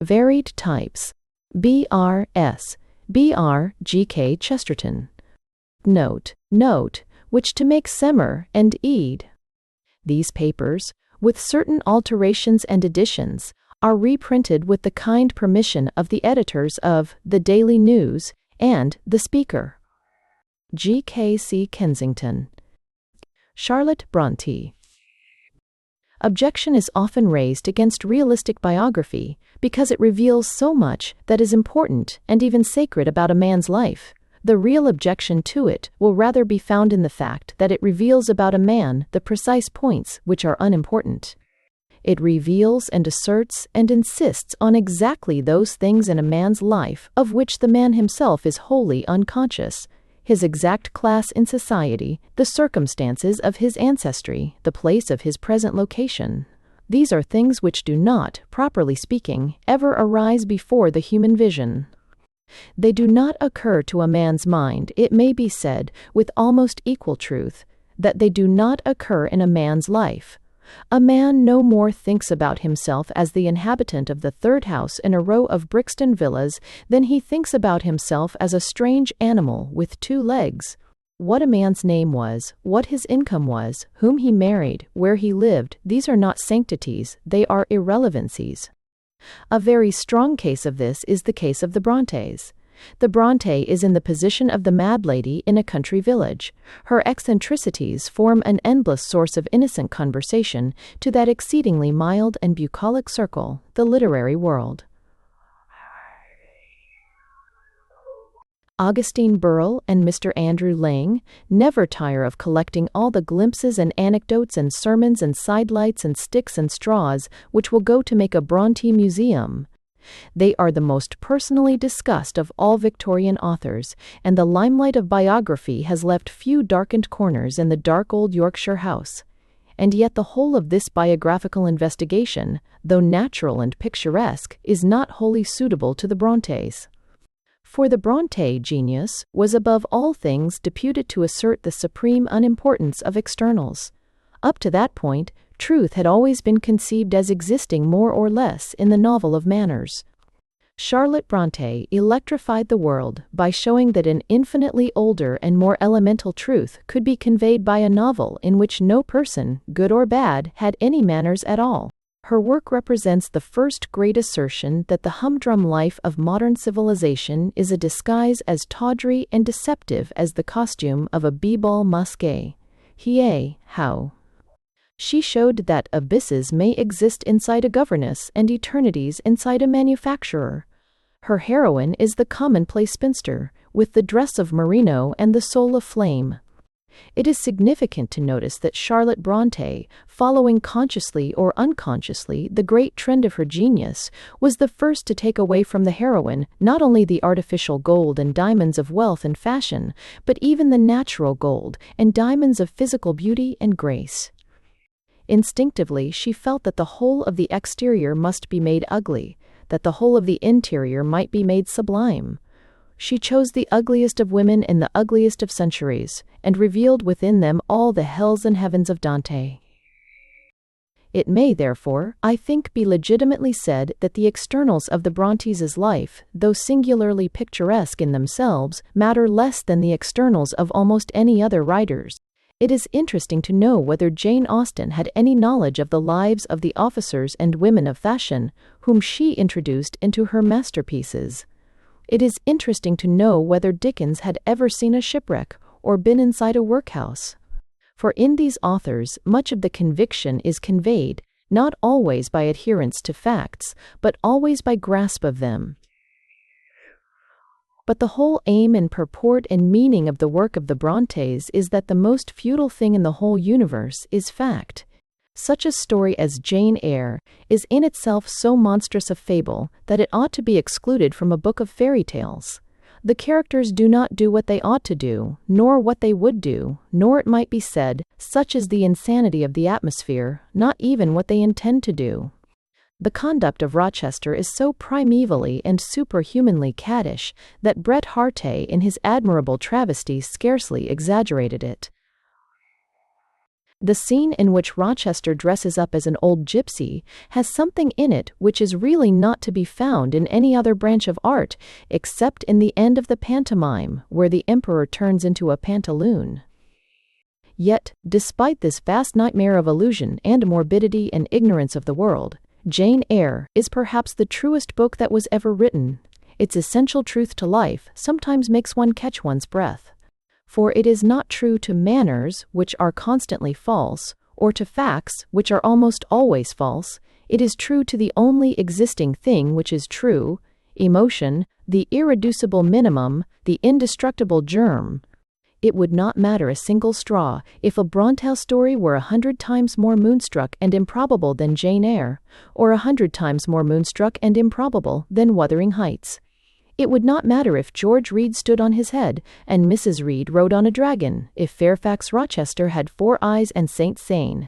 Varied types. BRS. BR.GK Chesterton. Note, which to make semmer and eed. These papers, with certain alterations and additions, are reprinted with the kind permission of the editors of The Daily News and The Speaker. G.K.C. Kensington. Charlotte Brontë. Objection is often raised against realistic biography because it reveals so much that is important and even sacred about a man's life. The real objection to it will rather be found in the fact that it reveals about a man the precise points which are unimportant. It reveals and asserts and insists on exactly those things in a man's life of which the man himself is wholly unconscious: his exact class in society, the circumstances of his ancestry, the place of his present location. These are things which do not, properly speaking, ever arise before the human vision. They do not occur to a man's mind, it may be said, with almost equal truth, that they do not occur in a man's life. A man no more thinks about himself as the inhabitant of the third house in a row of Brixton villas than he thinks about himself as a strange animal with 2 legs. What a man's name was, what his income was, whom he married, where he lived, these are not sanctities, they are irrelevancies. A very strong case of this is the case of the Brontës. The Brontë is in the position of the mad lady in a country village. Her eccentricities form an endless source of innocent conversation to that exceedingly mild and bucolic circle, the literary world. Augustine Birrell and Mr. Andrew Lang never tire of collecting all the glimpses and anecdotes and sermons and sidelights and sticks and straws which will go to make a Brontë museum. They are the most personally discussed of all Victorian authors, and the limelight of biography has left few darkened corners in the dark old Yorkshire house. And yet the whole of this biographical investigation, though natural and picturesque, is not wholly suitable to the Brontës. For the Brontë genius was above all things deputed to assert the supreme unimportance of externals. Up to that point, truth had always been conceived as existing more or less in the novel of manners. Charlotte Brontë electrified the world by showing that an infinitely older and more elemental truth could be conveyed by a novel in which no person, good or bad, had any manners at all. Her work represents the first great assertion that the humdrum life of modern civilization is a disguise as tawdry and deceptive as the costume of a bee-ball masqué. How? She showed that abysses may exist inside a governess and eternities inside a manufacturer. Her heroine is the commonplace spinster, with the dress of merino and the soul of flame. It is significant to notice that Charlotte Brontë, following consciously or unconsciously the great trend of her genius, was the first to take away from the heroine not only the artificial gold and diamonds of wealth and fashion, but even the natural gold and diamonds of physical beauty and grace. Instinctively, she felt that the whole of the exterior must be made ugly, that the whole of the interior might be made sublime. She chose the ugliest of women in the ugliest of centuries, and revealed within them all the hells and heavens of Dante. It may, therefore, I think, be legitimately said that the externals of the Brontës' life, though singularly picturesque in themselves, matter less than the externals of almost any other writers. It is interesting to know whether Jane Austen had any knowledge of the lives of the officers and women of fashion, whom she introduced into her masterpieces. It is interesting to know whether Dickens had ever seen a shipwreck or been inside a workhouse. For in these authors much of the conviction is conveyed, not always by adherence to facts, but always by grasp of them. But the whole aim and purport and meaning of the work of the Brontës is that the most futile thing in the whole universe is fact. Such a story as Jane Eyre is in itself so monstrous a fable that it ought to be excluded from a book of fairy tales. The characters do not do what they ought to do, nor what they would do, nor, it might be said, such is the insanity of the atmosphere, not even what they intend to do. The conduct of Rochester is so primevally and superhumanly caddish that Bret Harte in his admirable travesty scarcely exaggerated it. The scene in which Rochester dresses up as an old gypsy has something in it which is really not to be found in any other branch of art, except in the end of the pantomime, where the emperor turns into a pantaloon. Yet, despite this vast nightmare of illusion and morbidity and ignorance of the world, Jane Eyre is perhaps the truest book that was ever written. Its essential truth to life sometimes makes one catch one's breath. For it is not true to manners, which are constantly false, or to facts, which are almost always false. It is true to the only existing thing which is true, emotion, the irreducible minimum, the indestructible germ. It would not matter a single straw if a Brontë story were 100 times more moonstruck and improbable than Jane Eyre, or 100 times more moonstruck and improbable than Wuthering Heights. It would not matter if George Read stood on his head and Mrs. Read rode on a dragon, if Fairfax Rochester had 4 eyes and Saint Saëns,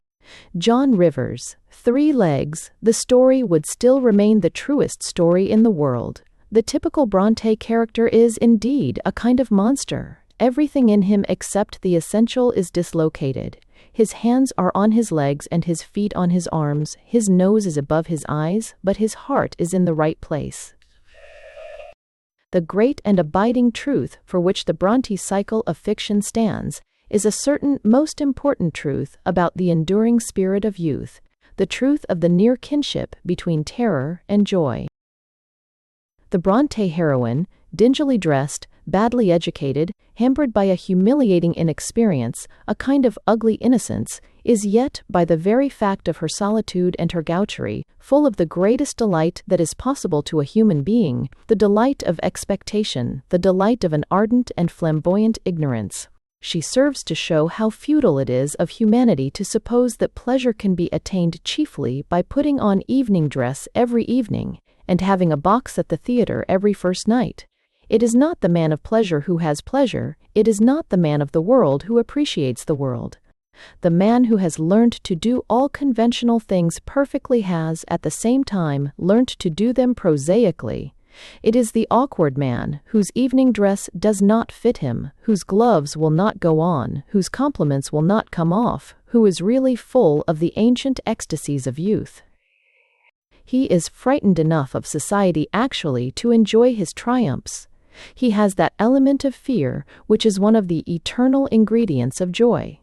John Rivers, 3 legs, the story would still remain the truest story in the world. The typical Brontë character is, indeed, a kind of monster. Everything in him except the essential is dislocated. His hands are on his legs and his feet on his arms. His nose is above his eyes, but his heart is in the right place. The great and abiding truth for which the Brontë cycle of fiction stands is a certain most important truth about the enduring spirit of youth, the truth of the near kinship between terror and joy. The Brontë heroine, dingily dressed, badly educated, hampered by a humiliating inexperience, a kind of ugly innocence, is yet, by the very fact of her solitude and her gaucherie, full of the greatest delight that is possible to a human being, the delight of expectation, the delight of an ardent and flamboyant ignorance. She serves to show how futile it is of humanity to suppose that pleasure can be attained chiefly by putting on evening dress every evening, and having a box at the theatre every first night. It is not the man of pleasure who has pleasure, it is not the man of the world who appreciates the world. The man who has learned to do all conventional things perfectly has, at the same time, learnt to do them prosaically. It is the awkward man, whose evening dress does not fit him, whose gloves will not go on, whose compliments will not come off, who is really full of the ancient ecstasies of youth. He is frightened enough of society actually to enjoy his triumphs. He has that element of fear which is one of the eternal ingredients of joy.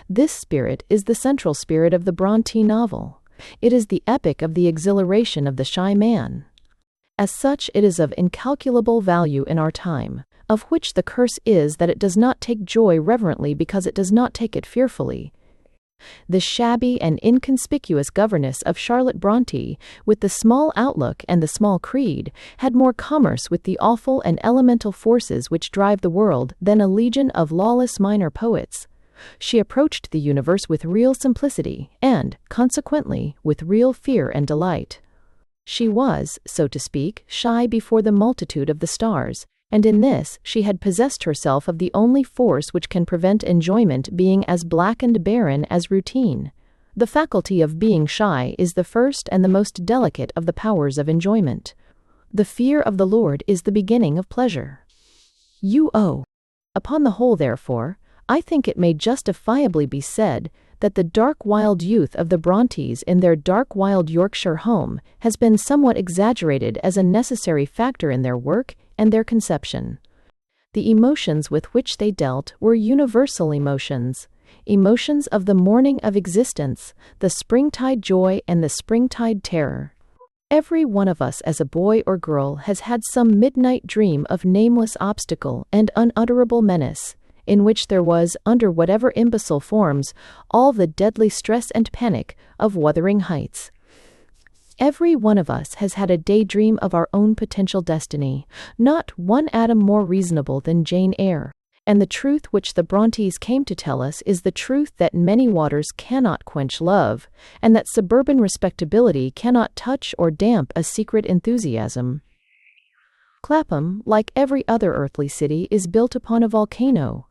This spirit is the central spirit of the Brontë novel. It is the epic of the exhilaration of the shy man. As such, it is of incalculable value in our time, of which the curse is that it does not take joy reverently because it does not take it fearfully. The shabby and inconspicuous governess of Charlotte Brontë, with the small outlook and the small creed, had more commerce with the awful and elemental forces which drive the world than a legion of lawless minor poets. She approached the universe with real simplicity, and, consequently, with real fear and delight. She was, so to speak, shy before the multitude of the stars, and in this she had possessed herself of the only force which can prevent enjoyment being as black and barren as routine. The faculty of being shy is the first and the most delicate of the powers of enjoyment. The fear of the Lord is the beginning of pleasure. Upon the whole, therefore, I think it may justifiably be said that the dark wild youth of the Brontës in their dark wild Yorkshire home has been somewhat exaggerated as a necessary factor in their work and their conception. The emotions with which they dealt were universal emotions, emotions of the morning of existence, the springtide joy and the springtide terror. Every one of us as a boy or girl has had some midnight dream of nameless obstacle and unutterable menace, in which there was, under whatever imbecile forms, all the deadly stress and panic of Wuthering Heights. Every one of us has had a daydream of our own potential destiny, not one atom more reasonable than Jane Eyre, and the truth which the Brontës came to tell us is the truth that many waters cannot quench love, and that suburban respectability cannot touch or damp a secret enthusiasm. Clapham, like every other earthly city, is built upon a volcano.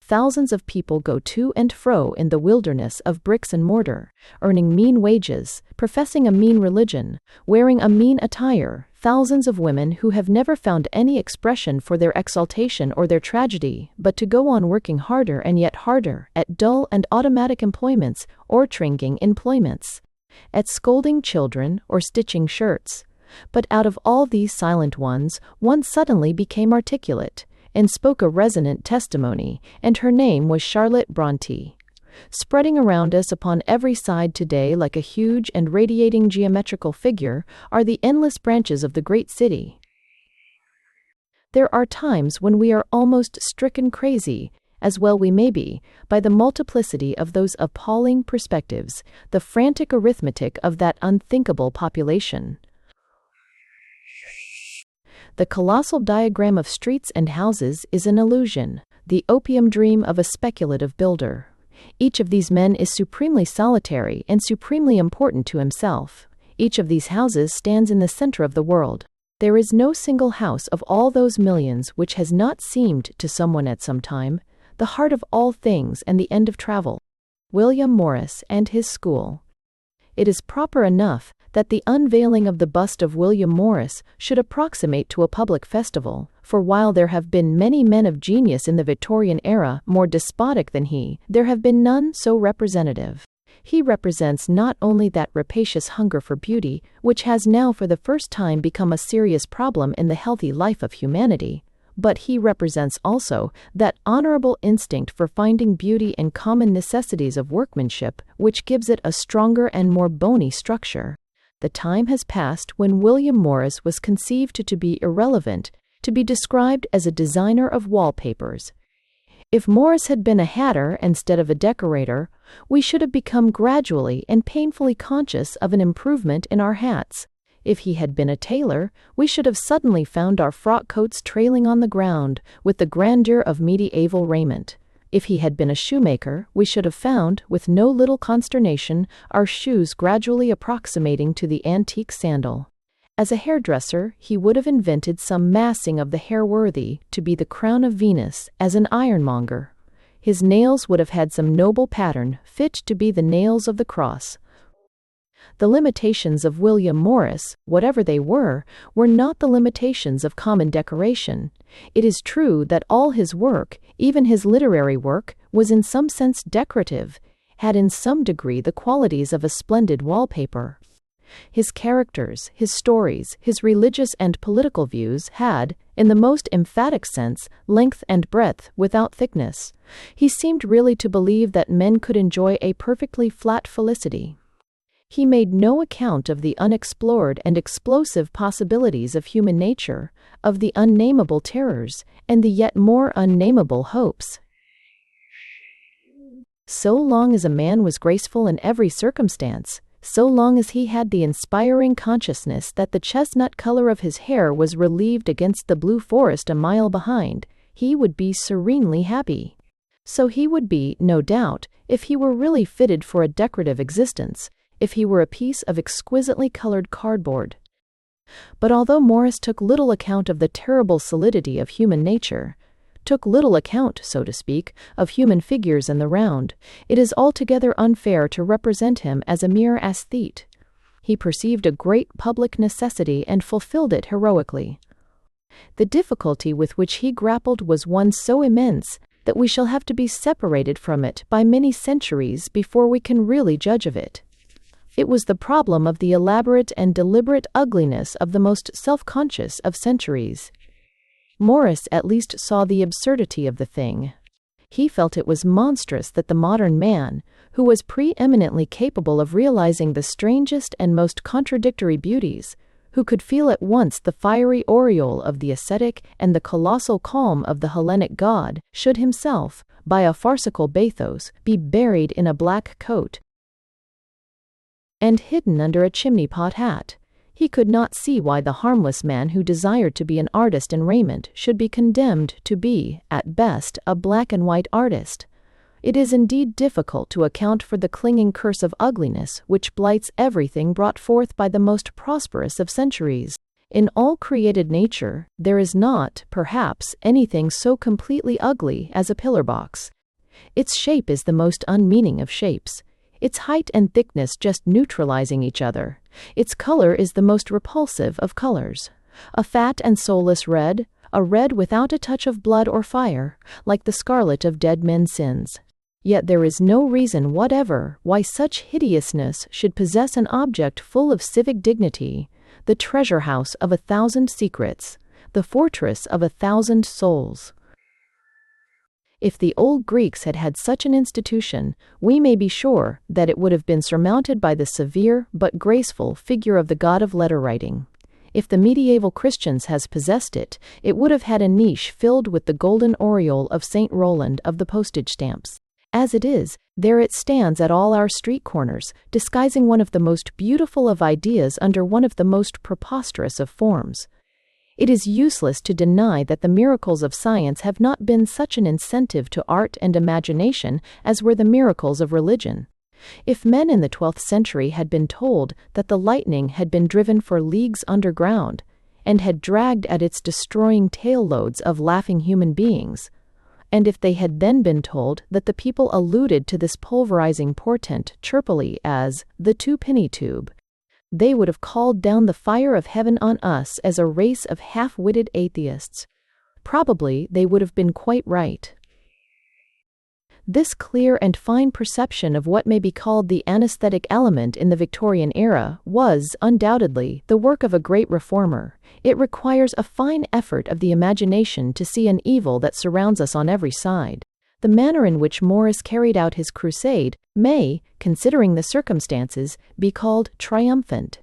thousands of people go to and fro in the wilderness of bricks and mortar, earning mean wages, professing a mean religion, wearing a mean attire, thousands of women who have never found any expression for their exaltation or their tragedy, but to go on working harder and yet harder, at dull and automatic employments or trinking employments, at scolding children or stitching shirts. But out of all these silent ones, one suddenly became articulate, and spoke a resonant testimony, and her name was Charlotte Brontë. Spreading around us upon every side today like a huge and radiating geometrical figure are the endless branches of the great city. There are times when we are almost stricken crazy, as well we may be, by the multiplicity of those appalling perspectives, the frantic arithmetic of that unthinkable population. The colossal diagram of streets and houses is an illusion, the opium dream of a speculative builder. Each of these men is supremely solitary and supremely important to himself. Each of these houses stands in the center of the world. There is no single house of all those millions which has not seemed to someone at some time the heart of all things and the end of travel. William Morris and his school. It is proper enough that the unveiling of the bust of William Morris should approximate to a public festival, for while there have been many men of genius in the Victorian era more despotic than he, there have been none so representative. He represents not only that rapacious hunger for beauty, which has now for the first time become a serious problem in the healthy life of humanity, but he represents also that honorable instinct for finding beauty in common necessities of workmanship, which gives it a stronger and more bony structure. The time has passed when William Morris was conceived to be irrelevant, to be described as a designer of wallpapers. If Morris had been a hatter instead of a decorator, we should have become gradually and painfully conscious of an improvement in our hats. If he had been a tailor, we should have suddenly found our frock coats trailing on the ground with the grandeur of medieval raiment. If he had been a shoemaker, we should have found, with no little consternation, our shoes gradually approximating to the antique sandal. As a hairdresser, he would have invented some massing of the hair worthy to be the crown of Venus. As an ironmonger, his nails would have had some noble pattern fit to be the nails of the cross. The limitations of William Morris, whatever they were not the limitations of common decoration. It is true that all his work, even his literary work, was in some sense decorative, had in some degree the qualities of a splendid wallpaper. His characters, his stories, his religious and political views had, in the most emphatic sense, length and breadth without thickness. He seemed really to believe that men could enjoy a perfectly flat felicity. He made no account of the unexplored and explosive possibilities of human nature, of the unnameable terrors, and the yet more unnameable hopes. So long as a man was graceful in every circumstance, so long as he had the inspiring consciousness that the chestnut color of his hair was relieved against the blue forest a mile behind, he would be serenely happy. So he would be, no doubt, if he were really fitted for a decorative existence, if he were a piece of exquisitely colored cardboard. But although Morris took little account of the terrible solidity of human nature, took little account, so to speak, of human figures in the round, it is altogether unfair to represent him as a mere aesthete. He perceived a great public necessity and fulfilled it heroically. The difficulty with which he grappled was one so immense that we shall have to be separated from it by many centuries before we can really judge of it. It was the problem of the elaborate and deliberate ugliness of the most self-conscious of centuries. Morris at least saw the absurdity of the thing. He felt it was monstrous that the modern man, who was pre-eminently capable of realizing the strangest and most contradictory beauties, who could feel at once the fiery aureole of the ascetic and the colossal calm of the Hellenic god, should himself, by a farcical bathos, be buried in a black coat and hidden under a chimney-pot hat. He could not see why the harmless man who desired to be an artist in raiment should be condemned to be, at best, a black-and-white artist. It is indeed difficult to account for the clinging curse of ugliness which blights everything brought forth by the most prosperous of centuries. In all created nature, there is not, perhaps, anything so completely ugly as a pillar box. Its shape is the most unmeaning of shapes. Its height and thickness just neutralizing each other. Its color is the most repulsive of colors. A fat and soulless red, a red without a touch of blood or fire, like the scarlet of dead men's sins. Yet there is no reason whatever why such hideousness should possess an object full of civic dignity, the treasure house of 1,000 secrets, the fortress of 1,000 souls. If the old Greeks had had such an institution, we may be sure that it would have been surmounted by the severe but graceful figure of the god of letter-writing. If the medieval Christians has possessed it, it would have had a niche filled with the golden aureole of St. Roland of the postage stamps. As it is, there it stands at all our street corners, disguising one of the most beautiful of ideas under one of the most preposterous of forms. It is useless to deny that the miracles of science have not been such an incentive to art and imagination as were the miracles of religion. If men in the 12th century had been told that the lightning had been driven for leagues underground, and had dragged at its destroying tail loads of laughing human beings, and if they had then been told that the people alluded to this pulverizing portent chirpily as the two-penny tube, they would have called down the fire of heaven on us as a race of half-witted atheists. Probably they would have been quite right. This clear and fine perception of what may be called the anesthetic element in the Victorian era was, undoubtedly, the work of a great reformer. It requires a fine effort of the imagination to see an evil that surrounds us on every side. The manner in which Morris carried out his crusade may, considering the circumstances, be called triumphant.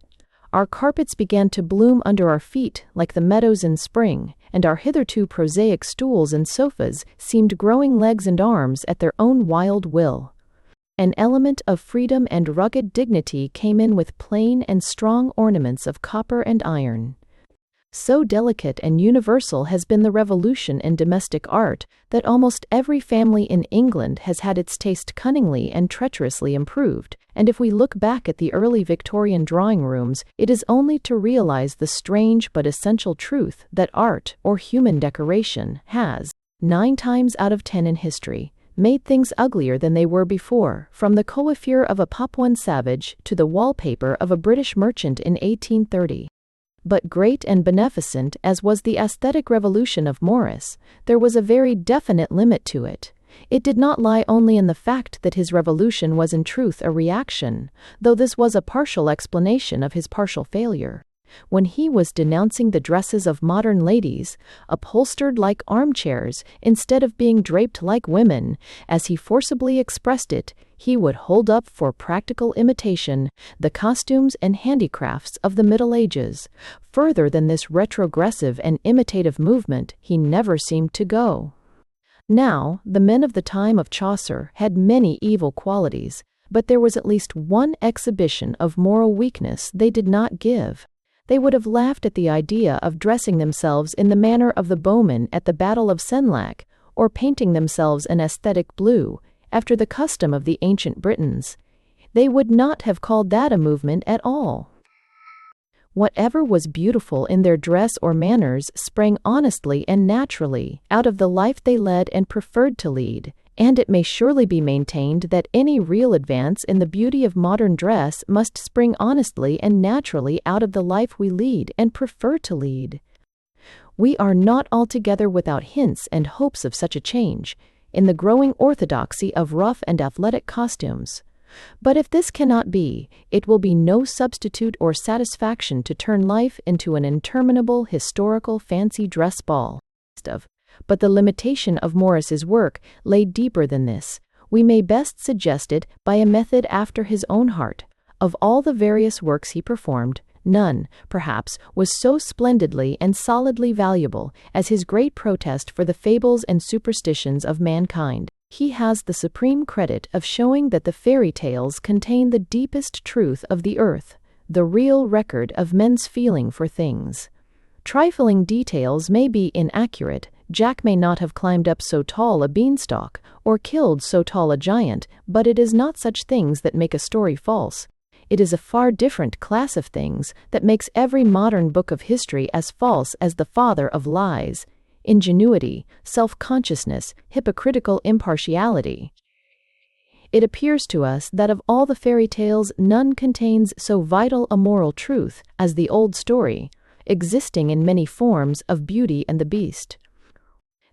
Our carpets began to bloom under our feet like the meadows in spring, and our hitherto prosaic stools and sofas seemed growing legs and arms at their own wild will. An element of freedom and rugged dignity came in with plain and strong ornaments of copper and iron. So delicate and universal has been the revolution in domestic art that almost every family in England has had its taste cunningly and treacherously improved, and if we look back at the early Victorian drawing rooms, it is only to realize the strange but essential truth that art, or human decoration, has, 9 times out of 10 in history, made things uglier than they were before, from the coiffure of a Papuan savage to the wallpaper of a British merchant in 1830. But great and beneficent as was the aesthetic revolution of Morris, there was a very definite limit to it. It did not lie only in the fact that his revolution was in truth a reaction, though this was a partial explanation of his partial failure. When he was denouncing the dresses of modern ladies, upholstered like armchairs instead of being draped like women, as he forcibly expressed it, he would hold up for practical imitation the costumes and handicrafts of the Middle Ages. Further than this retrogressive and imitative movement he never seemed to go. Now, the men of the time of Chaucer had many evil qualities, but there was at least one exhibition of moral weakness they did not give. They would have laughed at the idea of dressing themselves in the manner of the bowmen at the Battle of Senlac, or painting themselves an aesthetic blue, after the custom of the ancient Britons. They would not have called that a movement at all. Whatever was beautiful in their dress or manners sprang honestly and naturally out of the life they led and preferred to lead, and it may surely be maintained that any real advance in the beauty of modern dress must spring honestly and naturally out of the life we lead and prefer to lead. We are not altogether without hints and hopes of such a change, in the growing orthodoxy of rough and athletic costumes. But if this cannot be, it will be no substitute or satisfaction to turn life into an interminable historical fancy dress ball. But the limitation of Morris's work lay deeper than this. We may best suggest it by a method after his own heart. Of all the various works he performed, none, perhaps, was so splendidly and solidly valuable as his great protest for the fables and superstitions of mankind. He has the supreme credit of showing that the fairy tales contain the deepest truth of the earth, the real record of men's feeling for things. Trifling details may be inaccurate. Jack may not have climbed up so tall a beanstalk, or killed so tall a giant, but it is not such things that make a story false. It is a far different class of things that makes every modern book of history as false as the father of lies. ingenuity, self-consciousness, hypocritical impartiality. It appears to us that of all the fairy tales none contains so vital a moral truth as the old story, existing in many forms, of Beauty and the Beast.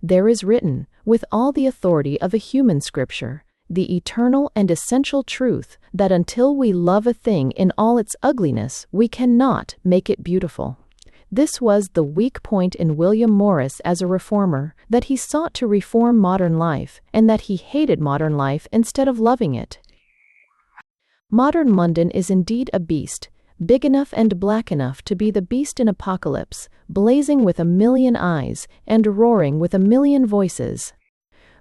There is written, with all the authority of a human scripture, the eternal and essential truth that until we love a thing in all its ugliness, we cannot make it beautiful. This was the weak point in William Morris as a reformer, that he sought to reform modern life, and that he hated modern life instead of loving it. Modern London is indeed a beast, big enough and black enough to be the beast in Apocalypse, blazing with a million eyes, and roaring with a million voices.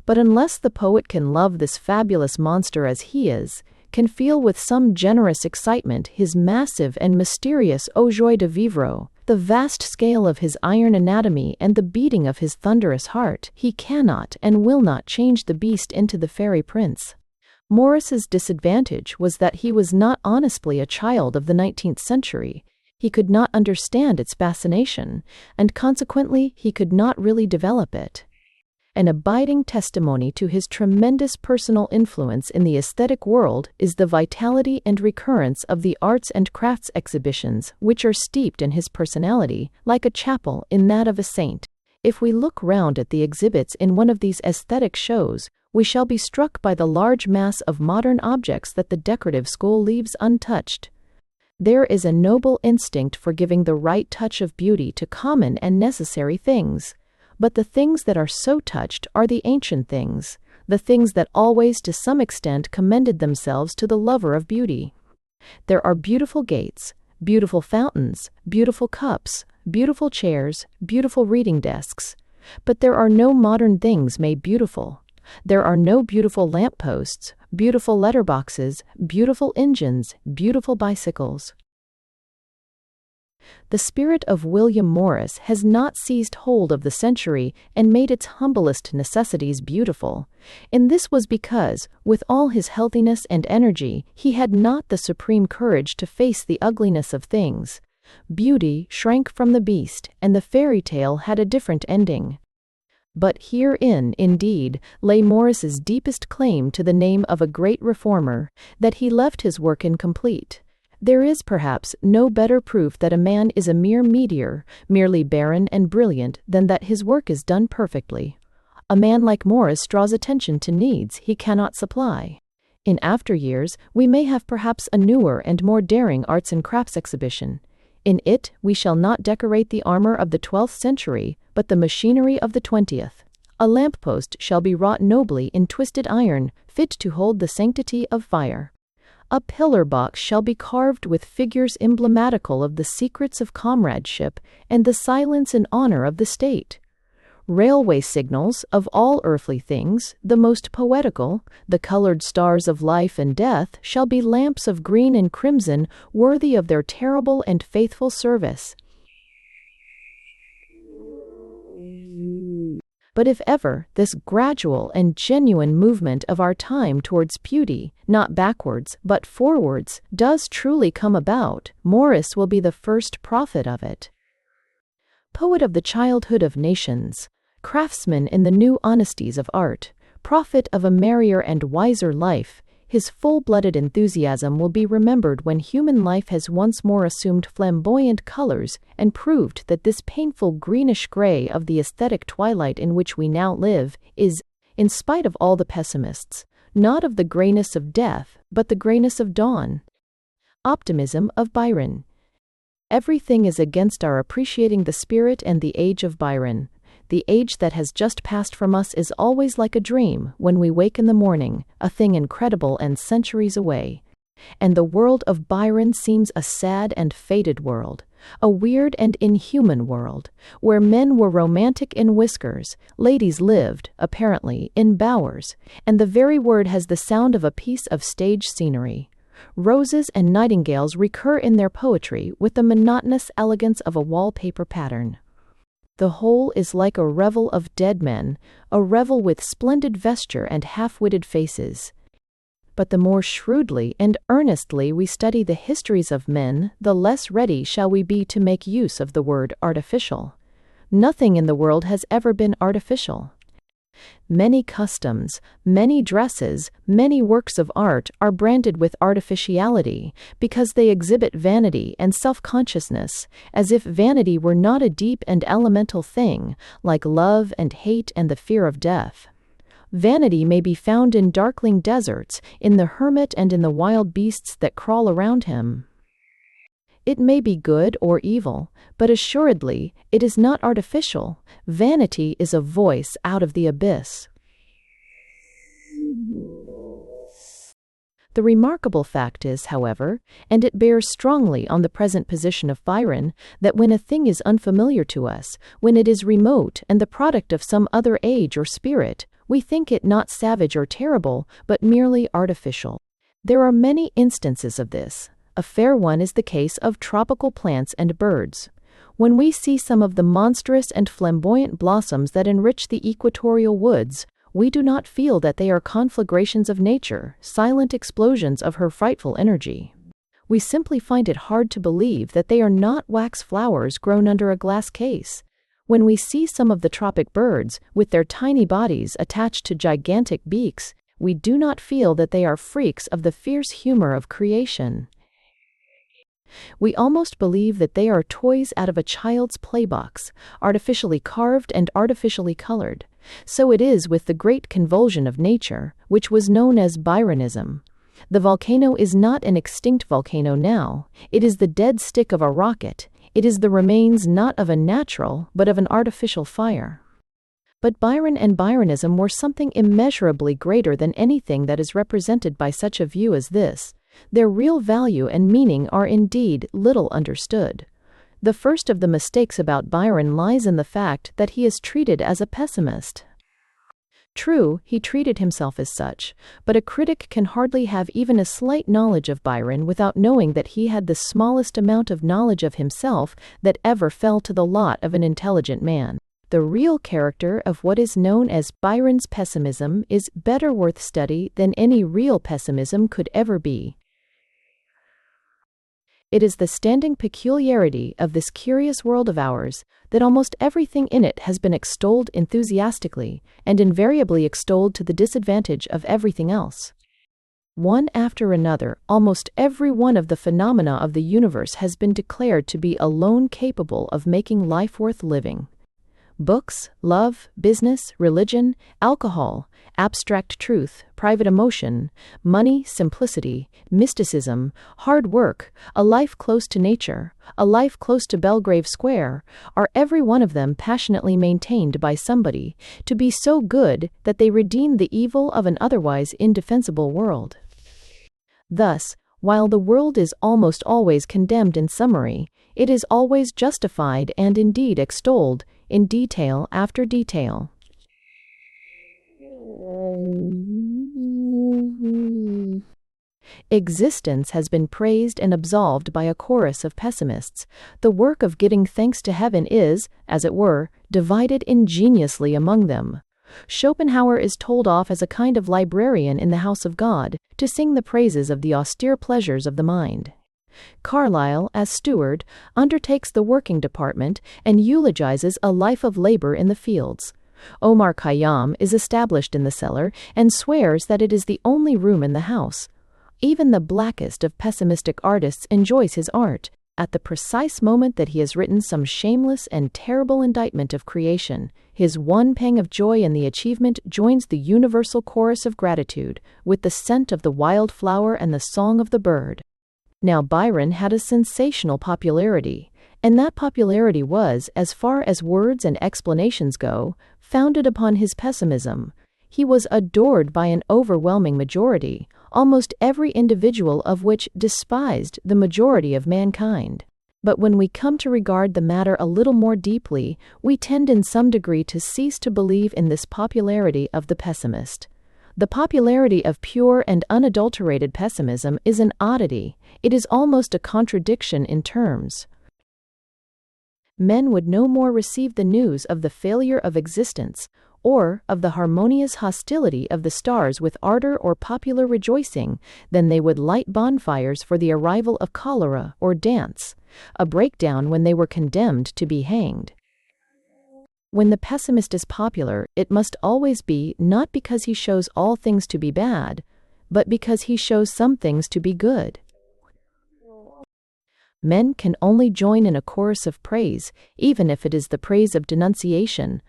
But unless the poet can love this fabulous monster as he is, can feel with some generous excitement his massive and mysterious eau joie de vivre, the vast scale of his iron anatomy and the beating of his thunderous heart, he cannot and will not change the beast into the fairy prince. Morris's disadvantage was that he was not honestly a child of the 19th century. He could not understand its fascination, and consequently he could not really develop it. An abiding testimony to his tremendous personal influence in the aesthetic world is the vitality and recurrence of the arts and crafts exhibitions, which are steeped in his personality, like a chapel in that of a saint. If we look round at the exhibits in one of these aesthetic shows, we shall be struck by the large mass of modern objects that the decorative school leaves untouched. There is a noble instinct for giving the right touch of beauty to common and necessary things. But the things that are so touched are the ancient things, the things that always to some extent commended themselves to the lover of beauty. There are beautiful gates, beautiful fountains, beautiful cups, beautiful chairs, beautiful reading desks. But there are no modern things made beautiful. There are no beautiful lampposts, beautiful letterboxes, beautiful engines, beautiful bicycles. The spirit of William Morris has not seized hold of the century and made its humblest necessities beautiful, and this was because, with all his healthiness and energy, he had not the supreme courage to face the ugliness of things. Beauty shrank from the beast, and the fairy tale had a different ending. But herein, indeed, lay Morris's deepest claim to the name of a great reformer, that he left his work incomplete. There is perhaps no better proof that a man is a mere meteor, merely barren and brilliant, than that his work is done perfectly. A man like Morris draws attention to needs he cannot supply. In after years, we may have perhaps a newer and more daring arts and crafts exhibition. In it, we shall not decorate the armor of the 12th century, but the machinery of the 20th. A lamppost shall be wrought nobly in twisted iron, fit to hold the sanctity of fire. A pillar box shall be carved with figures emblematical of the secrets of comradeship and the silence and honor of the state. Railway signals, of all earthly things, the most poetical, the colored stars of life and death, shall be lamps of green and crimson, worthy of their terrible and faithful service. But if ever this gradual and genuine movement of our time towards beauty, not backwards but forwards, does truly come about, Morris will be the first prophet of it. Poet of the childhood of nations, craftsman in the new honesties of art, prophet of a merrier and wiser life, his full-blooded enthusiasm will be remembered when human life has once more assumed flamboyant colors and proved that this painful greenish-gray of the aesthetic twilight in which we now live is, in spite of all the pessimists, not of the grayness of death, but the grayness of dawn. Optimism of Byron. Everything is against our appreciating the spirit and the age of Byron. The age that has just passed from us is always like a dream when we wake in the morning, a thing incredible and centuries away. And the world of Byron seems a sad and fated world, a weird and inhuman world, where men were romantic in whiskers, ladies lived, apparently, in bowers, and the very word has the sound of a piece of stage scenery. Roses and nightingales recur in their poetry with the monotonous elegance of a wallpaper pattern. The whole is like a revel of dead men, a revel with splendid vesture and half-witted faces. But the more shrewdly and earnestly we study the histories of men, the less ready shall we be to make use of the word artificial. Nothing in the world has ever been artificial. Many customs, many dresses, many works of art are branded with artificiality because they exhibit vanity and self-consciousness, as if vanity were not a deep and elemental thing, like love and hate and the fear of death. Vanity may be found in darkling deserts, in the hermit and in the wild beasts that crawl around him. It may be good or evil, but assuredly it is not artificial. Vanity is a voice out of the abyss. The remarkable fact is, however, and it bears strongly on the present position of Byron, that when a thing is unfamiliar to us, when it is remote and the product of some other age or spirit, we think it not savage or terrible, but merely artificial. There are many instances of this. A fair one is the case of tropical plants and birds. When we see some of the monstrous and flamboyant blossoms that enrich the equatorial woods, we do not feel that they are conflagrations of nature, silent explosions of her frightful energy. We simply find it hard to believe that they are not wax flowers grown under a glass case. When we see some of the tropic birds, with their tiny bodies attached to gigantic beaks, we do not feel that they are freaks of the fierce humor of creation. We almost believe that they are toys out of a child's playbox, artificially carved and artificially colored. So it is with the great convulsion of nature, which was known as Byronism. The volcano is not an extinct volcano now, it is the dead stick of a rocket, it is the remains not of a natural, but of an artificial fire. But Byron and Byronism were something immeasurably greater than anything that is represented by such a view as this. Their real value and meaning are indeed little understood. The first of the mistakes about Byron lies in the fact that he is treated as a pessimist. True, he treated himself as such, but a critic can hardly have even a slight knowledge of Byron without knowing that he had the smallest amount of knowledge of himself that ever fell to the lot of an intelligent man. The real character of what is known as Byron's pessimism is better worth study than any real pessimism could ever be. It is the standing peculiarity of this curious world of ours that almost everything in it has been extolled enthusiastically, and invariably extolled to the disadvantage of everything else. One after another, almost every one of the phenomena of the universe has been declared to be alone capable of making life worth living. Books, love, business, religion, alcohol, abstract truth, private emotion, money, simplicity, mysticism, hard work, a life close to nature, a life close to Belgrave Square, are every one of them passionately maintained by somebody to be so good that they redeem the evil of an otherwise indefensible world. Thus, while the world is almost always condemned in summary, it is always justified and indeed extolled in detail after detail. Existence has been praised and absolved by a chorus of pessimists. The work of giving thanks to heaven is, as it were, divided ingeniously among them. Schopenhauer is told off as a kind of librarian in the house of God, to sing the praises of the austere pleasures of the mind. Carlyle, as steward, undertakes the working department and eulogizes a life of labor in the fields. Omar Khayyam is established in the cellar and swears that it is the only room in the house. Even the blackest of pessimistic artists enjoys his art, at the precise moment that he has written some shameless and terrible indictment of creation. His one pang of joy in the achievement joins the universal chorus of gratitude, with the scent of the wild flower and the song of the bird. Now Byron had a sensational popularity, and that popularity was, as far as words and explanations go, founded upon his pessimism. He was adored by an overwhelming majority, almost every individual of which despised the majority of mankind. But when we come to regard the matter a little more deeply, we tend in some degree to cease to believe in this popularity of the pessimist. The popularity of pure and unadulterated pessimism is an oddity. It is almost a contradiction in terms. Men would no more receive the news of the failure of existence, or of the harmonious hostility of the stars with ardor or popular rejoicing, than they would light bonfires for the arrival of cholera or dance a breakdown when they were condemned to be hanged. When the pessimist is popular, it must always be not because he shows all things to be bad, but because he shows some things to be good. Men can only join in a chorus of praise, even if it is the praise of denunciation.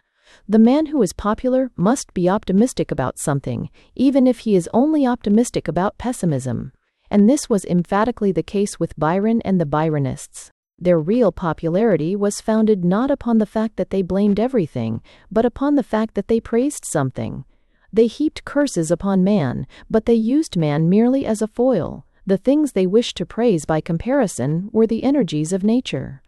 The man who is popular must be optimistic about something, even if he is only optimistic about pessimism. And this was emphatically the case with Byron and the Byronists. Their real popularity was founded not upon the fact that they blamed everything, but upon the fact that they praised something. They heaped curses upon man, but they used man merely as a foil. The things they wished to praise by comparison were the energies of nature.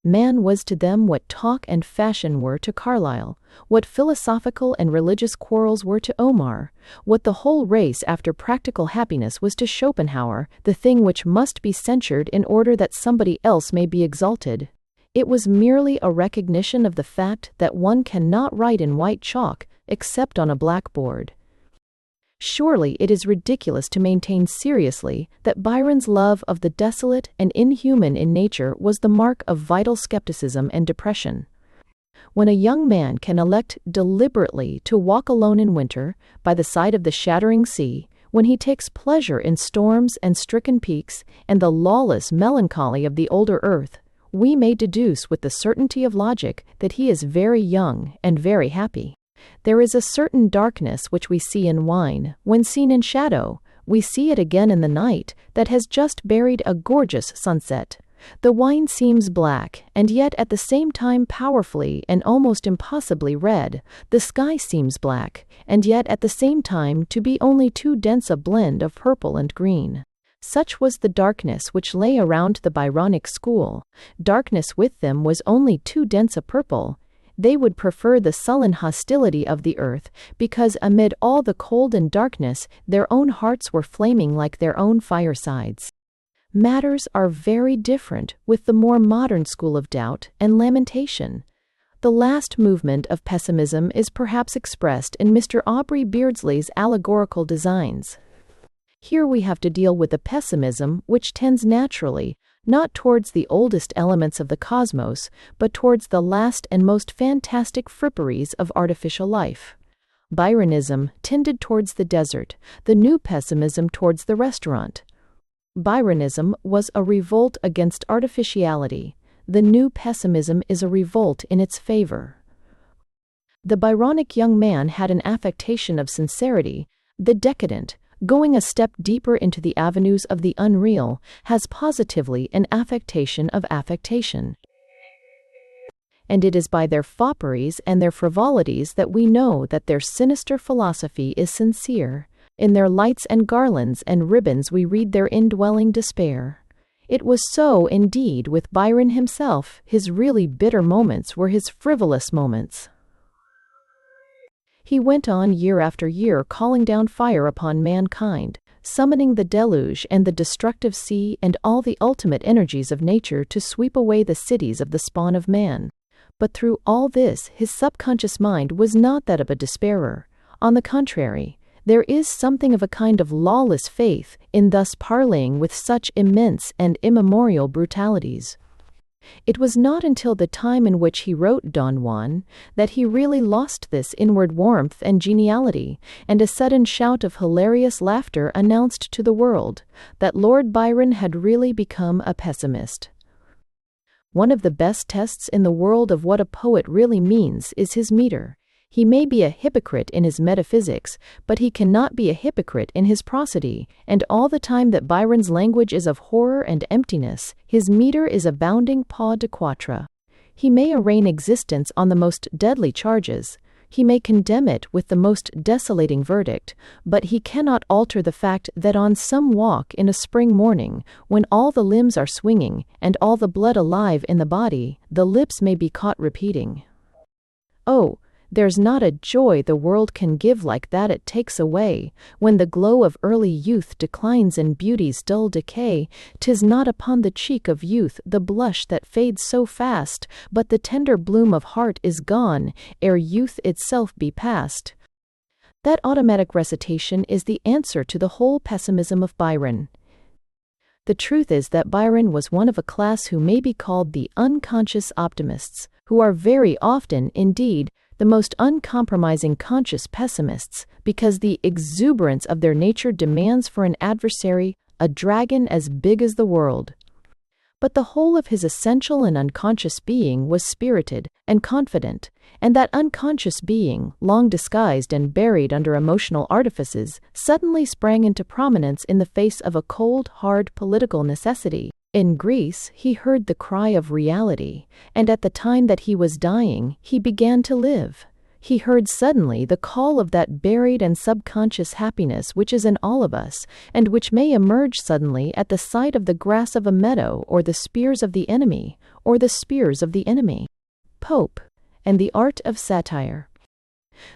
Man was to them what talk and fashion were to Carlyle, what philosophical and religious quarrels were to Omar, what the whole race after practical happiness was to Schopenhauer, the thing which must be censured in order that somebody else may be exalted. It was merely a recognition of the fact that one cannot write in white chalk except on a blackboard. Surely it is ridiculous to maintain seriously that Byron's love of the desolate and inhuman in nature was the mark of vital skepticism and depression. When a young man can elect deliberately to walk alone in winter by the side of the shattering sea, when he takes pleasure in storms and stricken peaks and the lawless melancholy of the older earth, we may deduce with the certainty of logic that he is very young and very happy. There is a certain darkness which we see in wine, when seen in shadow, we see it again in the night, that has just buried a gorgeous sunset. The wine seems black, and yet at the same time powerfully and almost impossibly red. The sky seems black, and yet at the same time to be only too dense a blend of purple and green. Such was the darkness which lay around the Byronic school. Darkness with them was only too dense a purple. They would prefer the sullen hostility of the earth, because amid all the cold and darkness their own hearts were flaming like their own firesides. Matters are very different with the more modern school of doubt and lamentation. The last movement of pessimism is perhaps expressed in Mr. Aubrey Beardsley's allegorical designs. Here we have to deal with a pessimism which tends naturally, not towards the oldest elements of the cosmos, but towards the last and most fantastic fripperies of artificial life. Byronism tended towards the desert, the new pessimism towards the restaurant. Byronism was a revolt against artificiality. The new pessimism is a revolt in its favor. The Byronic young man had an affectation of sincerity. The decadent, going a step deeper into the avenues of the unreal, has positively an affectation of affectation. And it is by their fopperies and their frivolities that we know that their sinister philosophy is sincere. In their lights and garlands and ribbons we read their indwelling despair. It was so, indeed, with Byron himself. His really bitter moments were his frivolous moments. He went on year after year calling down fire upon mankind, summoning the deluge and the destructive sea and all the ultimate energies of nature to sweep away the cities of the spawn of man. But through all this his subconscious mind was not that of a despairer. On the contrary, there is something of a kind of lawless faith in thus parleying with such immense and immemorial brutalities. It was not until the time in which he wrote Don Juan that he really lost this inward warmth and geniality, and a sudden shout of hilarious laughter announced to the world that Lord Byron had really become a pessimist. One of the best tests in the world of what a poet really means is his meter. He may be a hypocrite in his metaphysics, but he cannot be a hypocrite in his prosody, and all the time that Byron's language is of horror and emptiness, his meter is a bounding pas de quatre. He may arraign existence on the most deadly charges, he may condemn it with the most desolating verdict, but he cannot alter the fact that on some walk in a spring morning, when all the limbs are swinging and all the blood alive in the body, the lips may be caught repeating, "Oh, there's not a joy the world can give like that it takes away, when the glow of early youth declines in beauty's dull decay. 'Tis not upon the cheek of youth the blush that fades so fast, but the tender bloom of heart is gone, ere youth itself be past." That automatic recitation is the answer to the whole pessimism of Byron. The truth is that Byron was one of a class who may be called the unconscious optimists, who are very often, indeed, the most uncompromising conscious pessimists, because the exuberance of their nature demands for an adversary a dragon as big as the world. But the whole of his essential and unconscious being was spirited and confident, and that unconscious being, long disguised and buried under emotional artifices, suddenly sprang into prominence in the face of a cold, hard political necessity. In Greece, he heard the cry of reality, and at the time that he was dying, he began to live. He heard suddenly the call of that buried and subconscious happiness which is in all of us, and which may emerge suddenly at the sight of the grass of a meadow, or the spears of the enemy, or the spears of the enemy. Pope, and the art of satire.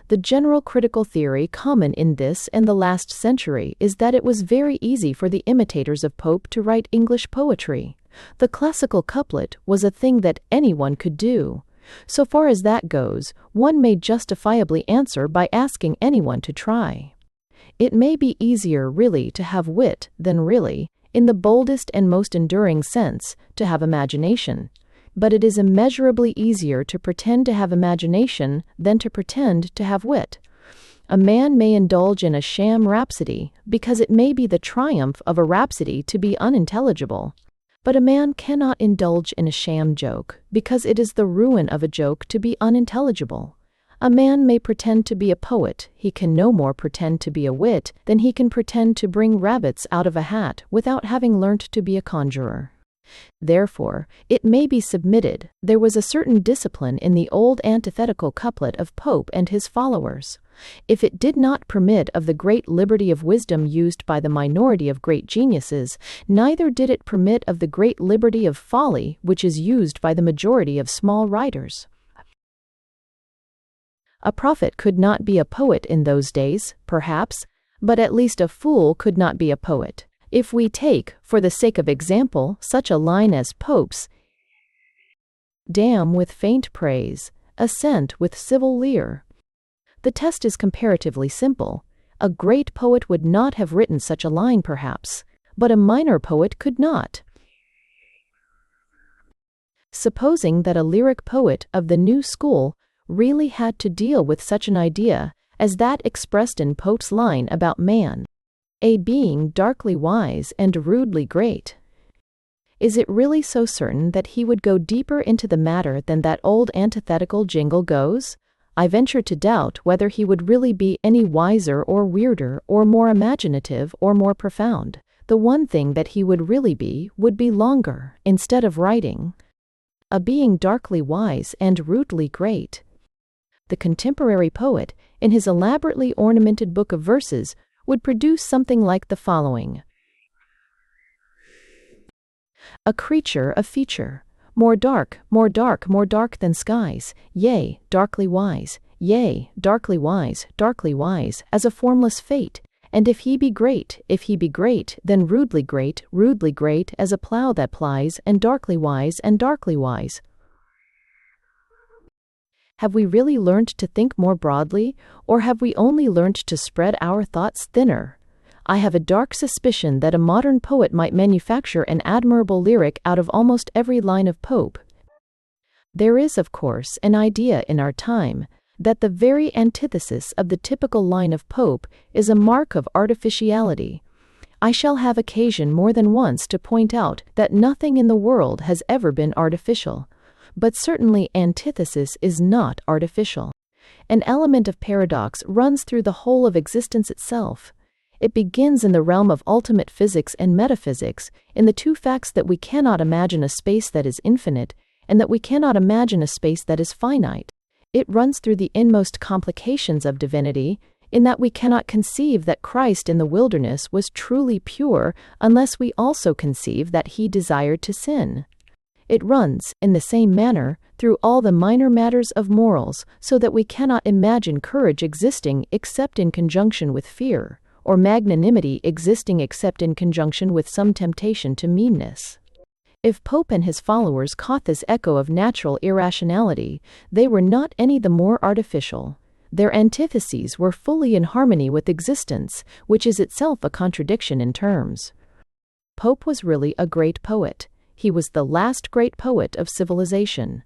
The general critical theory common in this and the last century is that it was very easy for the imitators of Pope to write English poetry. The classical couplet was a thing that anyone could do. So far as that goes, one may justifiably answer by asking anyone to try. It may be easier really to have wit than really, in the boldest and most enduring sense, to have imagination. But it is immeasurably easier to pretend to have imagination than to pretend to have wit. A man may indulge in a sham rhapsody, because it may be the triumph of a rhapsody to be unintelligible. But a man cannot indulge in a sham joke, because it is the ruin of a joke to be unintelligible. A man may pretend to be a poet, he can no more pretend to be a wit than he can pretend to bring rabbits out of a hat without having learnt to be a conjurer. Therefore, it may be submitted, there was a certain discipline in the old antithetical couplet of Pope and his followers. If it did not permit of the great liberty of wisdom used by the minority of great geniuses, neither did it permit of the great liberty of folly which is used by the majority of small writers. A prophet could not be a poet in those days, perhaps, but at least a fool could not be a poet. If we take, for the sake of example, such a line as Pope's, damn with faint praise, assent with civil leer. The test is comparatively simple. A great poet would not have written such a line, perhaps, but a minor poet could not. Supposing that a lyric poet of the new school really had to deal with such an idea as that expressed in Pope's line about man, a being darkly wise and rudely great. Is it really so certain that he would go deeper into the matter than that old antithetical jingle goes? I venture to doubt whether he would really be any wiser or weirder or more imaginative or more profound. The one thing that he would really be would be longer, instead of writing, a being darkly wise and rudely great. The contemporary poet, in his elaborately ornamented book of verses, would produce something like the following. A creature of feature, more dark, more dark, more dark than skies, yea, darkly wise, darkly wise, as a formless fate, and if he be great, then rudely great, as a plough that plies, and darkly wise, Have we really learned to think more broadly, or have we only learned to spread our thoughts thinner? I have a dark suspicion that a modern poet might manufacture an admirable lyric out of almost every line of Pope. There is, of course, an idea in our time that the very antithesis of the typical line of Pope is a mark of artificiality. I shall have occasion more than once to point out that nothing in the world has ever been artificial, but certainly antithesis is not artificial. An element of paradox runs through the whole of existence itself. It begins in the realm of ultimate physics and metaphysics, in the two facts that we cannot imagine a space that is infinite, and that we cannot imagine a space that is finite. It runs through the inmost complications of divinity, in that we cannot conceive that Christ in the wilderness was truly pure unless we also conceive that he desired to sin. It runs, in the same manner, through all the minor matters of morals, so that we cannot imagine courage existing except in conjunction with fear, or magnanimity existing except in conjunction with some temptation to meanness. If Pope and his followers caught this echo of natural irrationality, they were not any the more artificial. Their antitheses were fully in harmony with existence, which is itself a contradiction in terms. Pope was really a great poet. He was the last great poet of civilization.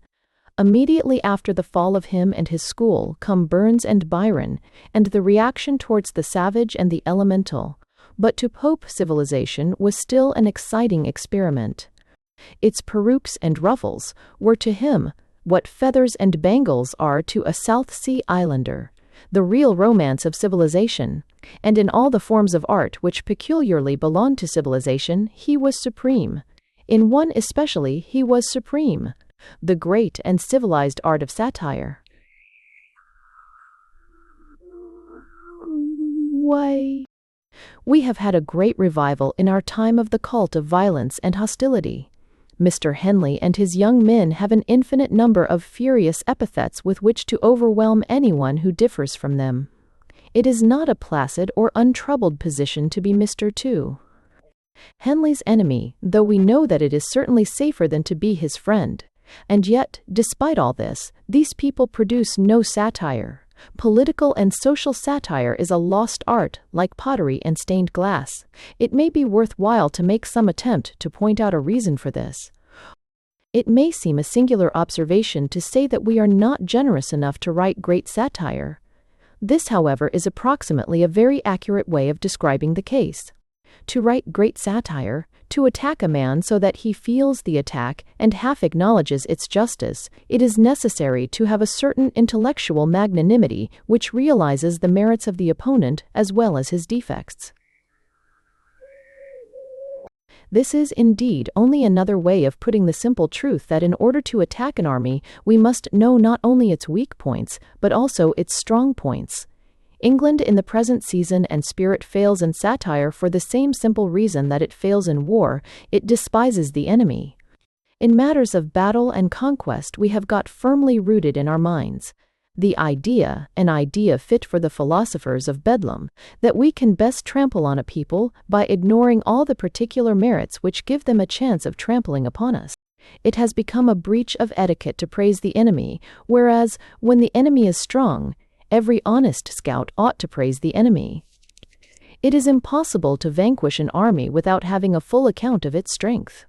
Immediately after the fall of him and his school come Burns and Byron, and the reaction towards the savage and the elemental. But to Pope civilization was still an exciting experiment. Its perukes and ruffles were to him what feathers and bangles are to a South Sea Islander, the real romance of civilization, and in all the forms of art which peculiarly belonged to civilization he was supreme. In one especially he was supreme, the great and civilized art of satire. Why? We have had a great revival in our time of the cult of violence and hostility. Mr. Henley and his young men have an infinite number of furious epithets with which to overwhelm anyone who differs from them. It is not a placid or untroubled position to be Mr. Two. Henley's enemy, though we know that it is certainly safer than to be his friend. And yet, despite all this, these people produce no satire. Political and social satire is a lost art, like pottery and stained glass. It may be worthwhile to make some attempt to point out a reason for this. It may seem a singular observation to say that we are not generous enough to write great satire. This, however, is approximately a very accurate way of describing the case. To write great satire, to attack a man so that he feels the attack and half acknowledges its justice, it is necessary to have a certain intellectual magnanimity which realizes the merits of the opponent as well as his defects. This is indeed only another way of putting the simple truth that in order to attack an army, we must know not only its weak points, but also its strong points. England in the present season and spirit fails in satire for the same simple reason that it fails in war: it despises the enemy. In matters of battle and conquest we have got firmly rooted in our minds the idea, an idea fit for the philosophers of Bedlam, that we can best trample on a people by ignoring all the particular merits which give them a chance of trampling upon us. It has become a breach of etiquette to praise the enemy, whereas, when the enemy is strong, every honest scout ought to praise the enemy. It is impossible to vanquish an army without having a full account of its strength.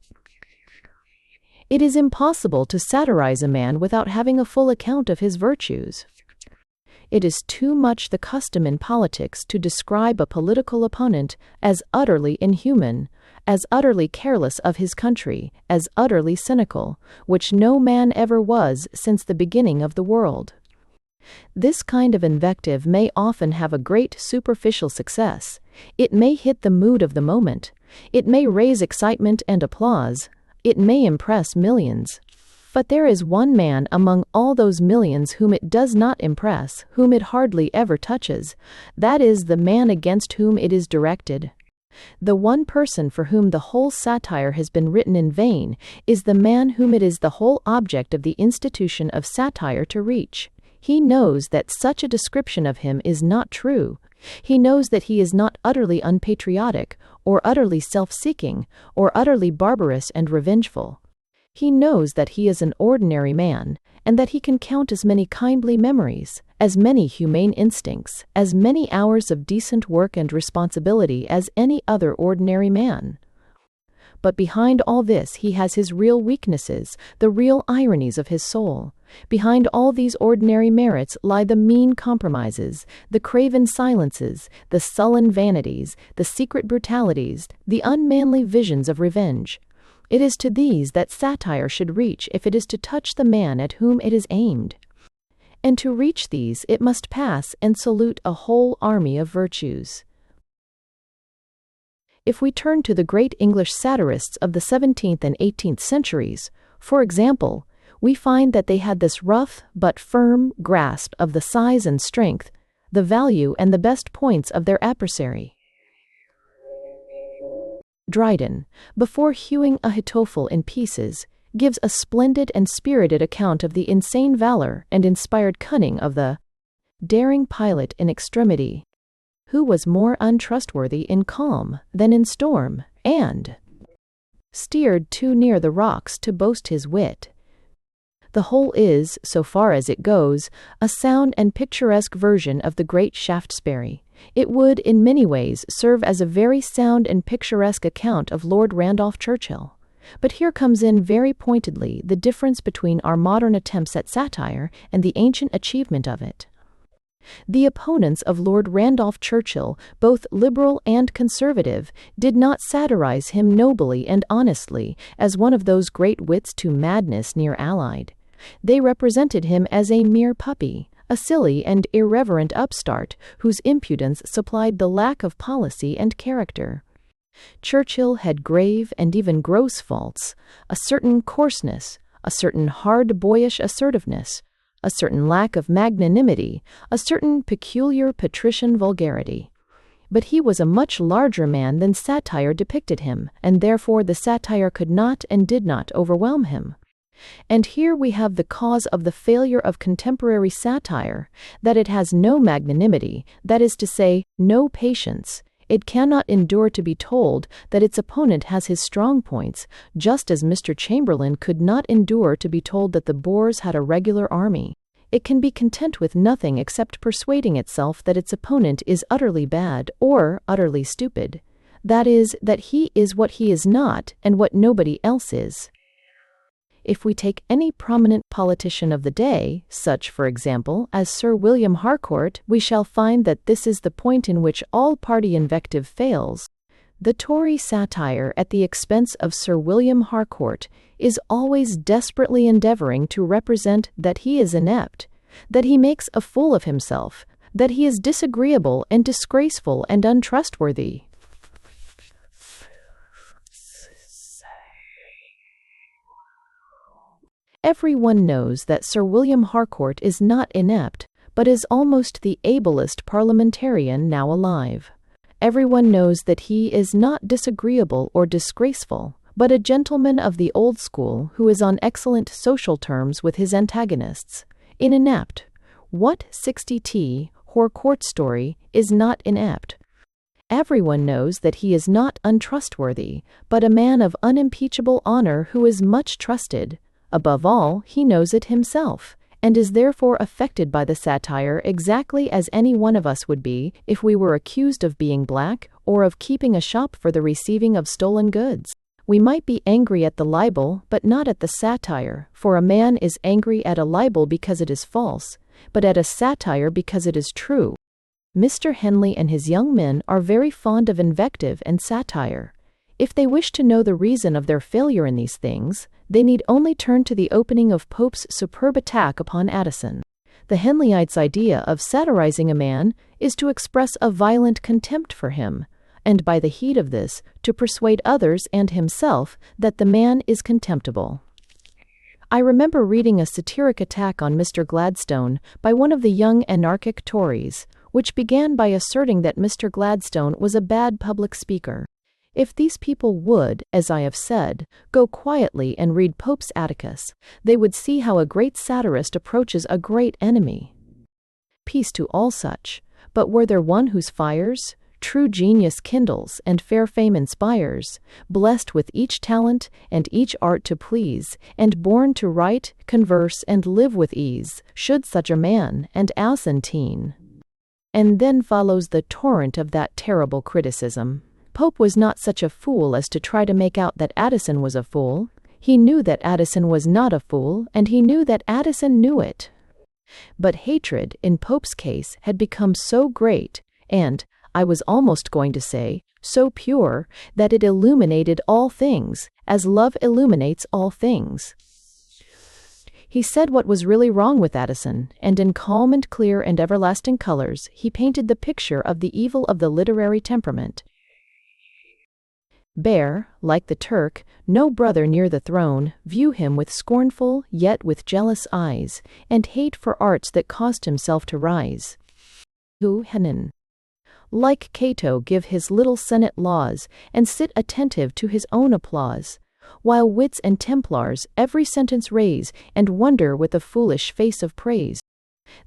It is impossible to satirize a man without having a full account of his virtues. It is too much the custom in politics to describe a political opponent as utterly inhuman, as utterly careless of his country, as utterly cynical, which no man ever was since the beginning of the world. This kind of invective may often have a great superficial success. It may hit the mood of the moment. It may raise excitement and applause. It may impress millions. But there is one man among all those millions whom it does not impress, whom it hardly ever touches. That is the man against whom it is directed. The one person for whom the whole satire has been written in vain is the man whom it is the whole object of the institution of satire to reach. He knows that such a description of him is not true. He knows that he is not utterly unpatriotic, or utterly self-seeking, or utterly barbarous and revengeful. He knows that he is an ordinary man, and that he can count as many kindly memories, as many humane instincts, as many hours of decent work and responsibility as any other ordinary man. But behind all this he has his real weaknesses, the real ironies of his soul. Behind all these ordinary merits lie the mean compromises, the craven silences, the sullen vanities, the secret brutalities, the unmanly visions of revenge. It is to these that satire should reach if it is to touch the man at whom it is aimed. And to reach these it must pass and salute a whole army of virtues. If we turn to the great English satirists of the 17th and 18th centuries, for example, we find that they had this rough but firm grasp of the size and strength, the value and the best points of their adversary. Dryden, before hewing Ahitophel in pieces, gives a splendid and spirited account of the insane valor and inspired cunning of the daring pilot in extremity, who was more untrustworthy in calm than in storm, and steered too near the rocks to boast his wit. The whole is, so far as it goes, a sound and picturesque version of the great Shaftesbury. It would, in many ways, serve as a very sound and picturesque account of Lord Randolph Churchill. But here comes in very pointedly the difference between our modern attempts at satire and the ancient achievement of it. The opponents of Lord Randolph Churchill, both liberal and conservative, did not satirize him nobly and honestly as one of those great wits to madness near allied. They represented him as a mere puppy, a silly and irreverent upstart whose impudence supplied the lack of policy and character. Churchill had grave and even gross faults, a certain coarseness, a certain hard boyish assertiveness, a certain lack of magnanimity, a certain peculiar patrician vulgarity. But he was a much larger man than satire depicted him, and therefore the satire could not and did not overwhelm him. And here we have the cause of the failure of contemporary satire, that it has no magnanimity, that is to say, no patience. It cannot endure to be told that its opponent has his strong points, just as Mr. Chamberlain could not endure to be told that the Boers had a regular army. It can be content with nothing except persuading itself that its opponent is utterly bad or utterly stupid. That is, that he is what he is not and what nobody else is. If we take any prominent politician of the day, such, for example, as Sir William Harcourt, we shall find that this is the point in which all party invective fails. The Tory satire at the expense of Sir William Harcourt is always desperately endeavoring to represent that he is inept, that he makes a fool of himself, that he is disagreeable and disgraceful and untrustworthy. Everyone knows that Sir William Harcourt is not inept, but is almost the ablest parliamentarian now alive. Everyone knows that he is not disagreeable or disgraceful, but a gentleman of the old school who is on excellent social terms with his antagonists. Inept. What 60T Harcourt story is not inept? Everyone knows that he is not untrustworthy, but a man of unimpeachable honor who is much trusted. Above all, he knows it himself, and is therefore affected by the satire exactly as any one of us would be if we were accused of being black or of keeping a shop for the receiving of stolen goods. We might be angry at the libel, but not at the satire, for a man is angry at a libel because it is false, but at a satire because it is true. Mr. Henley and his young men are very fond of invective and satire. If they wish to know the reason of their failure in these things, they need only turn to the opening of Pope's superb attack upon Addison. The Henleyites' idea of satirizing a man is to express a violent contempt for him, and by the heat of this, to persuade others and himself that the man is contemptible. I remember reading a satiric attack on Mr. Gladstone by one of the young anarchic Tories, which began by asserting that Mr. Gladstone was a bad public speaker. If these people would, as I have said, go quietly and read Pope's Atticus, they would see how a great satirist approaches a great enemy. Peace to all such, but were there one whose fires true genius kindles and fair fame inspires, blessed with each talent and each art to please, and born to write, converse, and live with ease, should such a man and Alcantine. And then follows the torrent of that terrible criticism. Pope was not such a fool as to try to make out that Addison was a fool. He knew that Addison was not a fool, and he knew that Addison knew it. But hatred, in Pope's case, had become so great, and, I was almost going to say, so pure, that it illuminated all things, as love illuminates all things. He said what was really wrong with Addison, and in calm and clear and everlasting colors he painted the picture of the evil of the literary temperament. Bear, like the Turk, no brother near the throne, view him with scornful, yet with jealous eyes, and hate for arts that caused himself to rise. Who Henan. Like Cato give his little senate laws, and sit attentive to his own applause, while wits and Templars every sentence raise, and wonder with a foolish face of praise.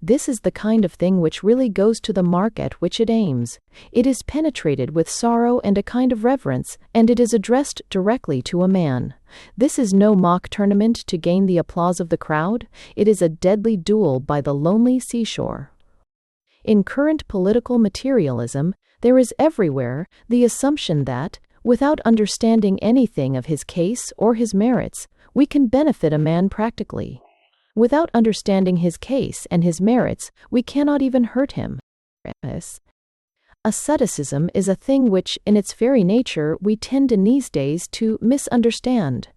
This is the kind of thing which really goes to the mark at which it aims. It is penetrated with sorrow and a kind of reverence, and it is addressed directly to a man. This is no mock tournament to gain the applause of the crowd. It is a deadly duel by the lonely seashore. In current political materialism, there is everywhere the assumption that, Without understanding anything of his case or his merits, we can benefit a man practically. Without understanding his case and his merits, we cannot even hurt him. Asceticism is a thing which, in its very nature, we tend in these days to misunderstand.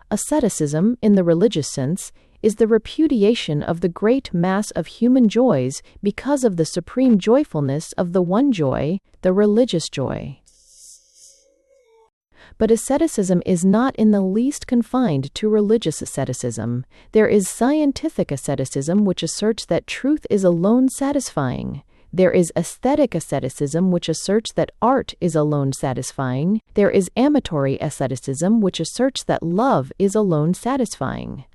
Asceticism, in the religious sense, is the repudiation of the great mass of human joys because of the supreme joyfulness of the one joy, the religious joy. But asceticism is not in the least confined to religious asceticism. There is scientific asceticism which asserts that truth is alone satisfying. There is aesthetic asceticism which asserts that art is alone satisfying. There is amatory asceticism which asserts that love is alone satisfying.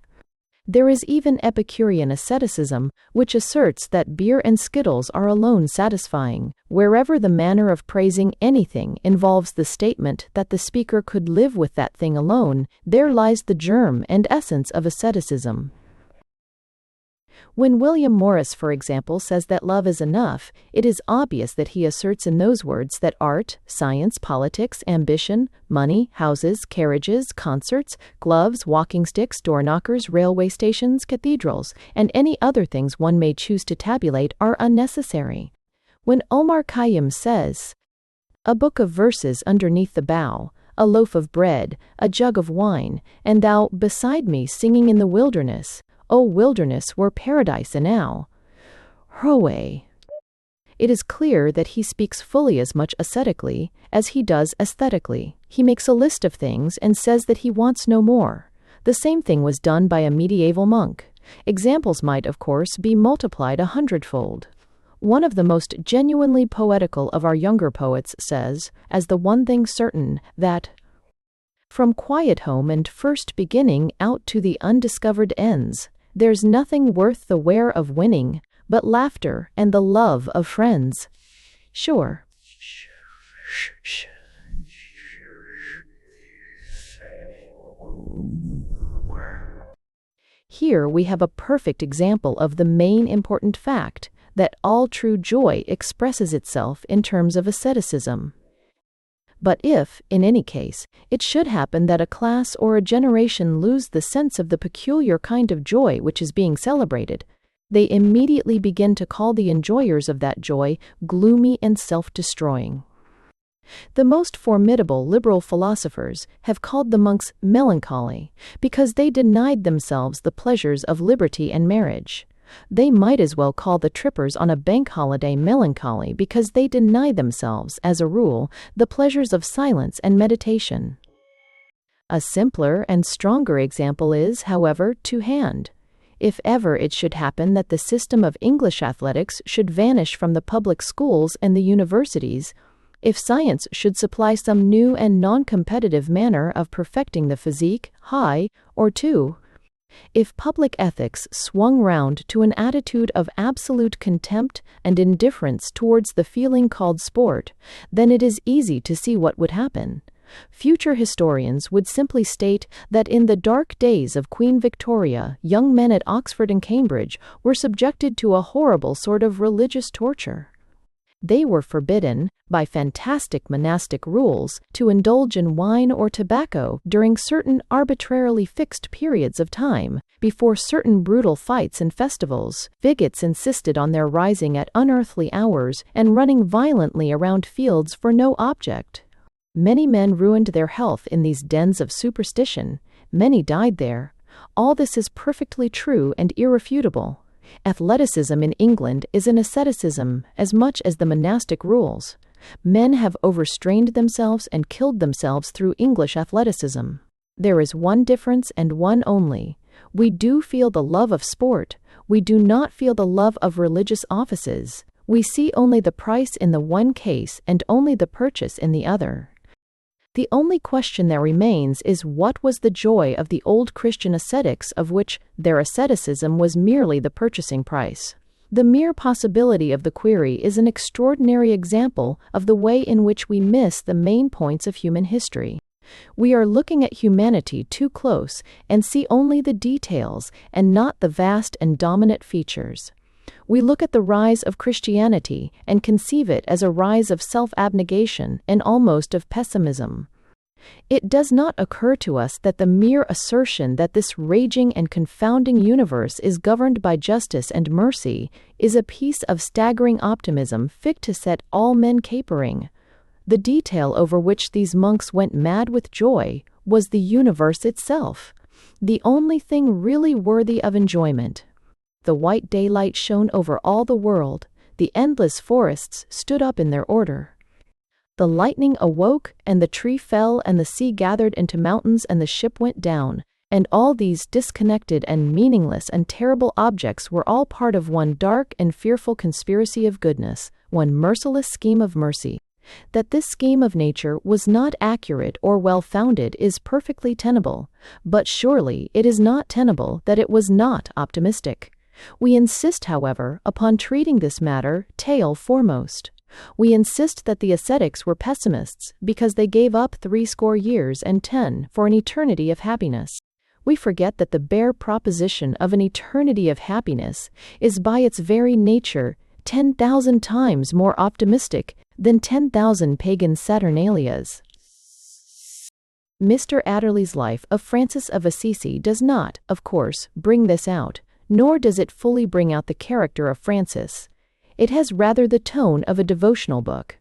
There is even Epicurean asceticism, which asserts that beer and skittles are alone satisfying. Wherever the manner of praising anything involves the statement that the speaker could live with that thing alone, there lies the germ and essence of asceticism. When William Morris, for example, says that love is enough, it is obvious that he asserts in those words that art, science, politics, ambition, money, houses, carriages, concerts, gloves, walking sticks, door knockers, railway stations, cathedrals, and any other things one may choose to tabulate are unnecessary. When Omar Khayyam says, "A book of verses underneath the bough, a loaf of bread, a jug of wine, and thou beside me singing in the wilderness, O wilderness were paradise enow. Hroe." It is clear that he speaks fully as much ascetically as he does aesthetically. He makes a list of things and says that he wants no more. The same thing was done by a medieval monk. Examples might, of course, be multiplied 100-fold. One of the most genuinely poetical of our younger poets says, as the one thing certain, that from quiet home and first beginning out to the undiscovered ends, there's nothing worth the wear of winning, but laughter and the love of friends. Sure. Here we have a perfect example of the main important fact, that all true joy expresses itself in terms of asceticism. But if, in any case, it should happen that a class or a generation lose the sense of the peculiar kind of joy which is being celebrated, they immediately begin to call the enjoyers of that joy gloomy and self-destroying. The most formidable liberal philosophers have called the monks melancholy because they denied themselves the pleasures of liberty and marriage. They might as well call the trippers on a bank holiday melancholy because they deny themselves, as a rule, the pleasures of silence and meditation. A simpler and stronger example is, however, to hand. If ever it should happen that the system of English athletics should vanish from the public schools and the universities, if science should supply some new and non-competitive manner of perfecting the physique, or if public ethics swung round to an attitude of absolute contempt and indifference towards the feeling called sport, then it is easy to see what would happen. Future historians would simply state that in the dark days of Queen Victoria, young men at Oxford and Cambridge were subjected to a horrible sort of religious torture. They were forbidden, by fantastic monastic rules, to indulge in wine or tobacco during certain arbitrarily fixed periods of time. Before certain brutal fights and festivals, bigots insisted on their rising at unearthly hours and running violently around fields for no object. Many men ruined their health in these dens of superstition. Many died there. All this is perfectly true and irrefutable. Athleticism in England is an asceticism as much as the monastic rules. Men have overstrained themselves and killed themselves through English athleticism. There is one difference and one only. We do feel the love of sport. We do not feel the love of religious offices. We see only the price in the one case and only the purchase in the other. The only question that remains is what was the joy of the old Christian ascetics of which their asceticism was merely the purchasing price? The mere possibility of the query is an extraordinary example of the way in which we miss the main points of human history. We are looking at humanity too close and see only the details and not the vast and dominant features. We look at the rise of Christianity and conceive it as a rise of self-abnegation and almost of pessimism. It does not occur to us that the mere assertion that this raging and confounding universe is governed by justice and mercy is a piece of staggering optimism fit to set all men capering. The detail over which these monks went mad with joy was the universe itself, the only thing really worthy of enjoyment. The white daylight shone over all the world, the endless forests stood up in their order. The lightning awoke, and the tree fell, and the sea gathered into mountains, and the ship went down, and all these disconnected and meaningless and terrible objects were all part of one dark and fearful conspiracy of goodness, one merciless scheme of mercy. That this scheme of nature was not accurate or well-founded is perfectly tenable, but surely it is not tenable that it was not optimistic. We insist, however, upon treating this matter tail foremost. We insist that the ascetics were pessimists because they gave up 80 years and 10 for an eternity of happiness. We forget that the bare proposition of an eternity of happiness is by its very nature 10,000 times more optimistic than 10,000 pagan Saturnalias. Mr. Adderley's Life of Francis of Assisi does not, of course, bring this out, nor does it fully bring out the character of Francis. It has rather the tone of a devotional book.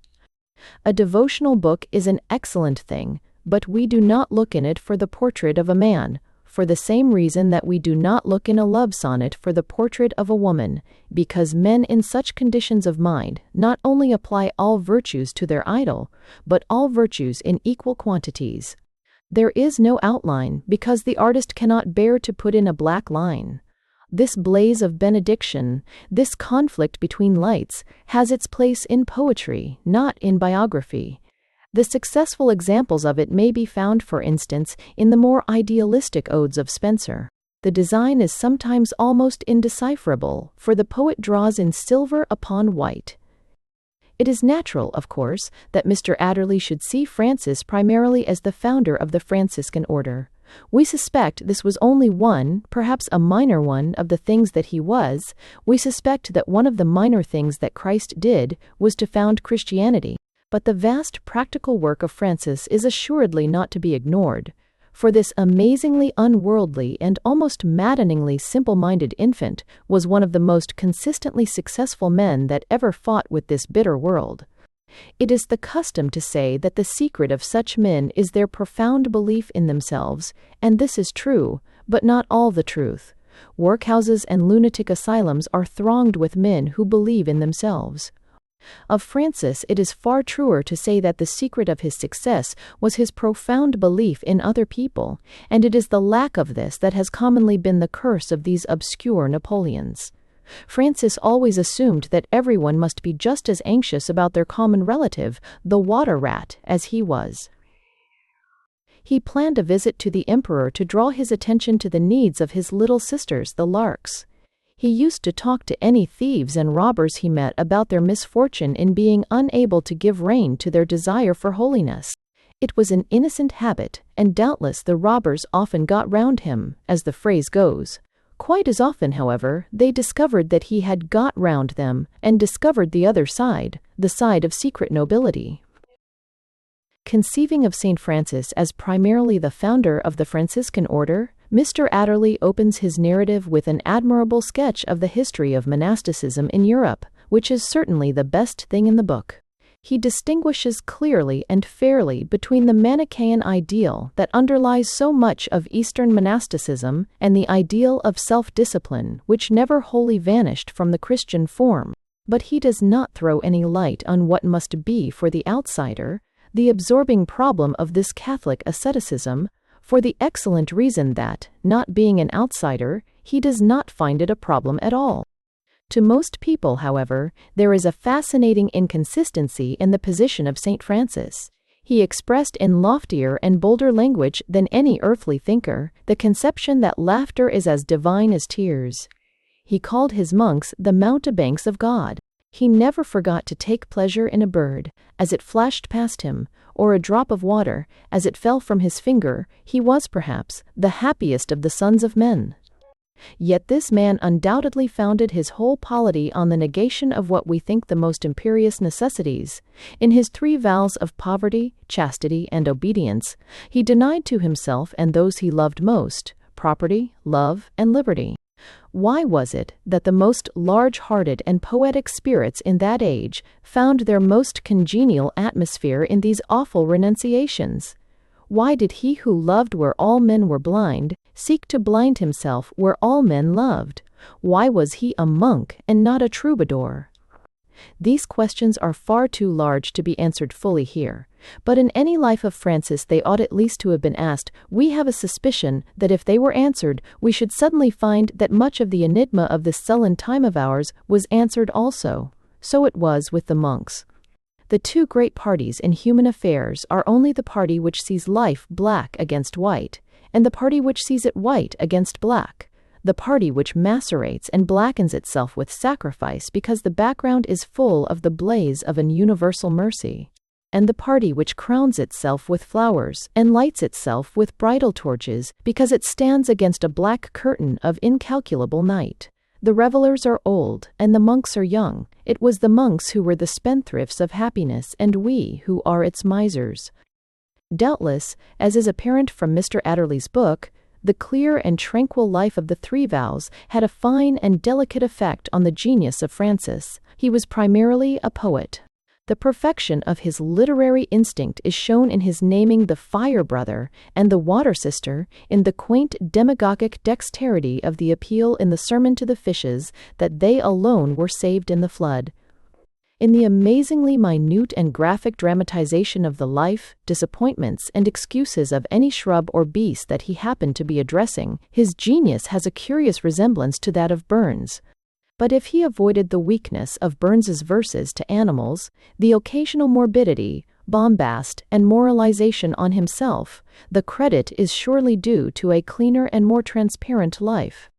A devotional book is an excellent thing, but we do not look in it for the portrait of a man, for the same reason that we do not look in a love sonnet for the portrait of a woman, because men in such conditions of mind not only apply all virtues to their idol, but all virtues in equal quantities. There is no outline, because the artist cannot bear to put in a black line. This blaze of benediction, this conflict between lights, has its place in poetry, not in biography. The successful examples of it may be found, for instance, in the more idealistic odes of Spenser. The design is sometimes almost indecipherable, for the poet draws in silver upon white. It is natural, of course, that Mr. Adderley should see Francis primarily as the founder of the Franciscan order. We suspect this was only one, perhaps a minor one, of the things that he was. We suspect that one of the minor things that Christ did was to found Christianity. But the vast practical work of Francis is assuredly not to be ignored. For this amazingly unworldly and almost maddeningly simple-minded infant was one of the most consistently successful men that ever fought with this bitter world. It is the custom to say that the secret of such men is their profound belief in themselves, and this is true, but not all the truth. Workhouses and lunatic asylums are thronged with men who believe in themselves. Of Francis, it is far truer to say that the secret of his success was his profound belief in other people, and it is the lack of this that has commonly been the curse of these obscure Napoleons. Francis always assumed that everyone must be just as anxious about their common relative, the water rat, as he was. He planned a visit to the emperor to draw his attention to the needs of his little sisters, the larks. He used to talk to any thieves and robbers he met about their misfortune in being unable to give rein to their desire for holiness. It was an innocent habit, and doubtless the robbers often got round him, as the phrase goes. Quite as often, however, they discovered that he had got round them, and discovered the other side, the side of secret nobility. Conceiving of St. Francis as primarily the founder of the Franciscan order, Mr. Adderley opens his narrative with an admirable sketch of the history of monasticism in Europe, which is certainly the best thing in the book. He distinguishes clearly and fairly between the Manichaean ideal that underlies so much of Eastern monasticism and the ideal of self-discipline, which never wholly vanished from the Christian form. But he does not throw any light on what must be for the outsider the absorbing problem of this Catholic asceticism, for the excellent reason that, not being an outsider, he does not find it a problem at all. To most people, however, there is a fascinating inconsistency in the position of St. Francis. He expressed in loftier and bolder language than any earthly thinker the conception that laughter is as divine as tears. He called his monks the mountebanks of God. He never forgot to take pleasure in a bird, as it flashed past him, or a drop of water, as it fell from his finger. He was, perhaps, the happiest of the sons of men. Yet this man undoubtedly founded his whole polity on the negation of what we think the most imperious necessities. In his 3 vows of poverty, chastity, and obedience, he denied to himself and those he loved most property, love, and liberty. Why was it that the most large-hearted and poetic spirits in that age found their most congenial atmosphere in these awful renunciations? Why did he who loved where all men were blind seek to blind himself where all men loved? Why was he a monk and not a troubadour? These questions are far too large to be answered fully here, but in any life of Francis they ought at least to have been asked. We have a suspicion that if they were answered, we should suddenly find that much of the enigma of this sullen time of ours was answered also. So it was with the monks. The 2 great parties in human affairs are only the party which sees life black against white, and the party which sees it white against black. The party which macerates and blackens itself with sacrifice because the background is full of the blaze of an universal mercy, and the party which crowns itself with flowers and lights itself with bridal torches because it stands against a black curtain of incalculable night. The revelers are old, and the monks are young. It was the monks who were the spendthrifts of happiness, and we who are its misers. Doubtless, as is apparent from Mr. Adderley's book, the clear and tranquil life of the 3 vows had a fine and delicate effect on the genius of Francis. He was primarily a poet. The perfection of his literary instinct is shown in his naming the fire brother and the water sister, in the quaint demagogic dexterity of the appeal in the Sermon to the Fishes that they alone were saved in the flood. In the amazingly minute and graphic dramatization of the life, disappointments, and excuses of any shrub or beast that he happened to be addressing, his genius has a curious resemblance to that of Burns. But if he avoided the weakness of Burns's verses to animals, the occasional morbidity, bombast, and moralization on himself, the credit is surely due to a cleaner and more transparent life.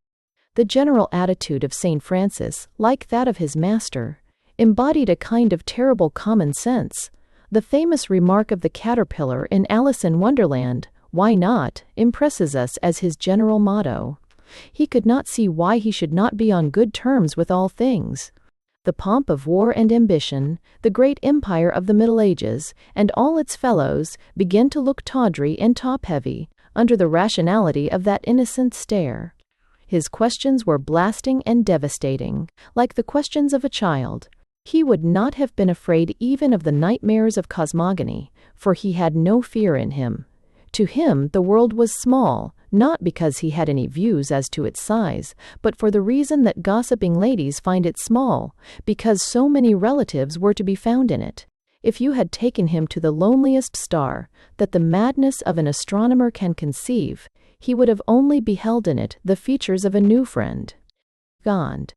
The general attitude of St. Francis, like that of his master, embodied a kind of terrible common sense. The famous remark of the caterpillar in Alice in Wonderland, "Why not?" impresses us as his general motto. He could not see why he should not be on good terms with all things. The pomp of war and ambition, the great empire of the Middle Ages, and all its fellows, began to look tawdry and top-heavy under the rationality of that innocent stare. His questions were blasting and devastating, like the questions of a child. He would not have been afraid even of the nightmares of cosmogony, for he had no fear in him. To him the world was small, not because he had any views as to its size, but for the reason that gossiping ladies find it small, because so many relatives were to be found in it. If you had taken him to the loneliest star that the madness of an astronomer can conceive, he would have only beheld in it the features of a new friend. Gond.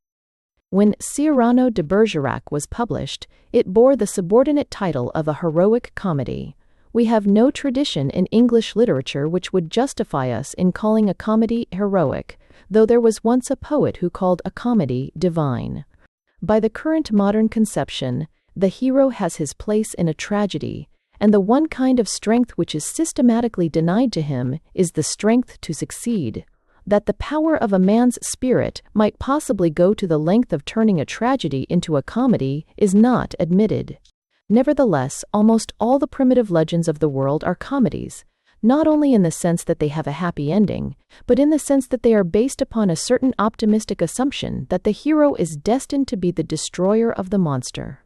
When Cyrano de Bergerac was published, it bore the subordinate title of a heroic comedy. We have no tradition in English literature which would justify us in calling a comedy heroic, though there was once a poet who called a comedy divine. By the current modern conception, the hero has his place in a tragedy, and the one kind of strength which is systematically denied to him is the strength to succeed. That the power of a man's spirit might possibly go to the length of turning a tragedy into a comedy is not admitted. Nevertheless, almost all the primitive legends of the world are comedies, not only in the sense that they have a happy ending, but in the sense that they are based upon a certain optimistic assumption that the hero is destined to be the destroyer of the monster.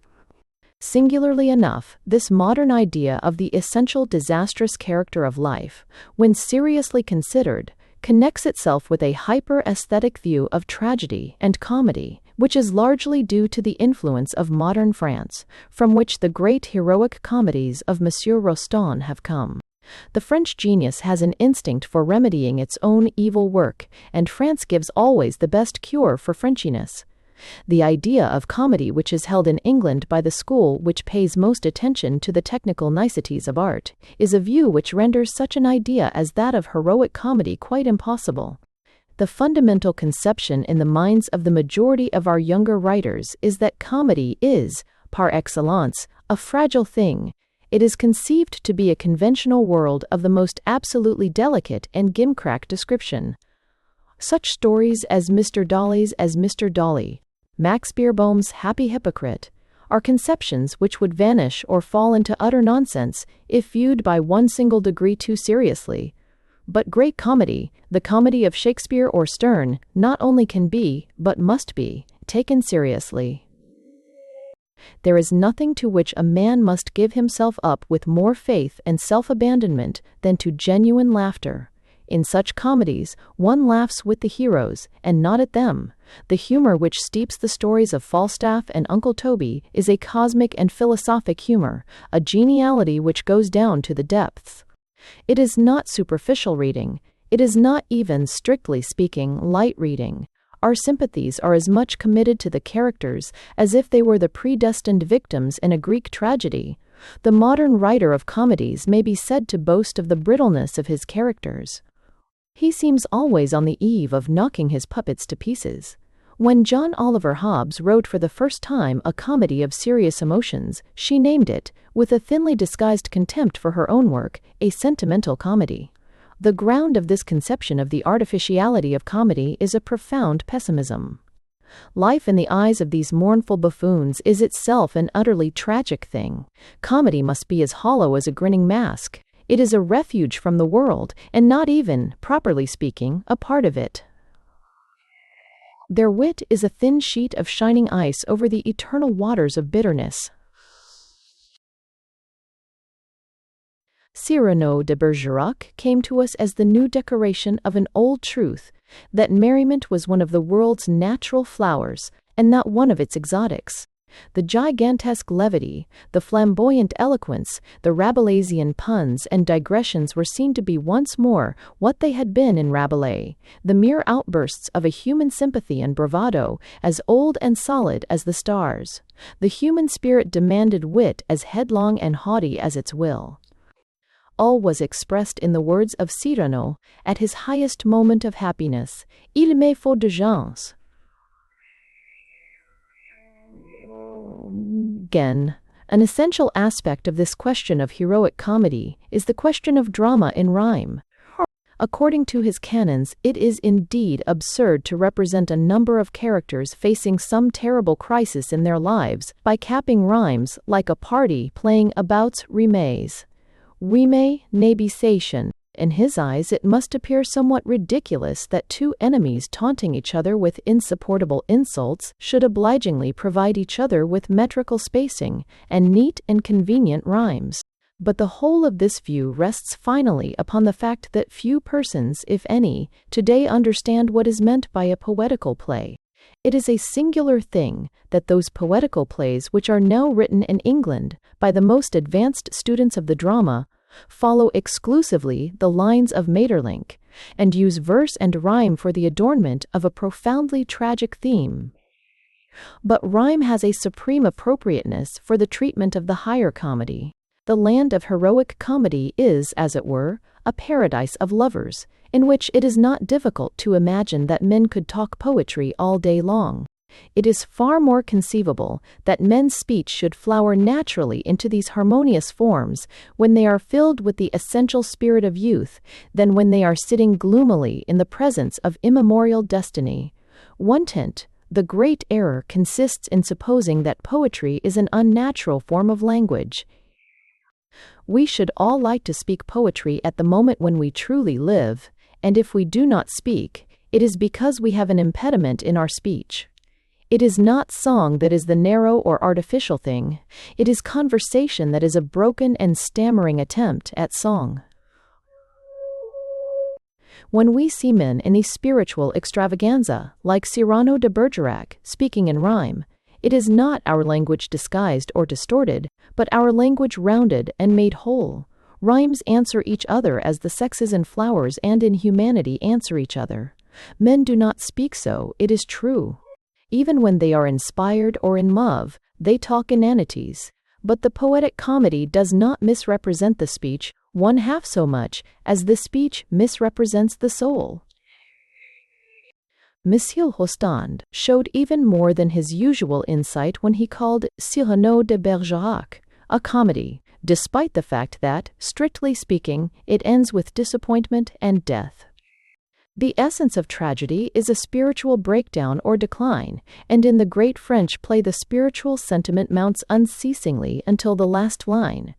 Singularly enough, this modern idea of the essential disastrous character of life, when seriously considered, connects itself with a hyper-aesthetic view of tragedy and comedy, which is largely due to the influence of modern France, from which the great heroic comedies of Monsieur Rostand have come. The French genius has an instinct for remedying its own evil work, and France gives always the best cure for Frenchiness. The idea of comedy which is held in England by the school which pays most attention to the technical niceties of art is a view which renders such an idea as that of heroic comedy quite impossible. The fundamental conception in the minds of the majority of our younger writers is that comedy is, par excellence, a fragile thing. It is conceived to be a conventional world of the most absolutely delicate and gimcrack description. Such stories as Mr. Dolly's As Mr. Dolly, Max Beerbohm's Happy Hypocrite, are conceptions which would vanish or fall into utter nonsense if viewed by one single degree too seriously. But great comedy, the comedy of Shakespeare or Sterne, not only can be, but must be, taken seriously. There is nothing to which a man must give himself up with more faith and self-abandonment than to genuine laughter. In such comedies, one laughs with the heroes, and not at them. The humor which steeps the stories of Falstaff and Uncle Toby is a cosmic and philosophic humor, a geniality which goes down to the depths. It is not superficial reading. It is not even, strictly speaking, light reading. Our sympathies are as much committed to the characters as if they were the predestined victims in a Greek tragedy. The modern writer of comedies may be said to boast of the brittleness of his characters. He seems always on the eve of knocking his puppets to pieces. When John Oliver Hobbes wrote for the first time a comedy of serious emotions, she named it, with a thinly disguised contempt for her own work, a sentimental comedy. The ground of this conception of the artificiality of comedy is a profound pessimism. Life in the eyes of these mournful buffoons is itself an utterly tragic thing. Comedy must be as hollow as a grinning mask. It is a refuge from the world, and not even, properly speaking, a part of it. Their wit is a thin sheet of shining ice over the eternal waters of bitterness. Cyrano de Bergerac came to us as the new decoration of an old truth, that merriment was one of the world's natural flowers, and not one of its exotics. The gigantesque levity, the flamboyant eloquence, the Rabelaisian puns and digressions were seen to be once more what they had been in Rabelais, the mere outbursts of a human sympathy and bravado, as old and solid as the stars. The human spirit demanded wit as headlong and haughty as its will. All was expressed in the words of Cyrano, at his highest moment of happiness, Il me faut de gens. Again, an essential aspect of this question of heroic comedy is the question of drama in rhyme. According to his canons, it is indeed absurd to represent a number of characters facing some terrible crisis in their lives by capping rhymes like a party playing abouts rimes. Rime, nabisation. In his eyes it must appear somewhat ridiculous that two enemies taunting each other with insupportable insults should obligingly provide each other with metrical spacing and neat and convenient rhymes. But the whole of this view rests finally upon the fact that few persons, if any, today understand what is meant by a poetical play. It is a singular thing that those poetical plays which are now written in England by the most advanced students of the drama follow exclusively the lines of Maeterlinck, and use verse and rhyme for the adornment of a profoundly tragic theme. But rhyme has a supreme appropriateness for the treatment of the higher comedy. The land of heroic comedy is, as it were, a paradise of lovers, in which it is not difficult to imagine that men could talk poetry all day long. It is far more conceivable that men's speech should flower naturally into these harmonious forms when they are filled with the essential spirit of youth than when they are sitting gloomily in the presence of immemorial destiny. The great error consists in supposing that poetry is an unnatural form of language. We should all like to speak poetry at the moment when we truly live, and if we do not speak, it is because we have an impediment in our speech. It is not song that is the narrow or artificial thing, it is conversation that is a broken and stammering attempt at song. When we see men in a spiritual extravaganza, like Cyrano de Bergerac, speaking in rhyme, it is not our language disguised or distorted, but our language rounded and made whole. Rhymes answer each other as the sexes in flowers and in humanity answer each other. Men do not speak so, it is true. Even when they are inspired or in love, they talk inanities. But the poetic comedy does not misrepresent the speech one half so much as the speech misrepresents the soul. Monsieur Rostand showed even more than his usual insight when he called Cyrano de Bergerac a comedy, despite the fact that, strictly speaking, it ends with disappointment and death. The essence of tragedy is a spiritual breakdown or decline, and in the great French play the spiritual sentiment mounts unceasingly until the last line.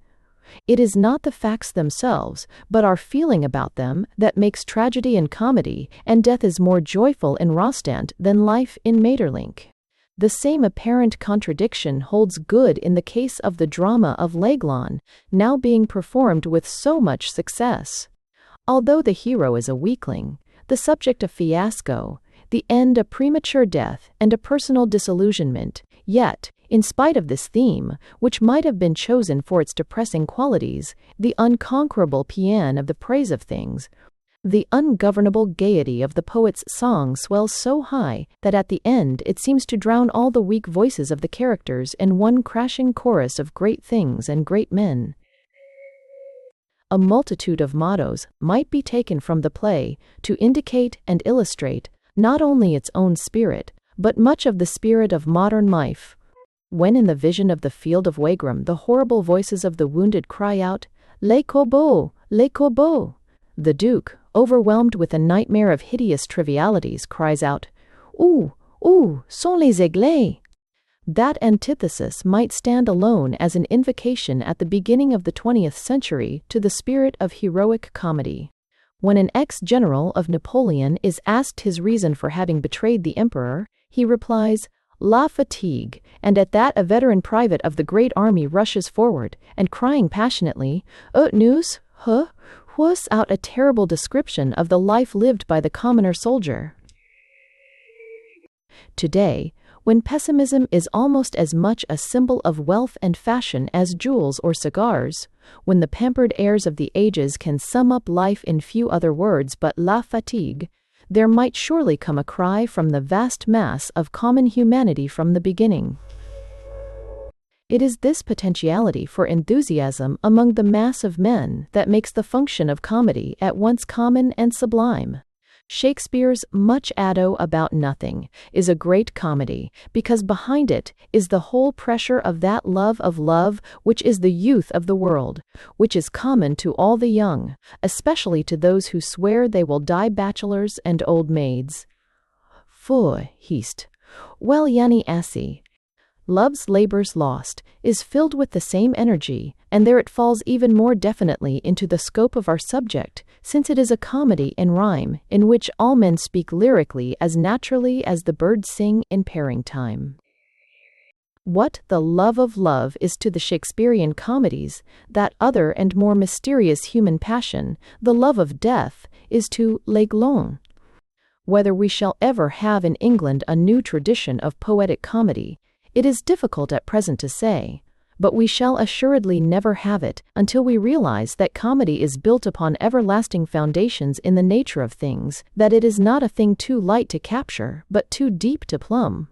It is not the facts themselves, but our feeling about them, that makes tragedy in comedy, and death is more joyful in Rostand than life in Maeterlinck. The same apparent contradiction holds good in the case of the drama of L'Aiglon, now being performed with so much success. Although the hero is a weakling, the subject a fiasco, the end a premature death and a personal disillusionment, yet, in spite of this theme, which might have been chosen for its depressing qualities, the unconquerable paean of the praise of things, the ungovernable gaiety of the poet's song swells so high that at the end it seems to drown all the weak voices of the characters in one crashing chorus of great things and great men. A multitude of mottos might be taken from the play to indicate and illustrate not only its own spirit, but much of the spirit of modern life. When in the vision of the field of Wagram the horrible voices of the wounded cry out, "Les corbeaux! Les corbeaux!" the Duke, overwhelmed with a nightmare of hideous trivialities, cries out, "Où, où sont les aiglets?" That antithesis might stand alone as an invocation at the beginning of the 20th century to the spirit of heroic comedy. When an ex-general of Napoleon is asked his reason for having betrayed the emperor, he replies, "La fatigue," and at that a veteran private of the great army rushes forward, and crying passionately, "Ut nous, whus out a terrible description of the life lived by the commoner soldier." Today, when pessimism is almost as much a symbol of wealth and fashion as jewels or cigars, when the pampered heirs of the ages can sum up life in few other words but la fatigue, there might surely come a cry from the vast mass of common humanity from the beginning. It is this potentiality for enthusiasm among the mass of men that makes the function of comedy at once common and sublime. Shakespeare's Much Ado About Nothing is a great comedy, because behind it is the whole pressure of that love which is the youth of the world, which is common to all the young, especially to those who swear they will die bachelors and old maids. Foi, hist. Well, Yanni Assi. Love's Labours Lost is filled with the same energy, and there it falls even more definitely into the scope of our subject, since it is a comedy in rhyme, in which all men speak lyrically as naturally as the birds sing in pairing time. What the love of love is to the Shakespearean comedies, that other and more mysterious human passion, the love of death, is to l'Aiglon. Whether we shall ever have in England a new tradition of poetic comedy, it is difficult at present to say, but we shall assuredly never have it until we realize that comedy is built upon everlasting foundations in the nature of things, that it is not a thing too light to capture, but too deep to plumb.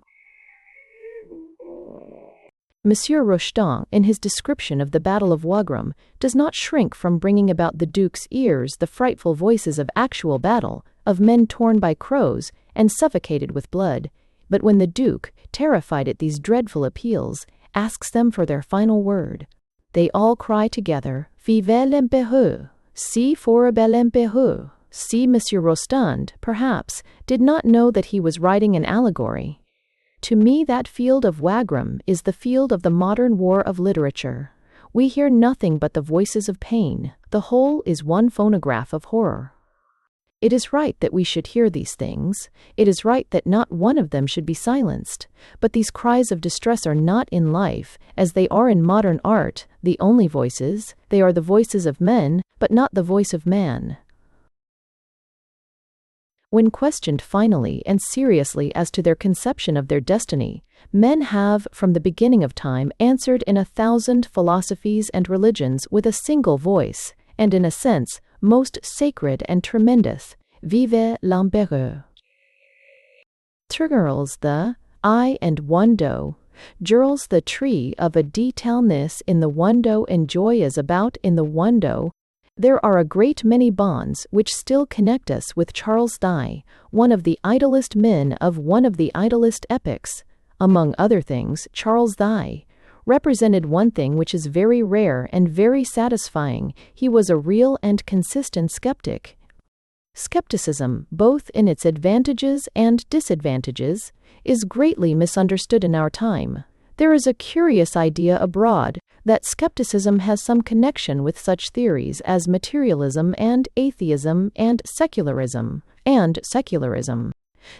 Monsieur Rostand, in his description of the Battle of Wagram, does not shrink from bringing about the Duke's ears the frightful voices of actual battle, of men torn by crows and suffocated with blood, but when the Duke, terrified at these dreadful appeals, asks them for their final word, they all cry together, "Vive l'Empereur! Si for a bel Empereur!" Si Monsieur Rostand, perhaps, did not know that he was writing an allegory. To me that field of Wagram is the field of the modern war of literature. We hear nothing but the voices of pain. The whole is one phonograph of horror. It is right that we should hear these things. It is right that not one of them should be silenced. But these cries of distress are not in life, as they are in modern art, the only voices. They are the voices of men, but not the voice of man. When questioned finally and seriously as to their conception of their destiny, men have, from the beginning of time, answered in 1,000 philosophies and religions with a single voice, and in a sense, most sacred and tremendous, Vive l'Empereur. Turgirls the I and one doe, Girls the tree of a detailness in the one doe and joy is about in the one doe. There are a great many bonds which still connect us with Charles Dye, one of the idlest men of one of the idlest epochs. Among other things, Charles Dye represented one thing which is very rare and very satisfying. He was a real and consistent skeptic. Skepticism, both in its advantages and disadvantages, is greatly misunderstood in our time. There is a curious idea abroad that skepticism has some connection with such theories as materialism and atheism and secularism.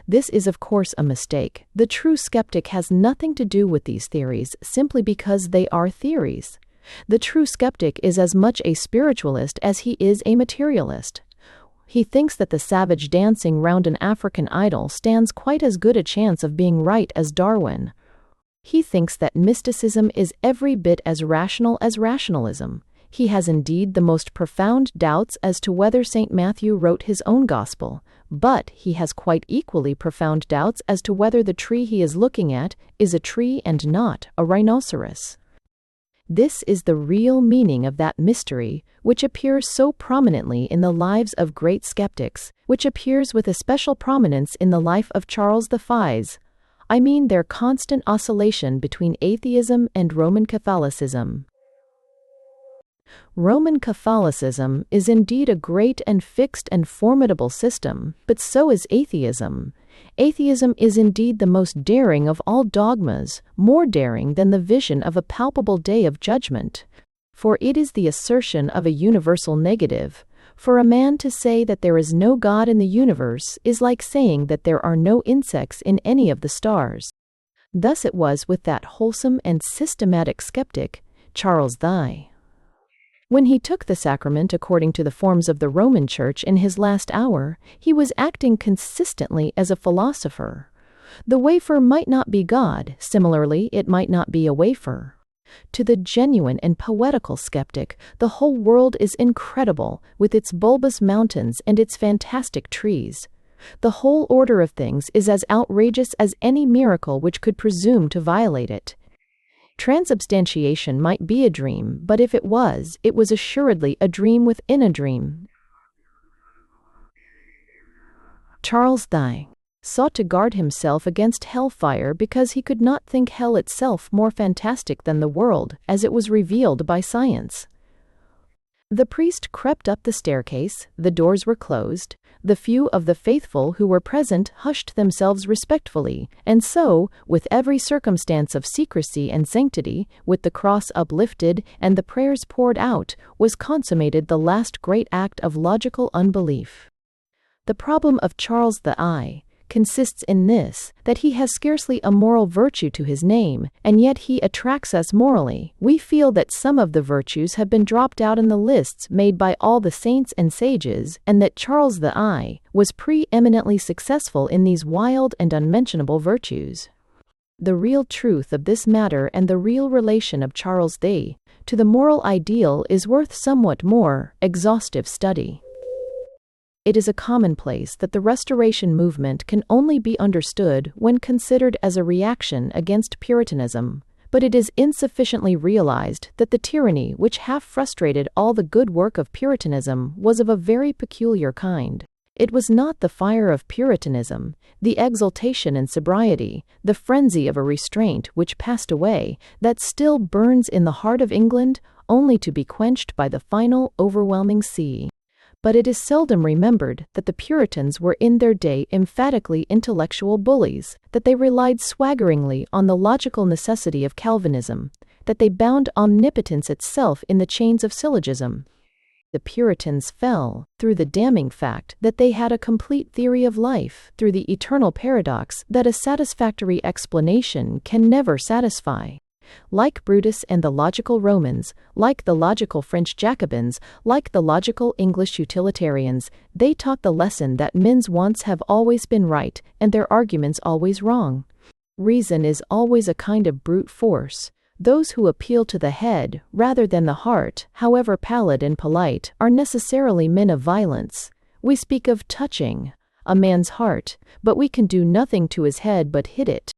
This is of course a mistake. The true skeptic has nothing to do with these theories simply because they are theories. The true skeptic is as much a spiritualist as he is a materialist. He thinks that the savage dancing round an African idol stands quite as good a chance of being right as Darwin. He thinks that mysticism is every bit as rational as rationalism. He has indeed the most profound doubts as to whether St. Matthew wrote his own gospel, but he has quite equally profound doubts as to whether the tree he is looking at is a tree and not a rhinoceros. This is the real meaning of that mystery which appears so prominently in the lives of great skeptics, which appears with especial prominence in the life of Charles the Fies. I mean their constant oscillation between atheism and Roman Catholicism. Roman Catholicism is indeed a great and fixed and formidable system, but so is atheism. Atheism is indeed the most daring of all dogmas, more daring than the vision of a palpable day of judgment. For it is the assertion of a universal negative. For a man to say that there is no God in the universe is like saying that there are no insects in any of the stars. Thus it was with that wholesome and systematic skeptic, Charles the. When he took the sacrament according to the forms of the Roman Church in his last hour, he was acting consistently as a philosopher. The wafer might not be God, similarly it might not be a wafer. To the genuine and poetical skeptic, the whole world is incredible, with its bulbous mountains and its fantastic trees. The whole order of things is as outrageous as any miracle which could presume to violate it. Transubstantiation might be a dream, but if it was assuredly a dream within a dream. Charles the. sought to guard himself against hellfire because he could not think hell itself more fantastic than the world, as it was revealed by science. The priest crept up the staircase, the doors were closed, the few of the faithful who were present hushed themselves respectfully, and so, with every circumstance of secrecy and sanctity, with the cross uplifted and the prayers poured out, was consummated the last great act of logical unbelief. The problem of Charles the. Consists in this, that he has scarcely a moral virtue to his name, and yet he attracts us morally. We feel that some of the virtues have been dropped out in the lists made by all the saints and sages, and that Charles the. was pre-eminently successful in these wild and unmentionable virtues. The real truth of this matter and the real relation of Charles the. to the moral ideal is worth somewhat more exhaustive study. It is a commonplace that the Restoration movement can only be understood when considered as a reaction against Puritanism, but it is insufficiently realized that the tyranny which half frustrated all the good work of Puritanism was of a very peculiar kind. It was not the fire of Puritanism, the exultation in sobriety, the frenzy of a restraint which passed away, that still burns in the heart of England, only to be quenched by the final overwhelming sea. But it is seldom remembered that the Puritans were in their day emphatically intellectual bullies, that they relied swaggeringly on the logical necessity of Calvinism, that they bound omnipotence itself in the chains of syllogism. The Puritans fell through the damning fact that they had a complete theory of life, through the eternal paradox that a satisfactory explanation can never satisfy. Like Brutus and the logical Romans, like the logical French Jacobins, like the logical English utilitarians, they taught the lesson that men's wants have always been right and their arguments always wrong. Reason is always a kind of brute force. Those who appeal to the head rather than the heart, however pallid and polite, are necessarily men of violence. We speak of touching a man's heart, but we can do nothing to his head but hit it.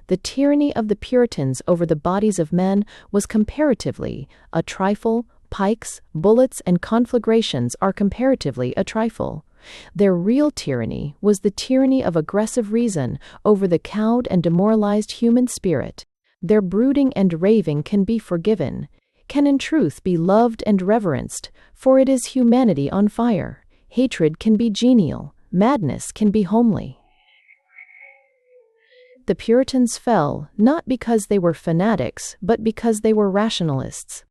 The tyranny of the Puritans over the bodies of men was comparatively a trifle. Pikes, bullets, and conflagrations are comparatively a trifle. Their real tyranny was the tyranny of aggressive reason over the cowed and demoralized human spirit. Their brooding and raving can be forgiven, can in truth be loved and reverenced, for it is humanity on fire. Hatred can be genial, madness can be homely. The Puritans fell, not because they were fanatics, but because they were rationalists.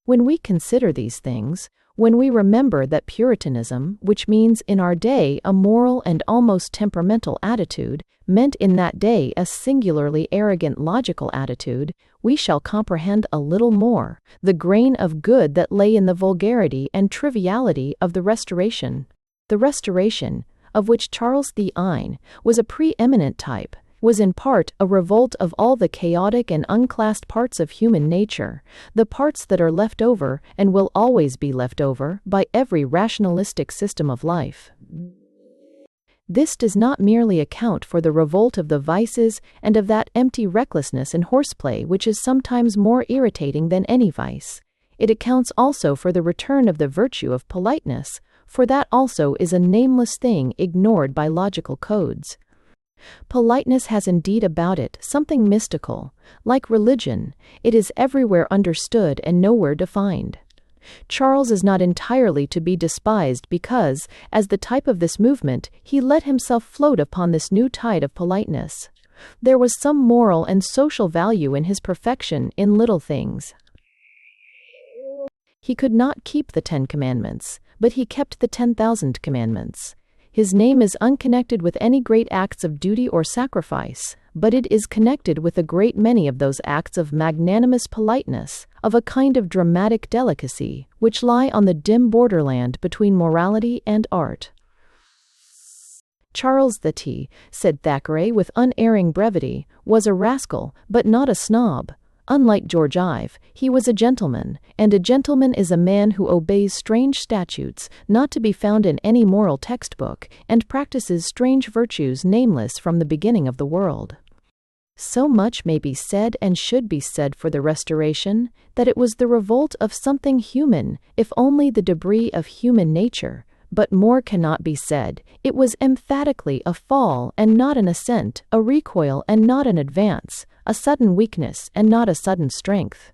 When we consider these things, when we remember that Puritanism, which means in our day a moral and almost temperamental attitude, meant in that day a singularly arrogant logical attitude, we shall comprehend a little more the grain of good that lay in the vulgarity and triviality of the Restoration. The Restoration, of which Charles the Ine was a preeminent type, was in part a revolt of all the chaotic and unclassed parts of human nature, the parts that are left over and will always be left over by every rationalistic system of life. This does not merely account for the revolt of the vices and of that empty recklessness in horseplay which is sometimes more irritating than any vice. It accounts also for the return of the virtue of politeness, for that also is a nameless thing ignored by logical codes. Politeness has indeed about it something mystical. Like religion, it is everywhere understood and nowhere defined. Charles is not entirely to be despised because, as the type of this movement, he let himself float upon this new tide of politeness. There was some moral and social value in his perfection in little things. He could not keep the 10 Commandments, but he kept the 10,000 Commandments. His name is unconnected with any great acts of duty or sacrifice, but it is connected with a great many of those acts of magnanimous politeness, of a kind of dramatic delicacy, which lie on the dim borderland between morality and art. Charles the T, said Thackeray with unerring brevity, was a rascal, but not a snob. Unlike George Ive, he was a gentleman, and a gentleman is a man who obeys strange statutes, not to be found in any moral textbook, and practices strange virtues nameless from the beginning of the world. So much may be said and should be said for the Restoration, that it was the revolt of something human, if only the debris of human nature. But more cannot be said. It was emphatically a fall and not an ascent, a recoil and not an advance, a sudden weakness and not a sudden strength.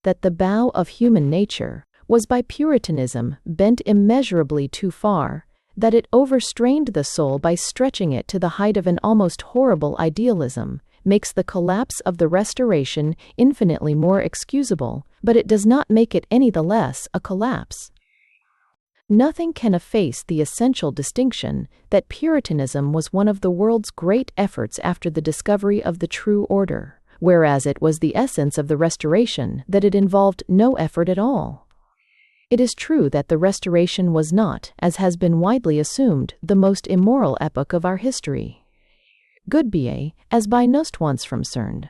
That the bow of human nature was by Puritanism bent immeasurably too far, that it overstrained the soul by stretching it to the height of an almost horrible idealism, makes the collapse of the Restoration infinitely more excusable, but it does not make it any the less a collapse. Nothing can efface the essential distinction that Puritanism was one of the world's great efforts after the discovery of the true order, whereas it was the essence of the Restoration that it involved no effort at all. It is true that the Restoration was not, as has been widely assumed, the most immoral epoch of our history. Good be as by nost once concerned.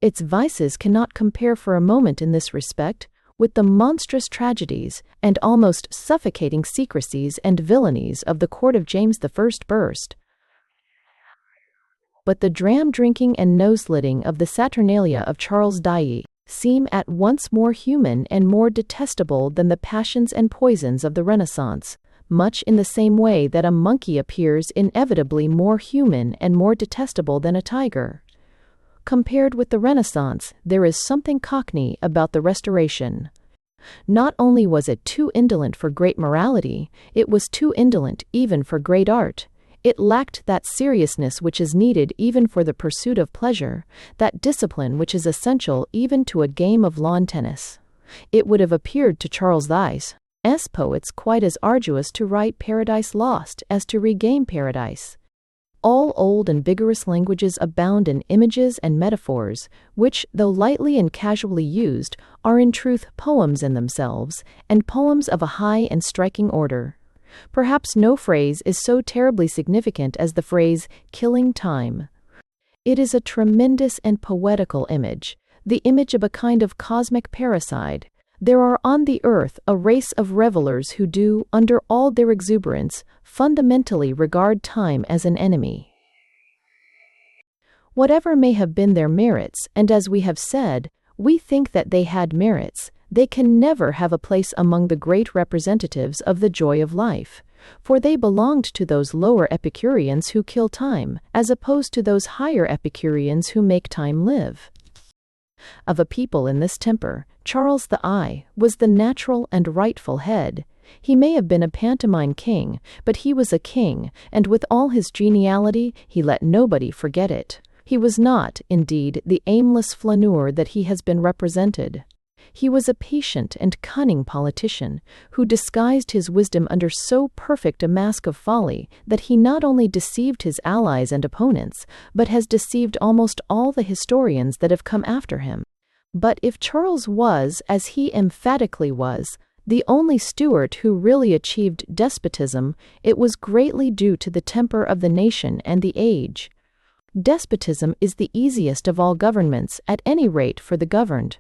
Its vices cannot compare for a moment in this respect with the monstrous tragedies and almost suffocating secrecies and villainies of the court of James I burst. But the dram-drinking and nose-slitting of the Saturnalia of Charles Dye seem at once more human and more detestable than the passions and poisons of the Renaissance, much in the same way that a monkey appears inevitably more human and more detestable than a tiger. Compared with the Renaissance, there is something cockney about the Restoration. Not only was it too indolent for great morality, it was too indolent even for great art. It lacked that seriousness which is needed even for the pursuit of pleasure, that discipline which is essential even to a game of lawn tennis. It would have appeared to Charles Dye's poets quite as arduous to write Paradise Lost as to regain paradise. All old and vigorous languages abound in images and metaphors, which, though lightly and casually used, are in truth poems in themselves, and poems of a high and striking order. Perhaps no phrase is so terribly significant as the phrase, "killing time." It is a tremendous and poetical image, the image of a kind of cosmic parricide. There are on the earth a race of revelers who do, under all their exuberance, fundamentally regard time as an enemy. Whatever may have been their merits, and as we have said, we think that they had merits, they can never have a place among the great representatives of the joy of life, for they belonged to those lower Epicureans who kill time, as opposed to those higher Epicureans who make time live. Of a people in this temper, Charles I was the natural and rightful head. He may have been a pantomime king, but he was a king, and with all his geniality, he let nobody forget it. He was not, indeed, the aimless flaneur that he has been represented. He was a patient and cunning politician, who disguised his wisdom under so perfect a mask of folly that he not only deceived his allies and opponents, but has deceived almost all the historians that have come after him. But if Charles was, as he emphatically was, the only Stuart who really achieved despotism, it was greatly due to the temper of the nation and the age. Despotism is the easiest of all governments, at any rate for the governed.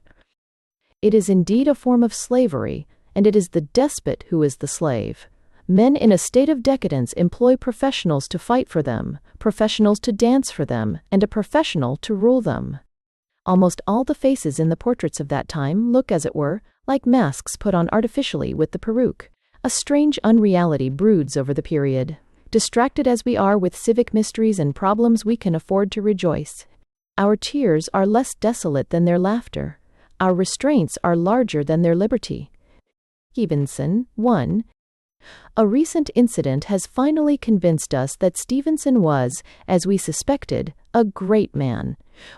It is indeed a form of slavery, and it is the despot who is the slave. Men in a state of decadence employ professionals to fight for them, professionals to dance for them, and a professional to rule them. Almost all the faces in the portraits of that time look, as it were, like masks put on artificially with the peruke. A strange unreality broods over the period. Distracted as we are with civic mysteries and problems, we can afford to rejoice. Our tears are less desolate than their laughter. Our restraints are larger than their liberty. Stevenson, 1. A recent incident has finally convinced us that Stevenson was, as we suspected, a great man.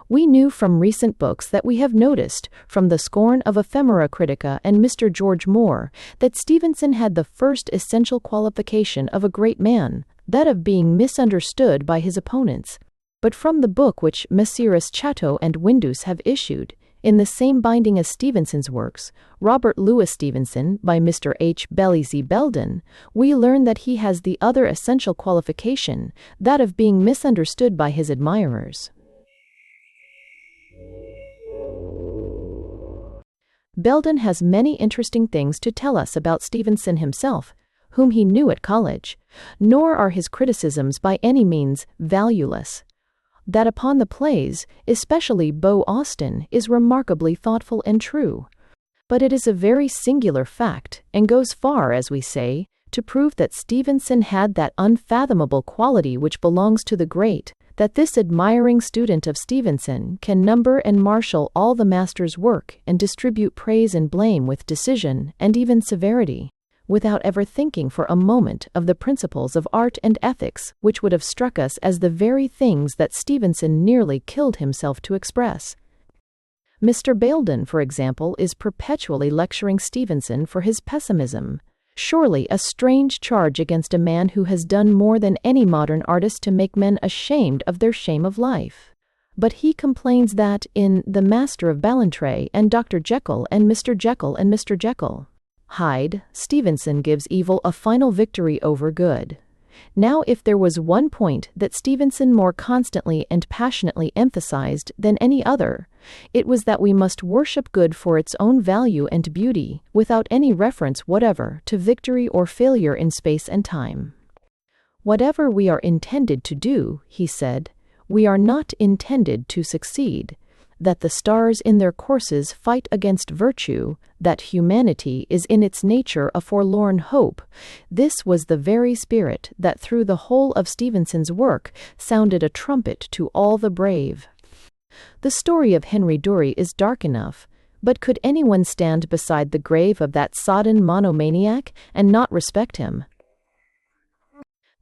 We knew from recent books that we have noticed, from the Scorn of Ephemera Critica and Mr. George Moore, that Stevenson had the first essential qualification of a great man, that of being misunderstood by his opponents. But from the book which Messrs. Chatto and Windus have issued, in the same binding as Stevenson's works, Robert Louis Stevenson, by Mr. H. Belzy Belden, we learn that he has the other essential qualification, that of being misunderstood by his admirers. Belden has many interesting things to tell us about Stevenson himself, whom he knew at college, nor are his criticisms by any means valueless. That upon the plays, especially Beau Austin, is remarkably thoughtful and true. But it is a very singular fact, and goes far, as we say, to prove that Stevenson had that unfathomable quality which belongs to the great, that this admiring student of Stevenson can number and marshal all the master's work and distribute praise and blame with decision and even severity, without ever thinking for a moment of the principles of art and ethics which would have struck us as the very things that Stevenson nearly killed himself to express. Mr. Belden, for example, is perpetually lecturing Stevenson for his pessimism. Surely a strange charge against a man who has done more than any modern artist to make men ashamed of their shame of life. But he complains that in The Master of Ballantrae and Dr. Jekyll and Mr. Jekyll and Mr. Jekyll, Hyde, Stevenson gives evil a final victory over good. Now, if there was one point that Stevenson more constantly and passionately emphasized than any other, it was that we must worship good for its own value and beauty, without any reference whatever to victory or failure in space and time. Whatever we are intended to do, he said, we are not intended to succeed. That the stars in their courses fight against virtue, that humanity is in its nature a forlorn hope, this was the very spirit that through the whole of Stevenson's work sounded a trumpet to all the brave. The story of Henry Durie is dark enough, but could anyone stand beside the grave of that sodden monomaniac and not respect him?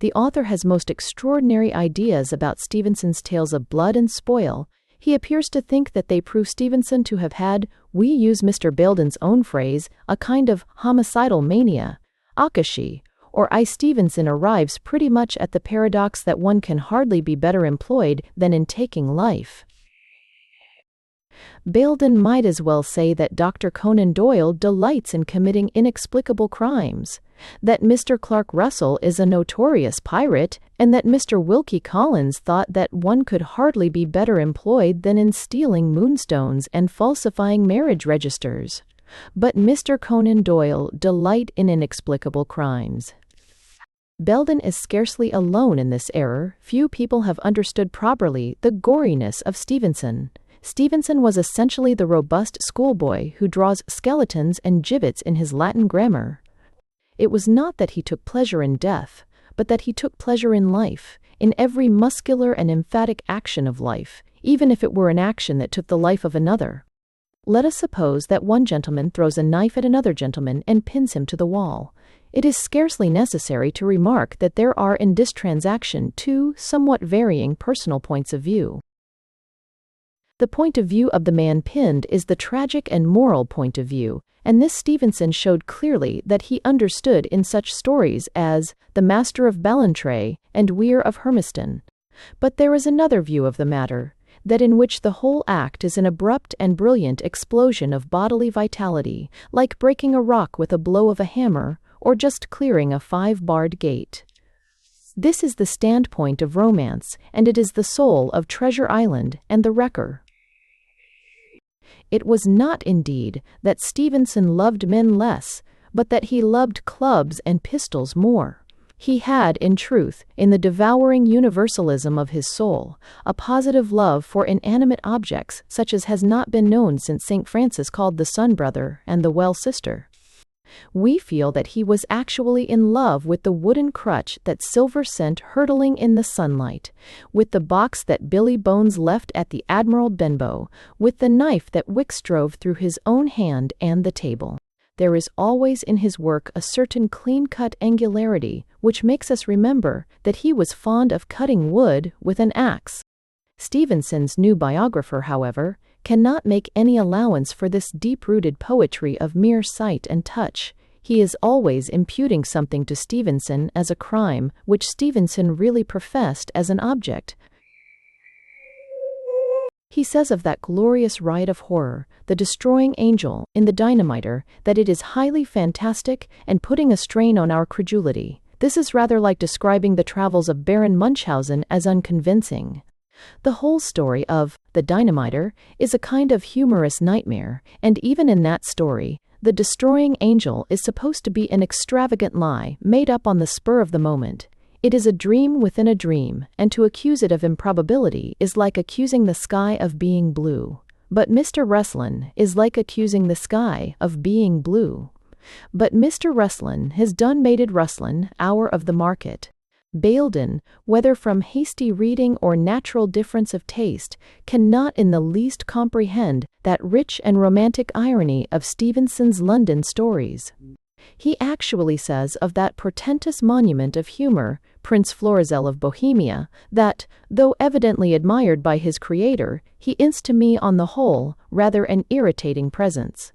The author has most extraordinary ideas about Stevenson's tales of blood and spoil. He appears to think that they prove Stevenson to have had, we use Mr. Belden's own phrase, a kind of homicidal mania, akashi, or I. Stevenson arrives pretty much at the paradox that one can hardly be better employed than in taking life. Belden might as well say that Dr. Conan Doyle delights in committing inexplicable crimes, that Mr. Clark Russell is a notorious pirate, and that Mr. Wilkie Collins thought that one could hardly be better employed than in stealing moonstones and falsifying marriage registers. But Mr. Conan Doyle delight in inexplicable crimes. Belden is scarcely alone in this error. Few people have understood properly the goriness of Stevenson. Stevenson was essentially the robust schoolboy who draws skeletons and gibbets in his Latin grammar. It was not that he took pleasure in death, but that he took pleasure in life, in every muscular and emphatic action of life, even if it were an action that took the life of another. Let us suppose that one gentleman throws a knife at another gentleman and pins him to the wall. It is scarcely necessary to remark that there are in this transaction two somewhat varying personal points of view. The point of view of the man pinned is the tragic and moral point of view, and this Stevenson showed clearly that he understood in such stories as The Master of Ballantrae and Weir of Hermiston. But there is another view of the matter, that in which the whole act is an abrupt and brilliant explosion of bodily vitality, like breaking a rock with a blow of a hammer, or just clearing a 5-barred gate. This is the standpoint of romance, and it is the soul of Treasure Island and The Wrecker. It was not, indeed, that Stevenson loved men less, but that he loved clubs and pistols more. He had, in truth, in the devouring universalism of his soul, a positive love for inanimate objects such as has not been known since St. Francis called the sun brother and the well sister. We feel that he was actually in love with the wooden crutch that Silver sent hurtling in the sunlight, with the box that Billy Bones left at the Admiral Benbow, with the knife that Wicks drove through his own hand and the table. There is always in his work a certain clean-cut angularity which makes us remember that he was fond of cutting wood with an axe. Stevenson's new biographer, however, cannot make any allowance for this deep-rooted poetry of mere sight and touch. He is always imputing something to Stevenson as a crime which Stevenson really professed as an object. He says of that glorious ride of horror, The Destroying Angel, in The Dynamiter, that it is highly fantastic and putting a strain on our credulity. This is rather like describing the travels of Baron Munchausen as unconvincing. The whole story of The Dynamiter is a kind of humorous nightmare, and even in that story, The Destroying Angel is supposed to be an extravagant lie made up on the spur of the moment. It is a dream within a dream, and to accuse it of improbability is like accusing the sky of being blue. But Mr. Ruslan is like accusing the sky of being blue. But Mr. Ruslan has done mated Ruslan hour of the market. Baildon, whether from hasty reading or natural difference of taste, cannot in the least comprehend that rich and romantic irony of Stevenson's London stories. He actually says of that portentous monument of humor, Prince Florizel of Bohemia, that, though evidently admired by his creator, he is to me on the whole rather an irritating presence.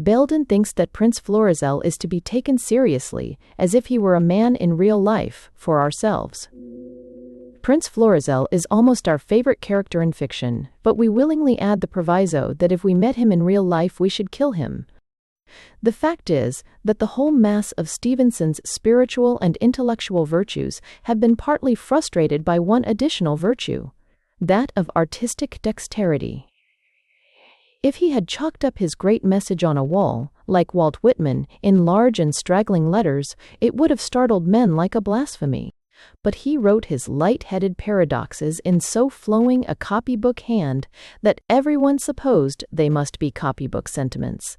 Baildon thinks that Prince Florizel is to be taken seriously, as if he were a man in real life, for ourselves. Prince Florizel is almost our favorite character in fiction, but we willingly add the proviso that if we met him in real life we should kill him. The fact is that the whole mass of Stevenson's spiritual and intellectual virtues have been partly frustrated by one additional virtue, that of artistic dexterity. If he had chalked up his great message on a wall, like Walt Whitman, in large and straggling letters, it would have startled men like a blasphemy. But he wrote his light-headed paradoxes in so flowing a copybook hand that everyone supposed they must be copybook sentiments.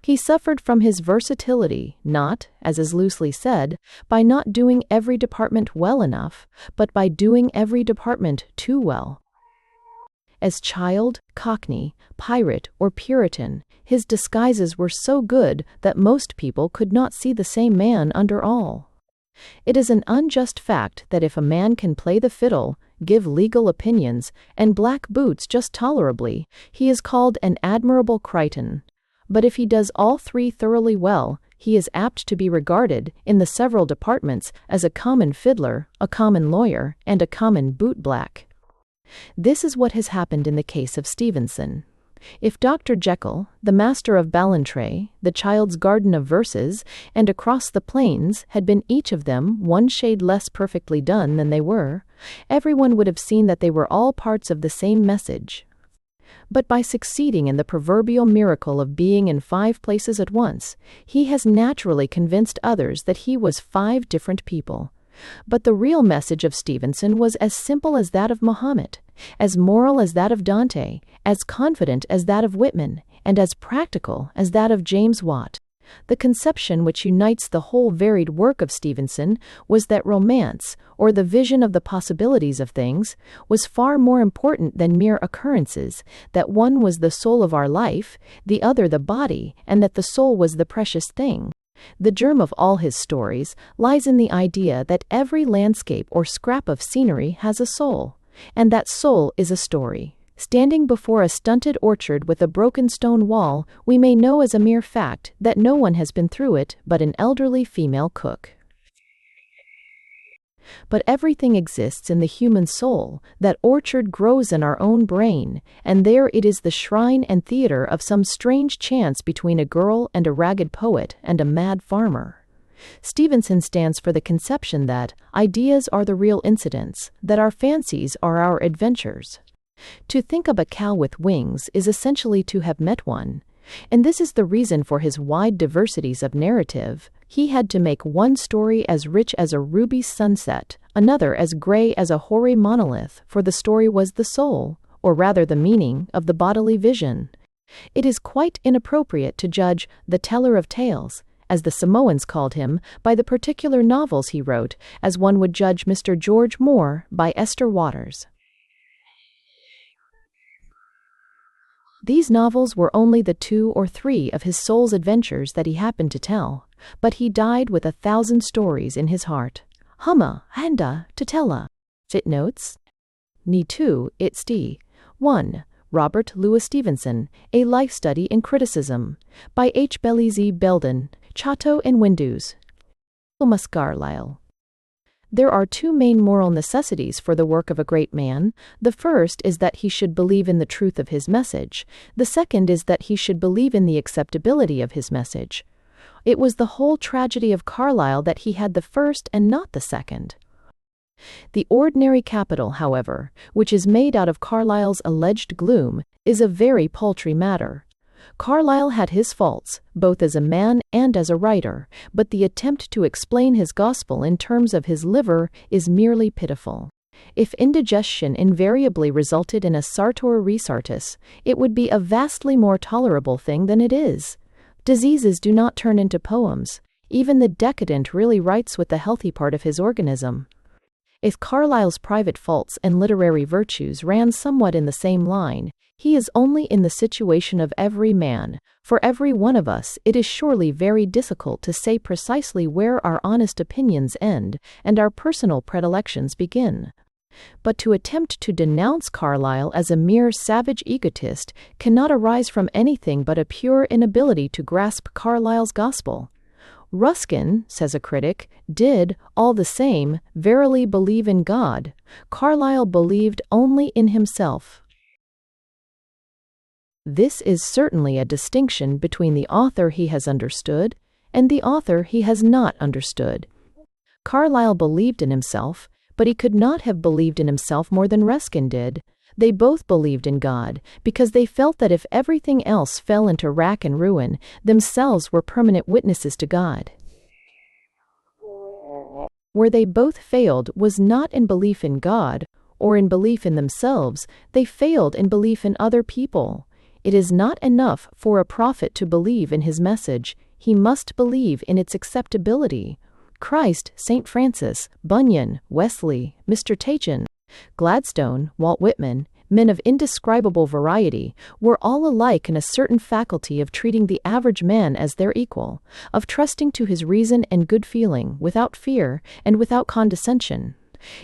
He suffered from his versatility, not, as is loosely said, by not doing every department well enough, but by doing every department too well. As child, cockney, pirate, or Puritan, his disguises were so good that most people could not see the same man under all. It is an unjust fact that if a man can play the fiddle, give legal opinions, and black boots just tolerably, he is called an admirable Crichton. But if he does all three thoroughly well, he is apt to be regarded, in the several departments, as a common fiddler, a common lawyer, and a common bootblack. This is what has happened in the case of Stevenson. If Dr. Jekyll, the Master of Ballantrae, the Child's Garden of Verses, and Across the Plains had been each of them one shade less perfectly done than they were, everyone would have seen that they were all parts of the same message. But by succeeding in the proverbial miracle of being in 5 places at once, he has naturally convinced others that he was 5 different people. But the real message of Stevenson was as simple as that of Mahomet, as moral as that of Dante, as confident as that of Whitman, and as practical as that of James Watt. The conception which unites the whole varied work of Stevenson was that romance, or the vision of the possibilities of things, was far more important than mere occurrences, that one was the soul of our life, the other the body, and that the soul was the precious thing. The germ of all his stories lies in the idea that every landscape or scrap of scenery has a soul, and that soul is a story. Standing before a stunted orchard with a broken stone wall, we may know as a mere fact that no one has been through it but an elderly female cook. But everything exists in the human soul. That orchard grows in our own brain, and there it is the shrine and theater of some strange chance between a girl and a ragged poet and a mad farmer. Stevenson stands for the conception that ideas are the real incidents, that our fancies are our adventures. To think of a cow with wings is essentially to have met one, and this is the reason for his wide diversities of narrative. He had to make one story as rich as a ruby sunset, another as gray as a hoary monolith, for the story was the soul, or rather the meaning, of the bodily vision. It is quite inappropriate to judge the teller of tales, as the Samoans called him, by the particular novels he wrote, as one would judge Mr. George Moore by Esther Waters. These novels were only the 2 or 3 of his soul's adventures that he happened to tell, but he died with 1,000 stories in his heart. Humma, handa, tutela. Footnotes. Ni 2, it's d. 1. Robert Louis Stevenson, A Life Study in Criticism, by H. Belize Belden, Chateau and Windows. Thomas Carlyle. There are 2 main moral necessities for the work of a great man. The first is that he should believe in the truth of his message. The second is that he should believe in the acceptability of his message. It was the whole tragedy of Carlyle that he had the first and not the second. The ordinary capital, however, which is made out of Carlyle's alleged gloom, is a very paltry matter. Carlyle had his faults, both as a man and as a writer, but the attempt to explain his gospel in terms of his liver is merely pitiful. If indigestion invariably resulted in a sartor resartus, it would be a vastly more tolerable thing than it is. Diseases do not turn into poems. Even the decadent really writes with the healthy part of his organism. If Carlyle's private faults and literary virtues ran somewhat in the same line, he is only in the situation of every man. For every one of us, it is surely very difficult to say precisely where our honest opinions end and our personal predilections begin. But to attempt to denounce Carlyle as a mere savage egotist cannot arise from anything but a pure inability to grasp Carlyle's gospel. Ruskin, says a critic, did, all the same, verily believe in God. Carlyle believed only in himself. This is certainly a distinction between the author he has understood and the author he has not understood. Carlyle believed in himself, but he could not have believed in himself more than Ruskin did. They both believed in God, because they felt that if everything else fell into rack and ruin, themselves were permanent witnesses to God. Where they both failed was not in belief in God, or in belief in themselves, they failed in belief in other people. It is not enough for a prophet to believe in his message, he must believe in its acceptability. Christ, St. Francis, Bunyan, Wesley, Mr. Tachin, Gladstone, Walt Whitman, men of indescribable variety, were all alike in a certain faculty of treating the average man as their equal, of trusting to his reason and good feeling, without fear and without condescension.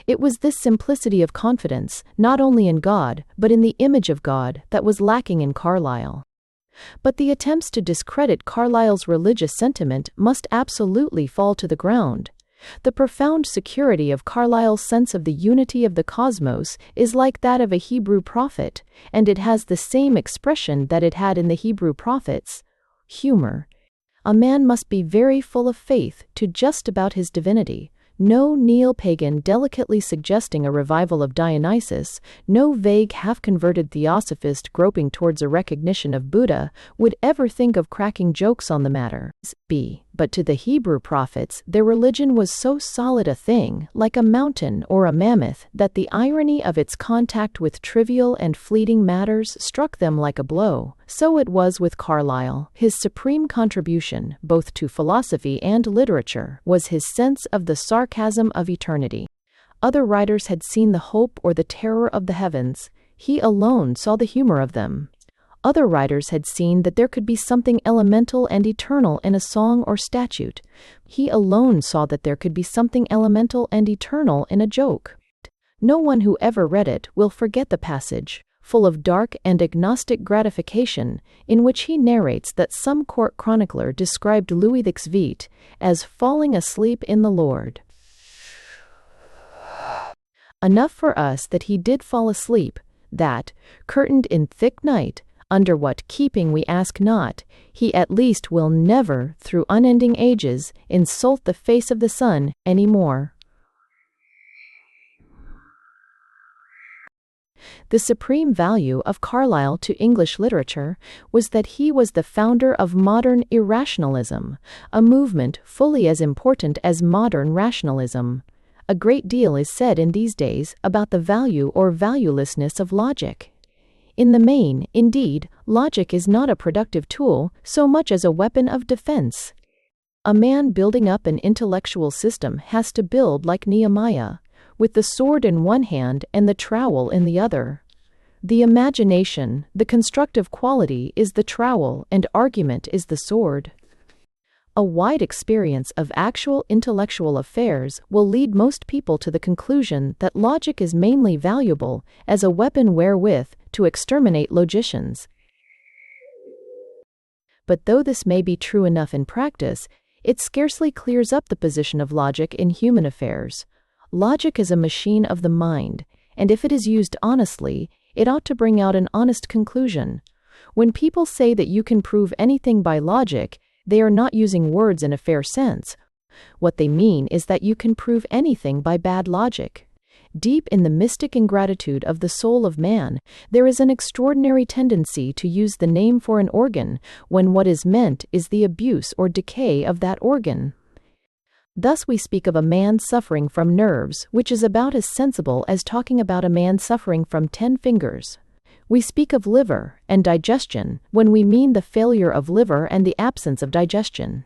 It was this simplicity of confidence, not only in God, but in the image of God, that was lacking in Carlyle. But the attempts to discredit Carlyle's religious sentiment must absolutely fall to the ground. The profound security of Carlyle's sense of the unity of the cosmos is like that of a Hebrew prophet, and it has the same expression that it had in the Hebrew prophets: humor. A man must be very full of faith to just about his divinity. No neo-pagan delicately suggesting a revival of Dionysus, no vague half-converted theosophist groping towards a recognition of Buddha, would ever think of cracking jokes on the matter. But to the Hebrew prophets, their religion was so solid a thing, like a mountain or a mammoth, that the irony of its contact with trivial and fleeting matters struck them like a blow. So it was with Carlyle. His supreme contribution, both to philosophy and literature, was his sense of the sarcasm of eternity. Other writers had seen the hope or the terror of the heavens. He alone saw the humor of them. Other writers had seen that there could be something elemental and eternal in a song or statute. He alone saw that there could be something elemental and eternal in a joke. No one who ever read it will forget the passage, full of dark and agnostic gratification, in which he narrates that some court chronicler described Louis XVIII as falling asleep in the Lord. Enough for us that he did fall asleep, that, curtained in thick night, under what keeping we ask not, he at least will never, through unending ages, insult the face of the sun any more. The supreme value of Carlyle to English literature was that he was the founder of modern irrationalism, a movement fully as important as modern rationalism. A great deal is said in these days about the value or valuelessness of logic. In the main, indeed, logic is not a productive tool so much as a weapon of defense. A man building up an intellectual system has to build like Nehemiah, with the sword in one hand and the trowel in the other. The imagination, the constructive quality, is the trowel, and argument is the sword. A wide experience of actual intellectual affairs will lead most people to the conclusion that logic is mainly valuable as a weapon wherewith to exterminate logicians. But though this may be true enough in practice, it scarcely clears up the position of logic in human affairs. Logic is a machine of the mind, and if it is used honestly, it ought to bring out an honest conclusion. When people say that you can prove anything by logic, they are not using words in a fair sense. What they mean is that you can prove anything by bad logic. Deep in the mystic ingratitude of the soul of man, there is an extraordinary tendency to use the name for an organ when what is meant is the abuse or decay of that organ. Thus we speak of a man suffering from nerves, which is about as sensible as talking about a man suffering from 10 fingers. We speak of liver and digestion when we mean the failure of liver and the absence of digestion.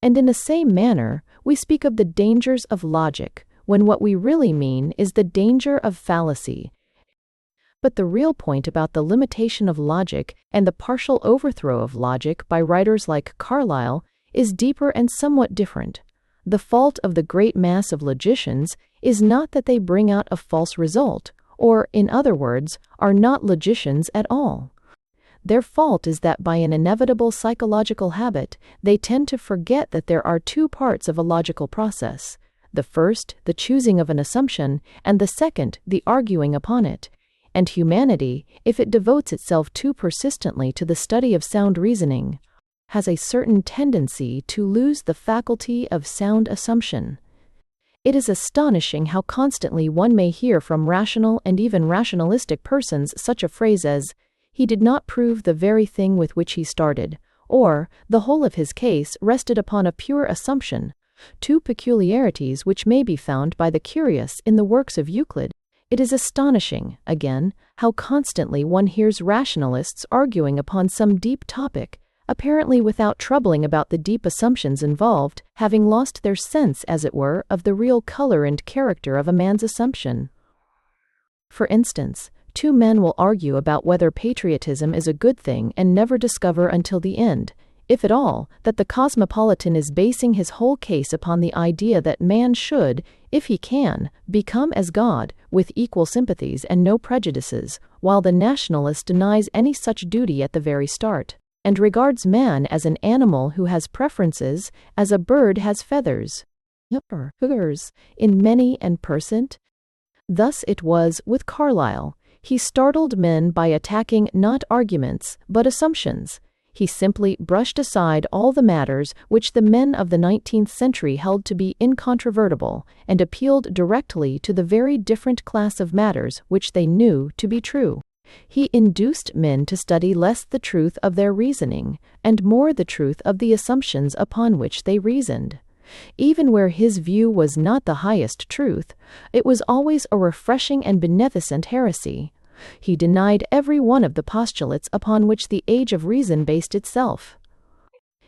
And in the same manner, we speak of the dangers of logic when what we really mean is the danger of fallacy. But the real point about the limitation of logic and the partial overthrow of logic by writers like Carlyle is deeper and somewhat different. The fault of the great mass of logicians is not that they bring out a false result, or, in other words, are not logicians at all. Their fault is that by an inevitable psychological habit, they tend to forget that there are two parts of a logical process. The first, the choosing of an assumption, and the second, the arguing upon it. And humanity, if it devotes itself too persistently to the study of sound reasoning, has a certain tendency to lose the faculty of sound assumption. It is astonishing how constantly one may hear from rational and even rationalistic persons such a phrase as, "He did not prove the very thing with which he started," or, "The whole of his case rested upon a pure assumption," two peculiarities which may be found by the curious in the works of Euclid. It is astonishing, again, how constantly one hears rationalists arguing upon some deep topic, apparently without troubling about the deep assumptions involved, having lost their sense, as it were, of the real color and character of a man's assumption. For instance, two men will argue about whether patriotism is a good thing and never discover until the end, if at all, that the cosmopolitan is basing his whole case upon the idea that man should, if he can, become as God, with equal sympathies and no prejudices, while the nationalist denies any such duty at the very start, and regards man as an animal who has preferences, as a bird has feathers, in many and percent. Thus it was with Carlyle. He startled men by attacking not arguments, but assumptions. He simply brushed aside all the matters which the men of the 19th century held to be incontrovertible, and appealed directly to the very different class of matters which they knew to be true. He induced men to study less the truth of their reasoning, and more the truth of the assumptions upon which they reasoned. Even where his view was not the highest truth, it was always a refreshing and beneficent heresy. He denied every one of the postulates upon which the age of reason based itself.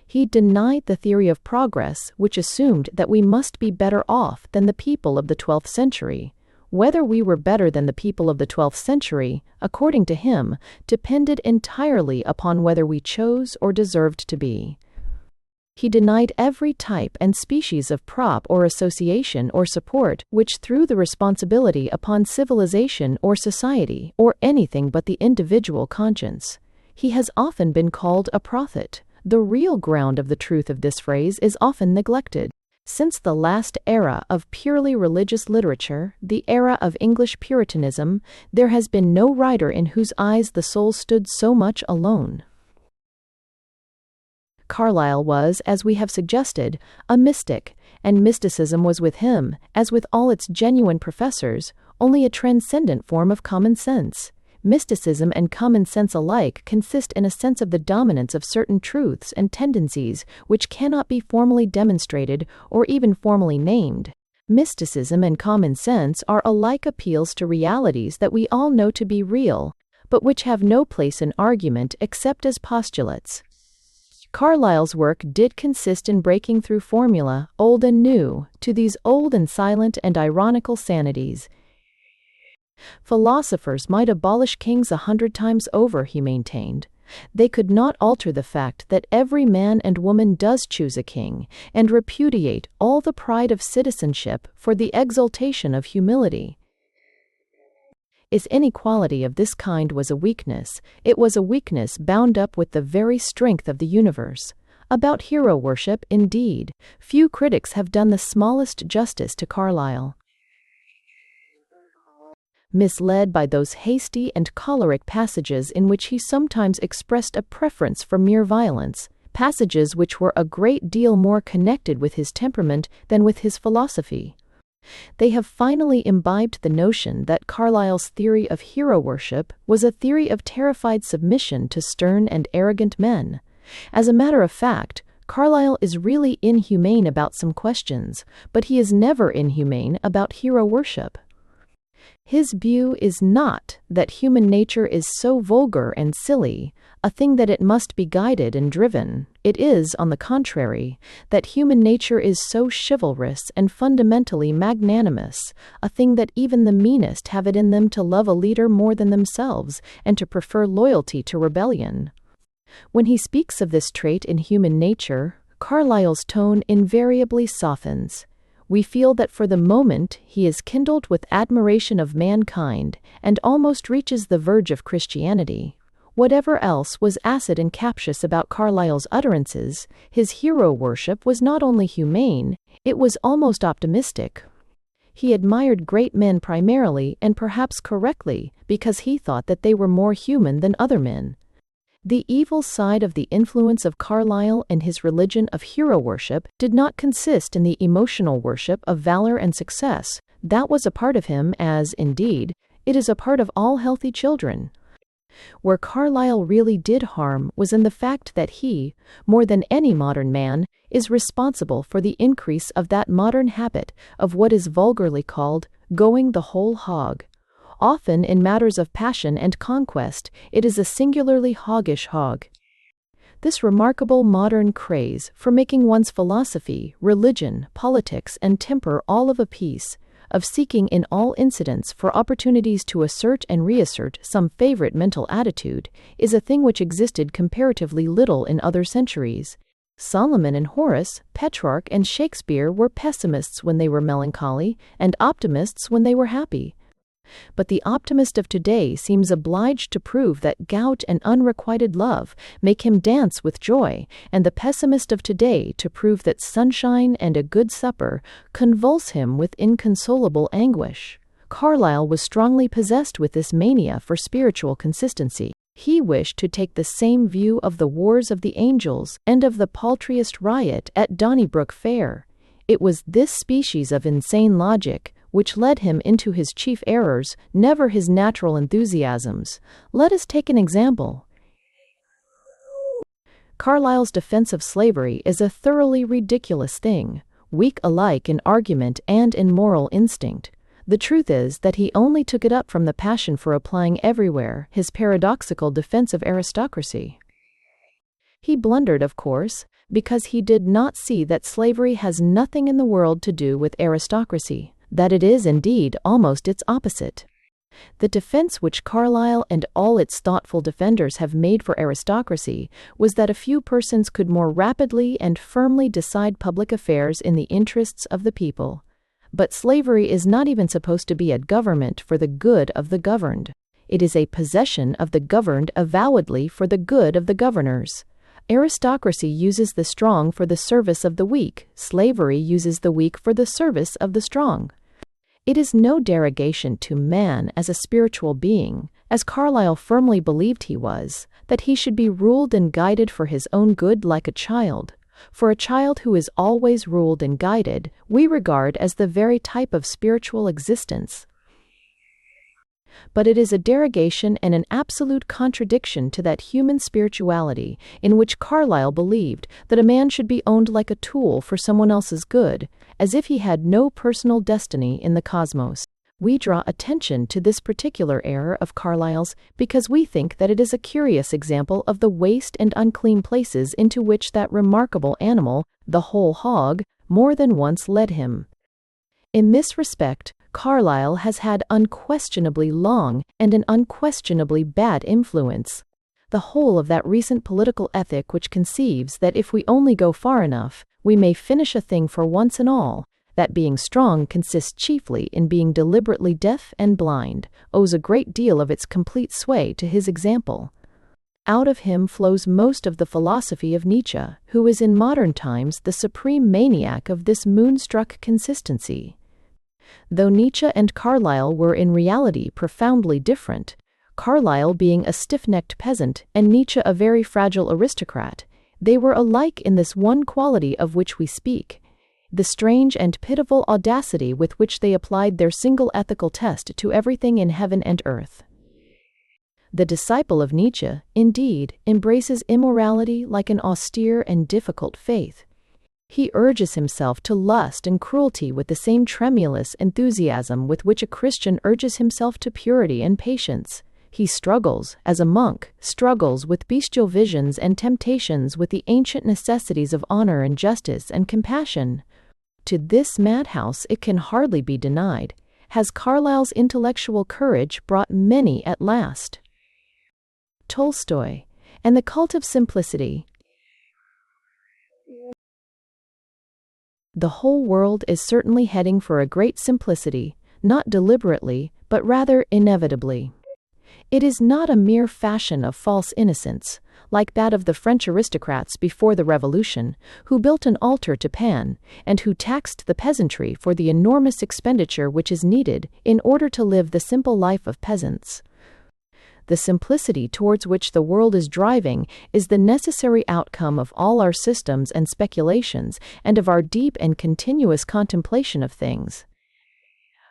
He denied the theory of progress, which assumed that we must be better off than the people of the 12th century. Whether we were better than the people of the 12th century, according to him, depended entirely upon whether we chose or deserved to be. He denied every type and species of prop or association or support which threw the responsibility upon civilization or society or anything but the individual conscience. He has often been called a prophet. The real ground of the truth of this phrase is often neglected. Since the last era of purely religious literature, the era of English Puritanism, there has been no writer in whose eyes the soul stood so much alone. Carlyle was, as we have suggested, a mystic, and mysticism was with him, as with all its genuine professors, only a transcendent form of common sense. Mysticism and common sense alike consist in a sense of the dominance of certain truths and tendencies which cannot be formally demonstrated or even formally named. Mysticism and common sense are alike appeals to realities that we all know to be real, but which have no place in argument except as postulates. Carlyle's work did consist in breaking through formula, old and new, to these old and silent and ironical sanities. Philosophers might abolish kings 100 times over, he maintained. They could not alter the fact that every man and woman does choose a king, and repudiate all the pride of citizenship for the exaltation of humility. If inequality of this kind was a weakness, it was a weakness bound up with the very strength of the universe. About hero worship, indeed, few critics have done the smallest justice to Carlyle. Misled by those hasty and choleric passages in which he sometimes expressed a preference for mere violence, passages which were a great deal more connected with his temperament than with his philosophy, they have finally imbibed the notion that Carlyle's theory of hero worship was a theory of terrified submission to stern and arrogant men. As a matter of fact, Carlyle is really inhumane about some questions, but he is never inhumane about hero worship. His view is not that human nature is so vulgar and silly, a thing that it must be guided and driven. It is, on the contrary, that human nature is so chivalrous and fundamentally magnanimous, a thing that even the meanest have it in them to love a leader more than themselves and to prefer loyalty to rebellion. When he speaks of this trait in human nature, Carlyle's tone invariably softens. We feel that for the moment he is kindled with admiration of mankind and almost reaches the verge of Christianity. Whatever else was acid and captious about Carlyle's utterances, his hero worship was not only humane, it was almost optimistic. He admired great men primarily and perhaps correctly because he thought that they were more human than other men. The evil side of the influence of Carlyle and his religion of hero worship did not consist in the emotional worship of valor and success. That was a part of him as, indeed, it is a part of all healthy children. Where Carlyle really did harm was in the fact that he, more than any modern man, is responsible for the increase of that modern habit of what is vulgarly called going the whole hog. Often in matters of passion and conquest, it is a singularly hoggish hog. This remarkable modern craze for making one's philosophy, religion, politics, and temper all of a piece, of seeking in all incidents for opportunities to assert and reassert some favorite mental attitude, is a thing which existed comparatively little in other centuries. Solomon and Horace, Petrarch and Shakespeare were pessimists when they were melancholy, and optimists when they were happy. But the optimist of today seems obliged to prove that gout and unrequited love make him dance with joy, and the pessimist of today to prove that sunshine and a good supper convulse him with inconsolable anguish. Carlyle was strongly possessed with this mania for spiritual consistency. He wished to take the same view of the wars of the angels and of the paltriest riot at Donnybrook Fair. It was this species of insane logic which led him into his chief errors, never his natural enthusiasms. Let us take an example. Carlyle's defense of slavery is a thoroughly ridiculous thing, weak alike in argument and in moral instinct. The truth is that he only took it up from the passion for applying everywhere his paradoxical defense of aristocracy. He blundered, of course, because he did not see that slavery has nothing in the world to do with aristocracy, that it is indeed almost its opposite. The defense which Carlyle and all its thoughtful defenders have made for aristocracy was that a few persons could more rapidly and firmly decide public affairs in the interests of the people. But slavery is not even supposed to be a government for the good of the governed. It is a possession of the governed avowedly for the good of the governors. Aristocracy uses the strong for the service of the weak. Slavery uses the weak for the service of the strong. It is no derogation to man as a spiritual being, as Carlyle firmly believed he was, that he should be ruled and guided for his own good like a child. For a child who is always ruled and guided, we regard as the very type of spiritual existence. But it is a derogation and an absolute contradiction to that human spirituality in which Carlyle believed that a man should be owned like a tool for someone else's good, as if he had no personal destiny in the cosmos. We draw attention to this particular error of Carlyle's because we think that it is a curious example of the waste and unclean places into which that remarkable animal, the whole hog, more than once led him. In this respect, Carlyle has had unquestionably long and an unquestionably bad influence. The whole of that recent political ethic which conceives that if we only go far enough, we may finish a thing for once and all, that being strong consists chiefly in being deliberately deaf and blind, owes a great deal of its complete sway to his example. Out of him flows most of the philosophy of Nietzsche, who is in modern times the supreme maniac of this moonstruck consistency. Though Nietzsche and Carlyle were in reality profoundly different, Carlyle being a stiff-necked peasant and Nietzsche a very fragile aristocrat, they were alike in this one quality of which we speak, the strange and pitiful audacity with which they applied their single ethical test to everything in heaven and earth. The disciple of Nietzsche, indeed, embraces immorality like an austere and difficult faith. He urges himself to lust and cruelty with the same tremulous enthusiasm with which a Christian urges himself to purity and patience. He struggles, as a monk, struggles with bestial visions and temptations with the ancient necessities of honor and justice and compassion. To this madhouse, it can hardly be denied, has Carlyle's intellectual courage brought many at last. Tolstoy, and the cult of simplicity. The whole world is certainly heading for a great simplicity, not deliberately, but rather inevitably. It is not a mere fashion of false innocence, like that of the French aristocrats before the Revolution, who built an altar to Pan, and who taxed the peasantry for the enormous expenditure which is needed in order to live the simple life of peasants. The simplicity towards which the world is driving is the necessary outcome of all our systems and speculations and of our deep and continuous contemplation of things.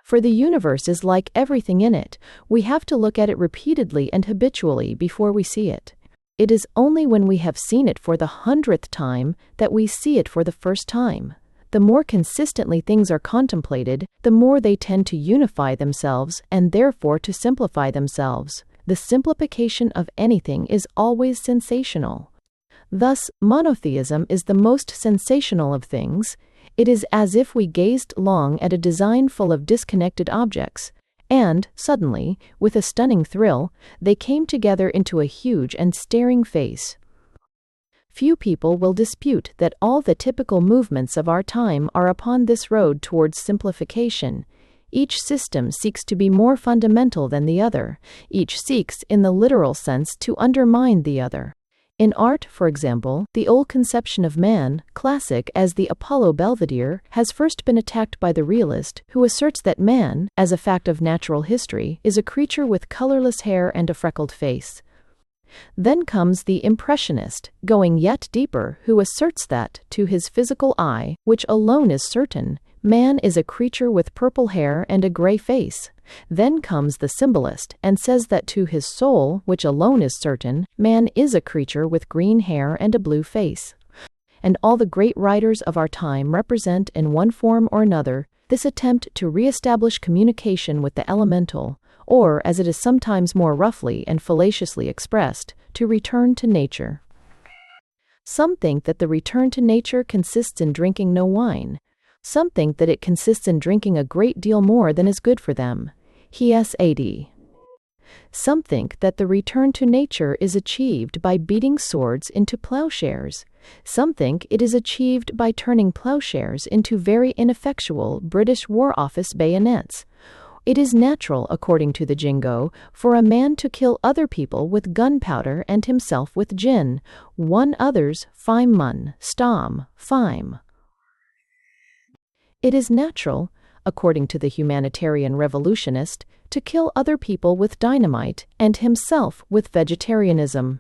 For the universe is like everything in it. We have to look at it repeatedly and habitually before we see it. It is only when we have seen it for the 100th time that we see it for the first time. The more consistently things are contemplated, the more they tend to unify themselves and therefore to simplify themselves. The simplification of anything is always sensational. Thus, monotheism is the most sensational of things. It is as if we gazed long at a design full of disconnected objects, and, suddenly, with a stunning thrill, they came together into a huge and staring face. Few people will dispute that all the typical movements of our time are upon this road towards simplification. Each system seeks to be more fundamental than the other. Each seeks, in the literal sense, to undermine the other. In art, for example, the old conception of man, classic as the Apollo Belvedere, has first been attacked by the realist, who asserts that man, as a fact of natural history, is a creature with colorless hair and a freckled face. Then comes the impressionist, going yet deeper, who asserts that, to his physical eye, which alone is certain, man is a creature with purple hair and a gray face. Then comes the symbolist, and says that to his soul, which alone is certain, man is a creature with green hair and a blue face. And all the great writers of our time represent, in one form or another, This attempt to re-establish communication with the elemental, or, as it is sometimes more roughly and fallaciously expressed, to return to nature. Some think that the return to nature consists in drinking no wine. Some think that it consists in drinking a great deal more than is good for them. He.s.a.d. Some think that the return to nature is achieved by beating swords into plowshares. Some think it is achieved by turning plowshares into very ineffectual British War Office bayonets. It is natural, according to the Jingo, for a man to kill other people with gunpowder and himself with gin, one others fime mun, stom, fime. It is natural, according to the humanitarian revolutionist, to kill other people with dynamite and himself with vegetarianism.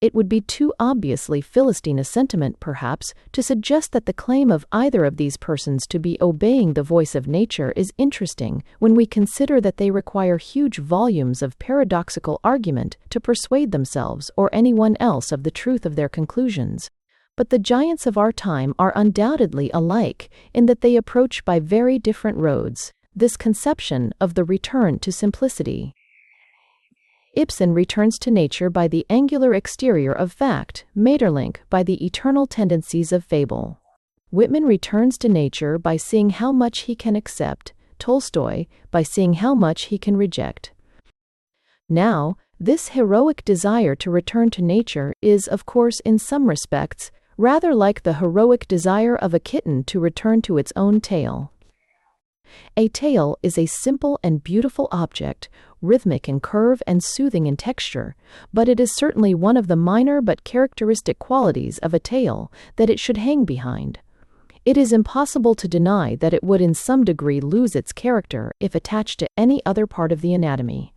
It would be too obviously Philistine a sentiment, perhaps, to suggest that the claim of either of these persons to be obeying the voice of nature is interesting when we consider that they require huge volumes of paradoxical argument to persuade themselves or anyone else of the truth of their conclusions. But the giants of our time are undoubtedly alike in that they approach by very different roads this conception of the return to simplicity. Ibsen returns to nature by the angular exterior of fact, Maeterlinck by the eternal tendencies of fable. Whitman returns to nature by seeing how much he can accept, Tolstoy by seeing how much he can reject. Now, this heroic desire to return to nature is, of course, in some respects, rather like the heroic desire of a kitten to return to its own tail. A tail is a simple and beautiful object, rhythmic in curve and soothing in texture, but it is certainly one of the minor but characteristic qualities of a tail that it should hang behind. It is impossible to deny that it would in some degree lose its character if attached to any other part of the anatomy.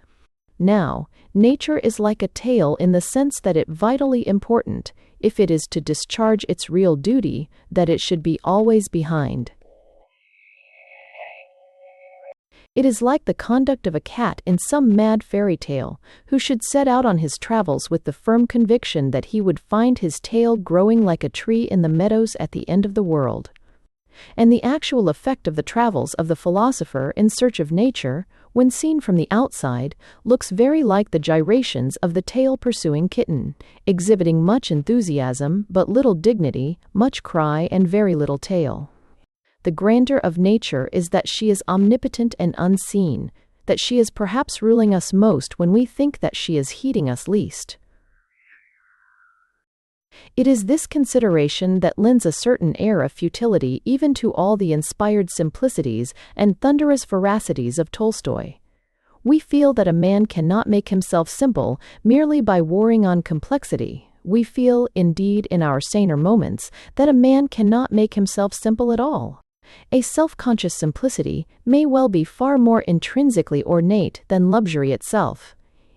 Now, nature is like a tail in the sense that it vitally important, if it is to discharge its real duty, that it should be always behind. It is like the conduct of a cat in some mad fairy tale, who should set out on his travels with the firm conviction that he would find his tail growing like a tree in the meadows at the end of the world. And the actual effect of the travels of the philosopher in search of nature, when seen from the outside, looks very like the gyrations of the tail-pursuing kitten, exhibiting much enthusiasm but little dignity, much cry and very little tail. The grandeur of nature is that she is omnipotent and unseen, that she is perhaps ruling us most when we think that she is heeding us least. It is this consideration that lends a certain air of futility even to all the inspired simplicities and thunderous veracities of Tolstoy. We feel that a man cannot make himself simple merely by warring on complexity. We feel, indeed, in our saner moments, that a man cannot make himself simple at all. A self-conscious simplicity may well be far more intrinsically ornate than luxury itself.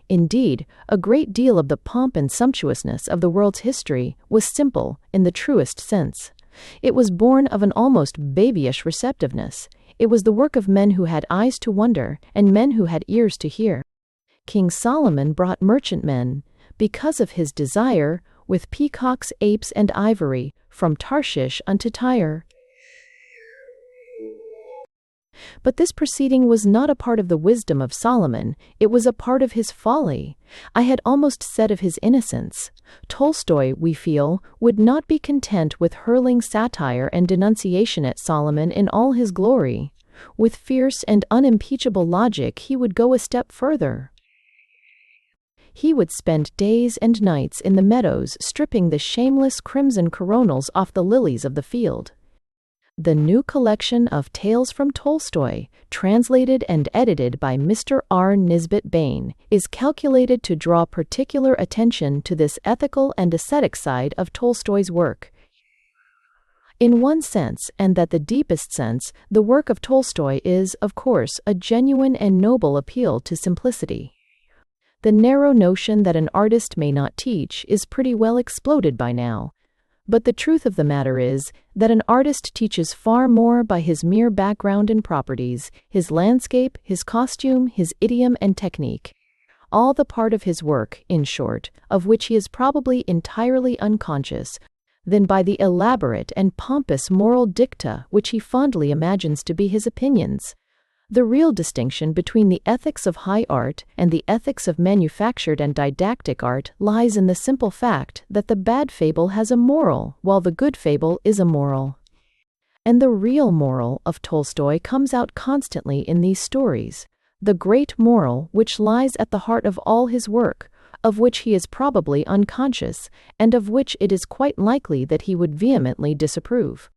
Indeed, a great deal of the pomp and sumptuousness of the world's history was simple in the truest sense. It was born of an almost babyish receptiveness. It was the work of men who had eyes to wonder and men who had ears to hear. King Solomon brought merchantmen, because of his desire, with peacocks, apes, and ivory, from Tarshish unto Tyre. But this proceeding was not a part of the wisdom of Solomon, it was a part of his folly. I had almost said of his innocence. Tolstoy, we feel, would not be content with hurling satire and denunciation at Solomon in all his glory. With fierce and unimpeachable logic he would go a step further. He would spend days and nights in the meadows stripping the shameless crimson coronals off the lilies of the field. The new collection of Tales from Tolstoy, translated and edited by Mr. R. Nisbet Bain, is calculated to draw particular attention to this ethical and ascetic side of Tolstoy's work. In one sense, and that the deepest sense, the work of Tolstoy is, of course, a genuine and noble appeal to simplicity. The narrow notion that an artist may not teach is pretty well exploded by now. But the truth of the matter is that an artist teaches far more by his mere background and properties, his landscape, his costume, his idiom and technique. All the part of his work, in short, of which he is probably entirely unconscious, than by the elaborate and pompous moral dicta which he fondly imagines to be his opinions. The real distinction between the ethics of high art and the ethics of manufactured and didactic art lies in the simple fact that the bad fable has a moral, while the good fable is immoral. And the real moral of Tolstoy comes out constantly in these stories, the great moral which lies at the heart of all his work, of which he is probably unconscious, and of which it is quite likely that he would vehemently disapprove.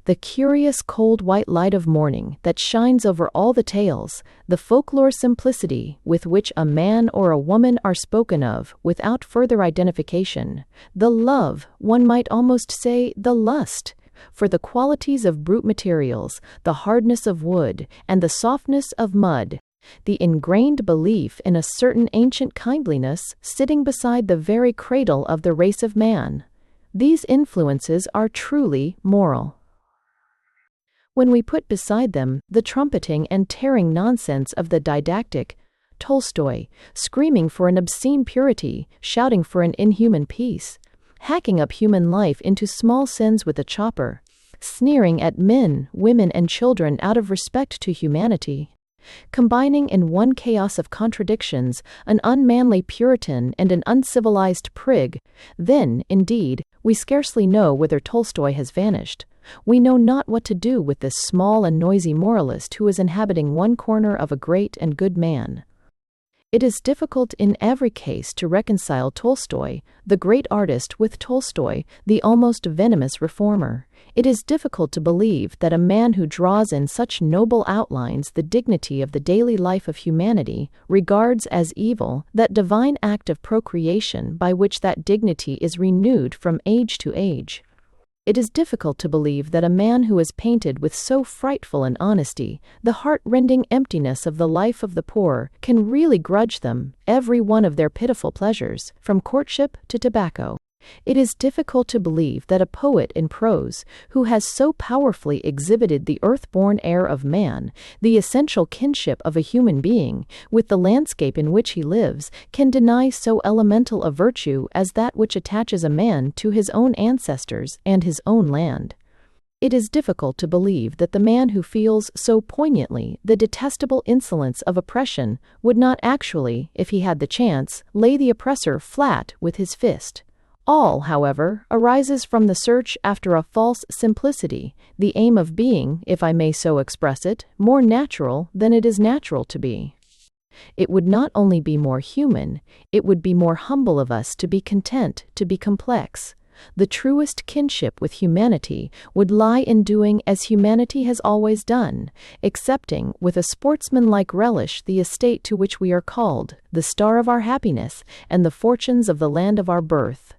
The curious cold white light of morning that shines over all the tales, the folklore simplicity with which a man or a woman are spoken of without further identification, the love, one might almost say the lust, for the qualities of brute materials, the hardness of wood, and the softness of mud, the ingrained belief in a certain ancient kindliness sitting beside the very cradle of the race of man, these influences are truly moral. When we put beside them the trumpeting and tearing nonsense of the didactic, Tolstoy, screaming for an obscene purity, shouting for an inhuman peace, hacking up human life into small sins with a chopper, sneering at men, women, and children out of respect to humanity, combining in one chaos of contradictions an unmanly Puritan and an uncivilized prig, then, indeed, we scarcely know whither Tolstoy has vanished. We know not what to do with this small and noisy moralist who is inhabiting one corner of a great and good man. It is difficult in every case to reconcile Tolstoy, the great artist, with Tolstoy, the almost venomous reformer. It is difficult to believe that a man who draws in such noble outlines the dignity of the daily life of humanity regards as evil that divine act of procreation by which that dignity is renewed from age to age. It is difficult to believe that a man who has painted with so frightful an honesty the heart-rending emptiness of the life of the poor can really grudge them every one of their pitiful pleasures, from courtship to tobacco. It is difficult to believe that a poet in prose, who has so powerfully exhibited the earth-born air of man, the essential kinship of a human being, with the landscape in which he lives, can deny so elemental a virtue as that which attaches a man to his own ancestors and his own land. It is difficult to believe that the man who feels so poignantly the detestable insolence of oppression would not actually, if he had the chance, lay the oppressor flat with his fist. All, however, arises from the search after a false simplicity, the aim of being, if I may so express it, more natural than it is natural to be. It would not only be more human, it would be more humble of us to be content to be complex. The truest kinship with humanity would lie in doing as humanity has always done, accepting with a sportsmanlike relish the estate to which we are called, the star of our happiness, and the fortunes of the land of our birth.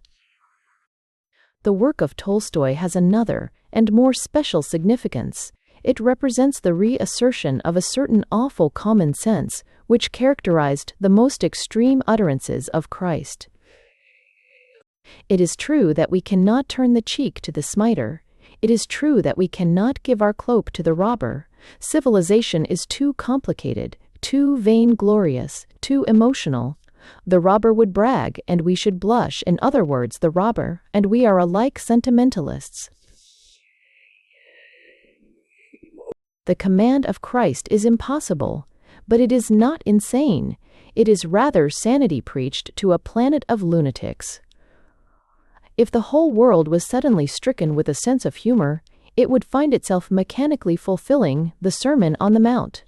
The work of Tolstoy has another, and more special significance. It represents the reassertion of a certain awful common sense which characterized the most extreme utterances of Christ. It is true that we cannot turn the cheek to the smiter. It is true that we cannot give our cloak to the robber. Civilization is too complicated, too vainglorious, too emotional. The robber would brag, and we should blush, in other words, the robber, and we are alike sentimentalists. The command of Christ is impossible, but it is not insane. It is rather sanity preached to a planet of lunatics. If the whole world was suddenly stricken with a sense of humor, it would find itself mechanically fulfilling the Sermon on the Mount.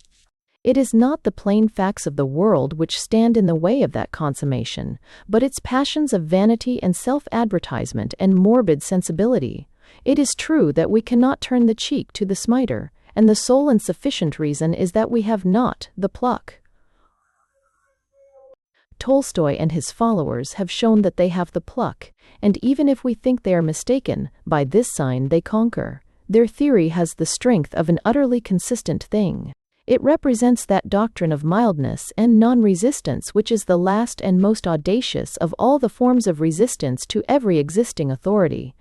It is not the plain facts of the world which stand in the way of that consummation, but its passions of vanity and self-advertisement and morbid sensibility. It is true that we cannot turn the cheek to the smiter, and the sole and sufficient reason is that we have not the pluck. Tolstoy and his followers have shown that they have the pluck, and even if we think they are mistaken, by this sign they conquer. Their theory has the strength of an utterly consistent thing. It represents that doctrine of mildness and non-resistance which is the last and most audacious of all the forms of resistance to every existing authority.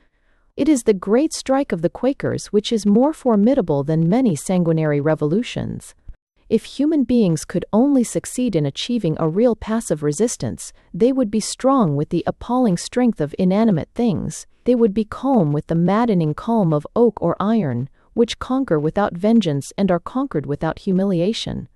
It is the great strike of the Quakers which is more formidable than many sanguinary revolutions. If human beings could only succeed in achieving a real passive resistance, they would be strong with the appalling strength of inanimate things. They would be calm with the maddening calm of oak or iron, which conquer without vengeance and are conquered without humiliation.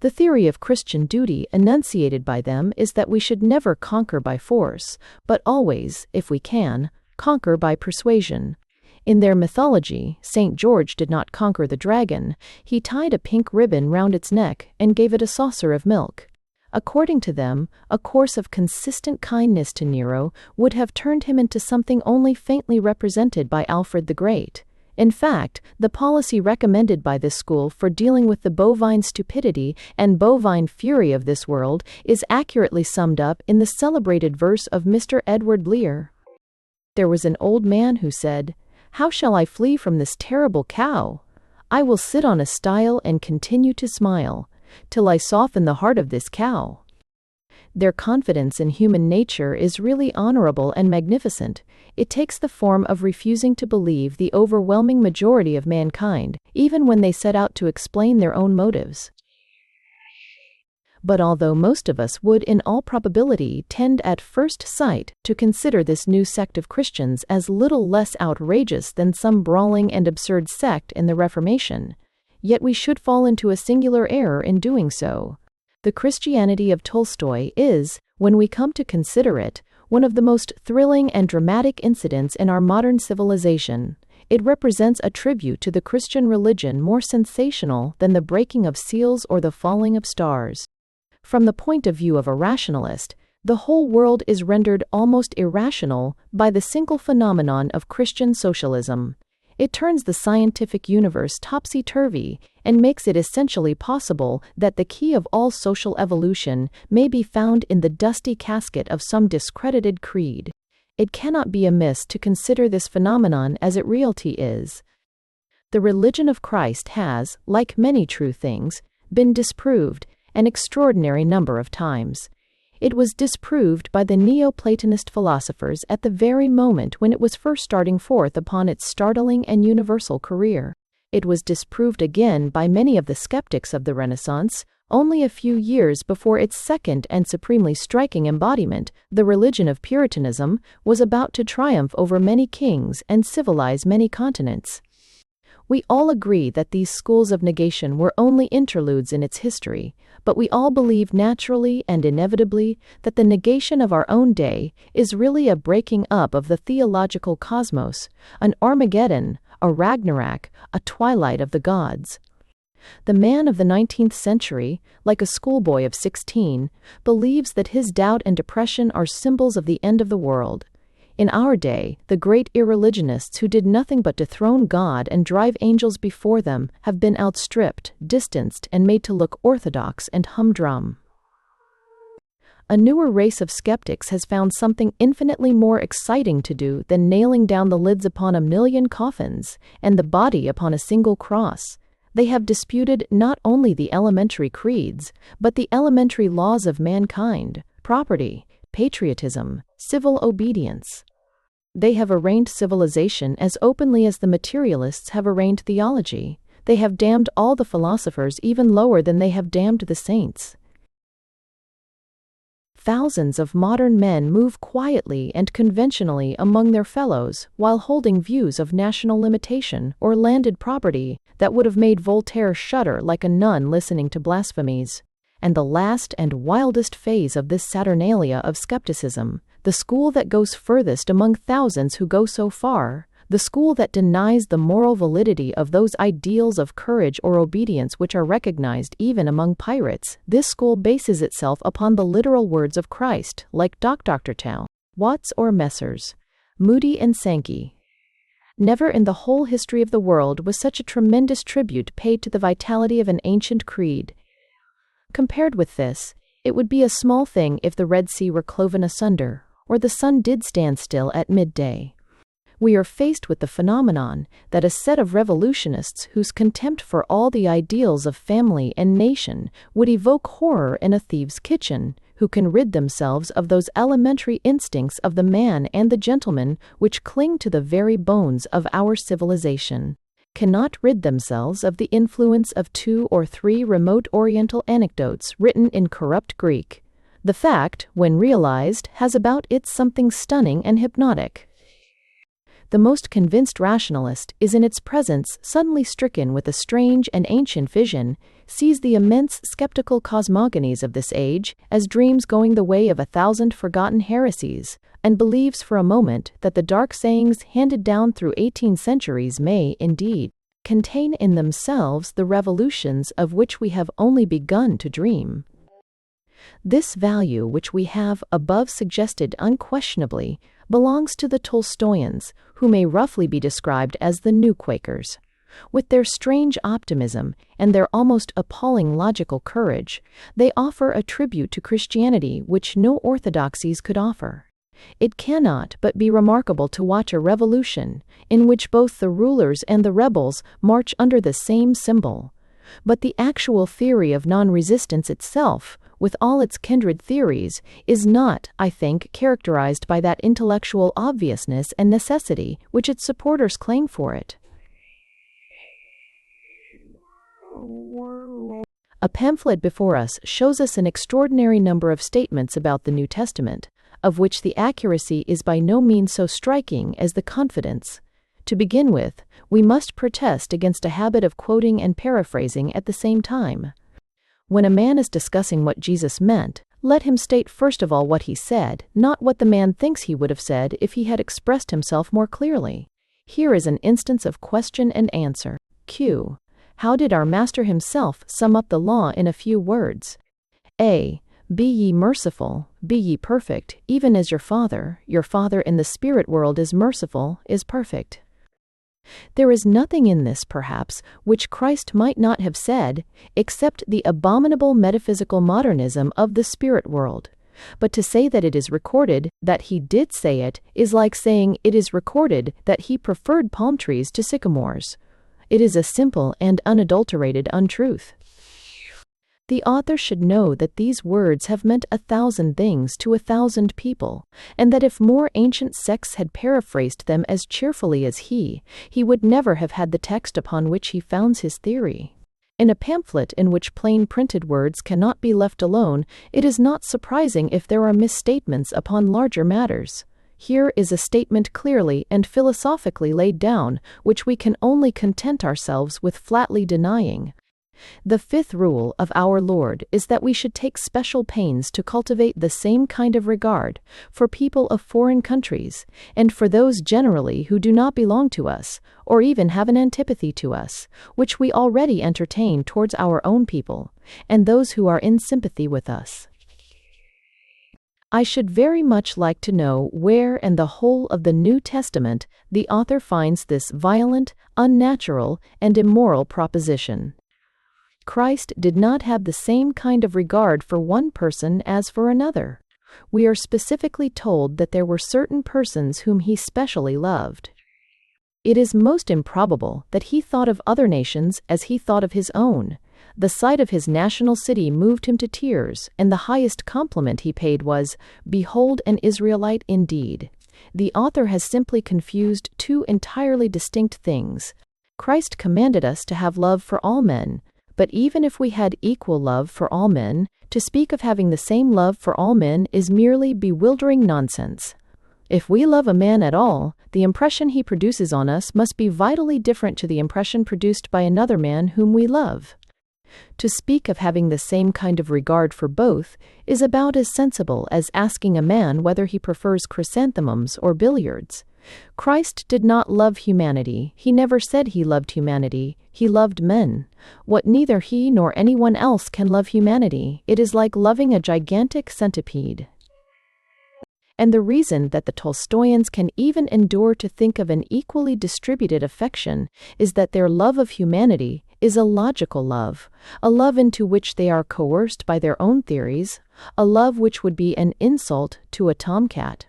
The theory of Christian duty enunciated by them is that we should never conquer by force, but always, if we can, conquer by persuasion. In their mythology, St. George did not conquer the dragon. He tied a pink ribbon round its neck and gave it a saucer of milk. According to them, a course of consistent kindness to Nero would have turned him into something only faintly represented by Alfred the Great. In fact, the policy recommended by this school for dealing with the bovine stupidity and bovine fury of this world is accurately summed up in the celebrated verse of Mr. Edward Lear. There was an old man who said, "How shall I flee from this terrible cow? I will sit on a stile and continue to smile, till I soften the heart of this cow." Their confidence in human nature is really honorable and magnificent. It takes the form of refusing to believe the overwhelming majority of mankind, even when they set out to explain their own motives. But although most of us would in all probability tend at first sight to consider this new sect of Christians as little less outrageous than some brawling and absurd sect in the Reformation, yet we should fall into a singular error in doing so. The Christianity of Tolstoy is, when we come to consider it, one of the most thrilling and dramatic incidents in our modern civilization. It represents a tribute to the Christian religion more sensational than the breaking of seals or the falling of stars. From the point of view of a rationalist, the whole world is rendered almost irrational by the single phenomenon of Christian socialism. It turns the scientific universe topsy-turvy and makes it essentially possible that the key of all social evolution may be found in the dusty casket of some discredited creed. It cannot be amiss to consider this phenomenon as it really is. The religion of Christ has, like many true things, been disproved an extraordinary number of times. It was disproved by the Neoplatonist philosophers at the very moment when it was first starting forth upon its startling and universal career. It was disproved again by many of the skeptics of the Renaissance, only a few years before its second and supremely striking embodiment, the religion of Puritanism, was about to triumph over many kings and civilize many continents. We all agree that these schools of negation were only interludes in its history, but we all believe naturally and inevitably that the negation of our own day is really a breaking up of the theological cosmos, an Armageddon, a Ragnarok, a twilight of the gods. The man of the 19th century, like a schoolboy of 16, believes that his doubt and depression are symbols of the end of the world. In our day, the great irreligionists who did nothing but dethrone God and drive angels before them have been outstripped, distanced, and made to look orthodox and humdrum. A newer race of skeptics has found something infinitely more exciting to do than nailing down the lids upon a million coffins and the body upon a single cross. They have disputed not only the elementary creeds, but the elementary laws of mankind, property, patriotism, civil obedience. They have arraigned civilization as openly as the materialists have arraigned theology. They have damned all the philosophers even lower than they have damned the saints. Thousands of modern men move quietly and conventionally among their fellows while holding views of national limitation or landed property that would have made Voltaire shudder like a nun listening to blasphemies. And the last and wildest phase of this Saturnalia of skepticism, the school that goes furthest among thousands who go so far, the school that denies the moral validity of those ideals of courage or obedience which are recognized even among pirates, this school bases itself upon the literal words of Christ, like Dr. Tao, Watts or Messrs. Moody and Sankey. Never in the whole history of the world was such a tremendous tribute paid to the vitality of an ancient creed. Compared with this, it would be a small thing if the Red Sea were cloven asunder, or the sun did stand still at midday. We are faced with the phenomenon that a set of revolutionists whose contempt for all the ideals of family and nation would evoke horror in a thief's kitchen, who can rid themselves of those elementary instincts of the man and the gentleman which cling to the very bones of our civilization. cannot rid themselves of the influence of 2 or 3 remote Oriental anecdotes written in corrupt Greek. The fact, when realized, has about it something stunning and hypnotic. The most convinced rationalist is in its presence suddenly stricken with a strange and ancient vision, sees the immense skeptical cosmogonies of this age as dreams going the way of 1,000 forgotten heresies, and believes for a moment that the dark sayings handed down through 18 centuries may, indeed, contain in themselves the revolutions of which we have only begun to dream. This value which we have above suggested unquestionably belongs to the Tolstoyans, who may roughly be described as the New Quakers. With their strange optimism and their almost appalling logical courage, they offer a tribute to Christianity which no orthodoxies could offer. It cannot but be remarkable to watch a revolution in which both the rulers and the rebels march under the same symbol. But the actual theory of non-resistance itself, with all its kindred theories, is not, I think, characterized by that intellectual obviousness and necessity which its supporters claim for it. A pamphlet before us shows us an extraordinary number of statements about the New Testament, of which the accuracy is by no means so striking as the confidence. To begin with, we must protest against a habit of quoting and paraphrasing at the same time. When a man is discussing what Jesus meant, let him state first of all what he said, not what the man thinks he would have said if he had expressed himself more clearly. Here is an instance of question and answer. Q. How did our Master himself sum up the law in a few words? A. Be ye merciful, be ye perfect, even as your Father in the spirit world is merciful, is perfect. There is nothing in this, perhaps, which Christ might not have said, except the abominable metaphysical modernism of the spirit world. But to say that it is recorded that he did say it is like saying it is recorded that he preferred palm trees to sycamores. It is a simple and unadulterated untruth. The author should know that these words have meant 1,000 things to 1,000 people, and that if more ancient sects had paraphrased them as cheerfully as he would never have had the text upon which he founds his theory. In a pamphlet in which plain printed words cannot be left alone, it is not surprising if there are misstatements upon larger matters. Here is a statement clearly and philosophically laid down, which we can only content ourselves with flatly denying. The 5th rule of our Lord is that we should take special pains to cultivate the same kind of regard for people of foreign countries, and for those generally who do not belong to us, or even have an antipathy to us, which we already entertain towards our own people, and those who are in sympathy with us. I should very much like to know where in the whole of the New Testament the author finds this violent, unnatural, and immoral proposition. Christ did not have the same kind of regard for one person as for another. We are specifically told that there were certain persons whom he specially loved. It is most improbable that he thought of other nations as he thought of his own. The sight of his national city moved him to tears, and the highest compliment he paid was, "Behold an Israelite indeed." The author has simply confused two entirely distinct things. Christ commanded us to have love for all men, but even if we had equal love for all men, to speak of having the same love for all men is merely bewildering nonsense. If we love a man at all, the impression he produces on us must be vitally different to the impression produced by another man whom we love. To speak of having the same kind of regard for both is about as sensible as asking a man whether he prefers chrysanthemums or billiards. Christ did not love humanity. He never said he loved humanity. He loved men. What neither he nor anyone else can love humanity, it is like loving a gigantic centipede. And the reason that the Tolstoyans can even endure to think of an equally distributed affection is that their love of humanity is a logical love, a love into which they are coerced by their own theories, a love which would be an insult to a tomcat.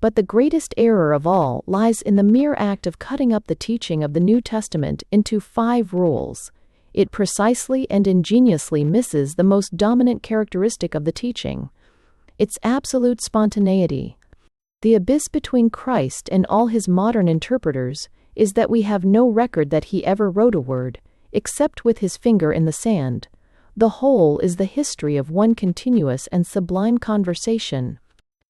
But the greatest error of all lies in the mere act of cutting up the teaching of the New Testament into 5 rules. It precisely and ingeniously misses the most dominant characteristic of the teaching: its absolute spontaneity. The abyss between Christ and all his modern interpreters is that we have no record that he ever wrote a word, except with his finger in the sand. The whole is the history of one continuous and sublime conversation.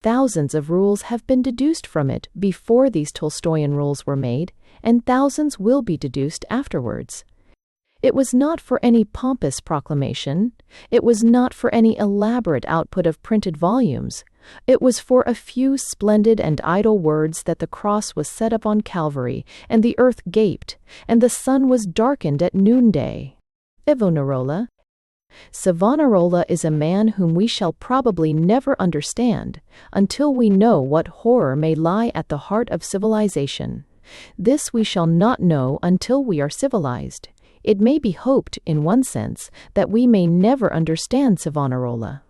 Thousands of rules have been deduced from it before these Tolstoyan rules were made, and thousands will be deduced afterwards. It was not for any pompous proclamation. It was not for any elaborate output of printed volumes. It was for a few splendid and idle words that the cross was set up on Calvary, and the earth gaped, and the sun was darkened at noonday. Savonarola. Savonarola is a man whom we shall probably never understand, until we know what horror may lie at the heart of civilization. This we shall not know until we are civilized. It may be hoped, in one sense, that we may never understand Savonarola.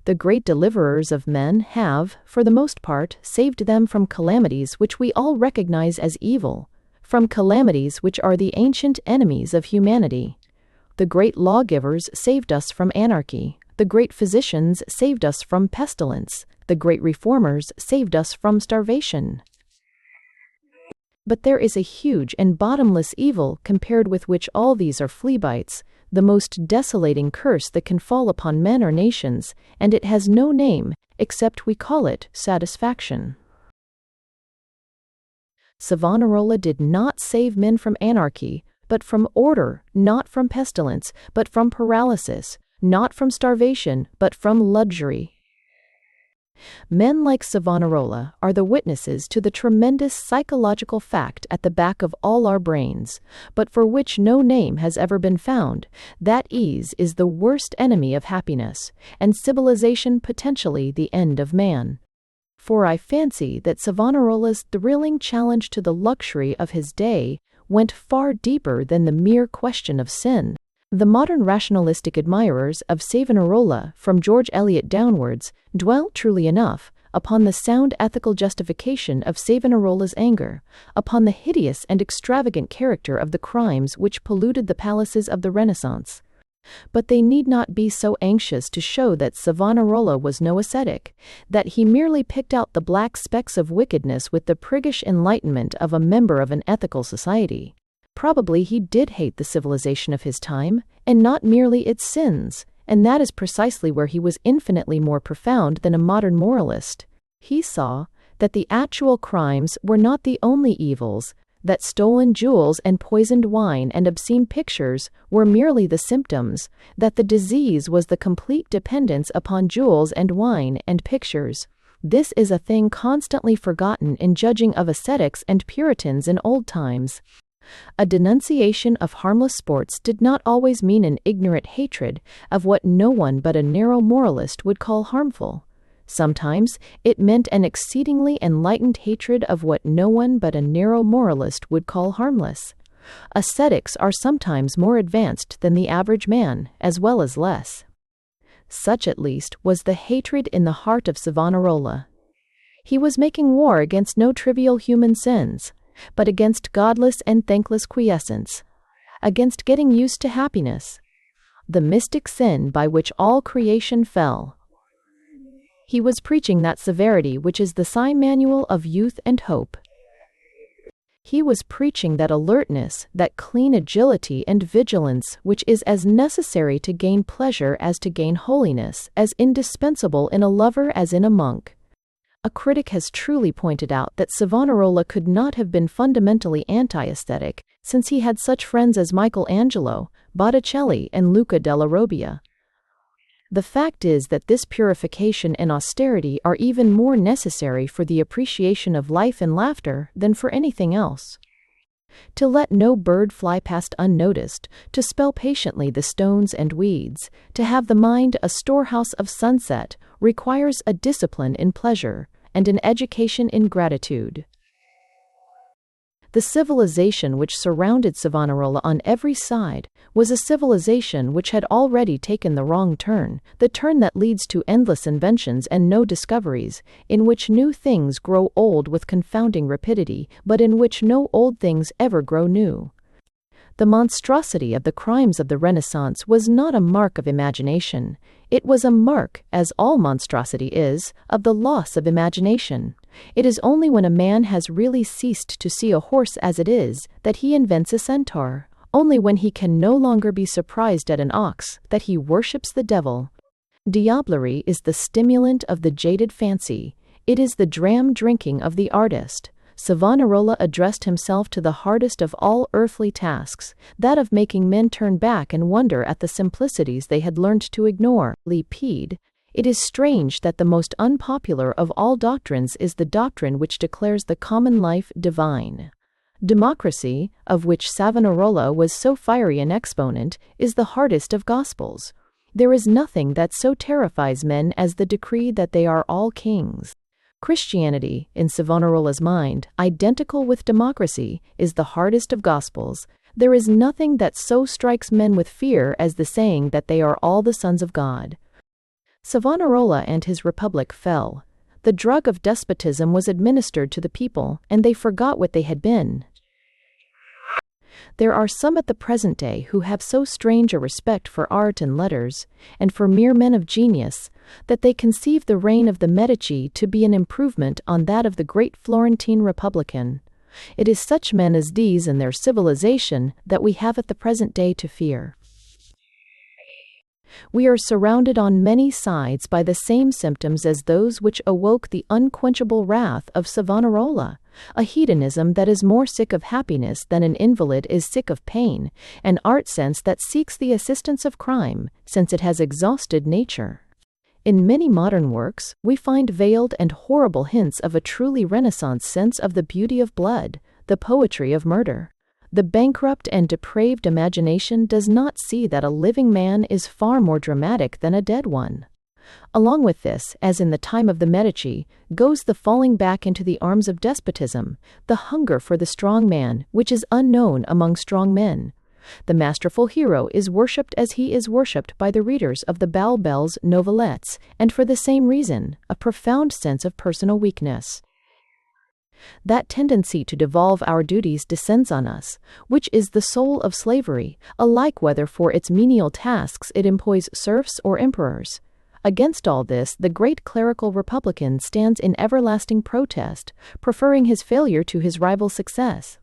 The great deliverers of men have, for the most part, saved them from calamities which we all recognize as evil, from calamities which are the ancient enemies of humanity. The great lawgivers saved us from anarchy. The great physicians saved us from pestilence. The great reformers saved us from starvation. But there is a huge and bottomless evil compared with which all these are flea bites, the most desolating curse that can fall upon men or nations, and it has no name, except we call it satisfaction. Savonarola did not save men from anarchy, but from order, not from pestilence, but from paralysis, not from starvation, but from luxury. Men like Savonarola are the witnesses to the tremendous psychological fact at the back of all our brains, but for which no name has ever been found, that ease is the worst enemy of happiness, and civilization potentially the end of man. For I fancy that Savonarola's thrilling challenge to the luxury of his day went far deeper than the mere question of sin. The modern rationalistic admirers of Savonarola, from George Eliot downwards, dwell, truly enough, upon the sound ethical justification of Savonarola's anger, upon the hideous and extravagant character of the crimes which polluted the palaces of the Renaissance. But they need not be so anxious to show that Savonarola was no ascetic, that he merely picked out the black specks of wickedness with the priggish enlightenment of a member of an ethical society. Probably he did hate the civilization of his time, and not merely its sins, and that is precisely where he was infinitely more profound than a modern moralist. He saw that the actual crimes were not the only evils, that stolen jewels and poisoned wine and obscene pictures were merely the symptoms, that the disease was the complete dependence upon jewels and wine and pictures. This is a thing constantly forgotten in judging of ascetics and Puritans in old times. A denunciation of harmless sports did not always mean an ignorant hatred of what no one but a narrow moralist would call harmful. Sometimes it meant an exceedingly enlightened hatred of what no one but a narrow moralist would call harmless. Ascetics are sometimes more advanced than the average man, as well as less. Such at least was the hatred in the heart of Savonarola. He was making war against no trivial human sins, but against godless and thankless quiescence, against getting used to happiness, the mystic sin by which all creation fell. He was preaching that severity which is the sign manual of youth and hope. He was preaching that alertness, that clean agility and vigilance which is as necessary to gain pleasure as to gain holiness, as indispensable in a lover as in a monk. A critic has truly pointed out that Savonarola could not have been fundamentally anti-aesthetic, since he had such friends as Michelangelo, Botticelli, and Luca della Robbia. The fact is that this purification and austerity are even more necessary for the appreciation of life and laughter than for anything else. To let no bird fly past unnoticed, to spell patiently the stones and weeds, to have the mind a storehouse of sunset, requires a discipline in pleasure and an education in gratitude. The civilization which surrounded Savonarola on every side was a civilization which had already taken the wrong turn, the turn that leads to endless inventions and no discoveries, in which new things grow old with confounding rapidity, but in which no old things ever grow new. The monstrosity of the crimes of the Renaissance was not a mark of imagination. It was a mark, as all monstrosity is, of the loss of imagination. It is only when a man has really ceased to see a horse as it is that he invents a centaur, only when he can no longer be surprised at an ox that he worships the devil. Diablerie is the stimulant of the jaded fancy. It is the dram drinking of the artist. Savonarola addressed himself to the hardest of all earthly tasks, that of making men turn back and wonder at the simplicities they had learned to ignore. Lepede. It is strange that the most unpopular of all doctrines is the doctrine which declares the common life divine. Democracy, of which Savonarola was so fiery an exponent, is the hardest of gospels. There is nothing that so terrifies men as the decree that they are all kings. Christianity, in Savonarola's mind, identical with democracy, is the hardest of gospels. There is nothing that so strikes men with fear as the saying that they are all the sons of God. Savonarola and his republic fell. The drug of despotism was administered to the people, and they forgot what they had been. There are some at the present day who have so strange a respect for art and letters, and for mere men of genius, that they conceive the reign of the Medici to be an improvement on that of the great Florentine Republican. It is such men as these and their civilization that we have at the present day to fear. We are surrounded on many sides by the same symptoms as those which awoke the unquenchable wrath of Savonarola, a hedonism that is more sick of happiness than an invalid is sick of pain, an art sense that seeks the assistance of crime, since it has exhausted nature. In many modern works, we find veiled and horrible hints of a truly Renaissance sense of the beauty of blood, the poetry of murder. The bankrupt and depraved imagination does not see that a living man is far more dramatic than a dead one. Along with this, as in the time of the Medici, goes the falling back into the arms of despotism, the hunger for the strong man, which is unknown among strong men. The masterful hero is worshipped as he is worshipped by the readers of the Bell-Bell's novelettes, and for the same reason, a profound sense of personal weakness. That tendency to devolve our duties descends on us, which is the soul of slavery, alike whether for its menial tasks it employs serfs or emperors. Against all this, the great clerical republican stands in everlasting protest, preferring his failure to his rival's success.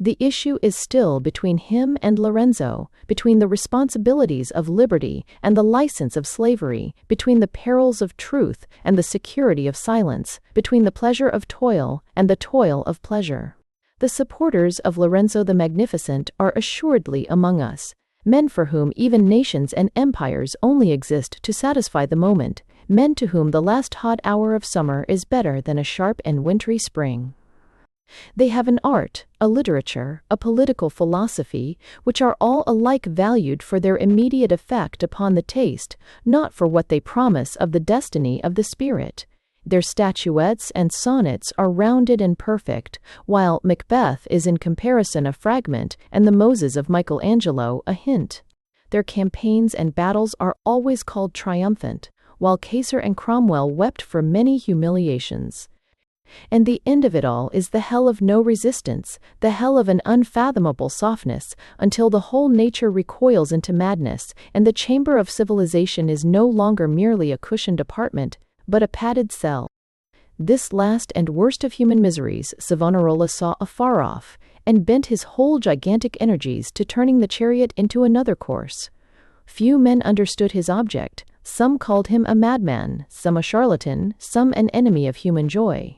The issue is still between him and Lorenzo, between the responsibilities of liberty and the license of slavery, between the perils of truth and the security of silence, between the pleasure of toil and the toil of pleasure. The supporters of Lorenzo the Magnificent are assuredly among us, men for whom even nations and empires only exist to satisfy the moment, men to whom the last hot hour of summer is better than a sharp and wintry spring. They have an art, a literature, a political philosophy, which are all alike valued for their immediate effect upon the taste, not for what they promise of the destiny of the spirit. Their statuettes and sonnets are rounded and perfect, while Macbeth is in comparison a fragment, and the Moses of Michelangelo a hint. Their campaigns and battles are always called triumphant, while Caesar and Cromwell wept for many humiliations. And the end of it all is the hell of no resistance, the hell of an unfathomable softness, until the whole nature recoils into madness, and the chamber of civilization is no longer merely a cushioned apartment, but a padded cell. This last and worst of human miseries Savonarola saw afar off, and bent his whole gigantic energies to turning the chariot into another course. Few men understood his object. Some called him a madman, some a charlatan, some an enemy of human joy.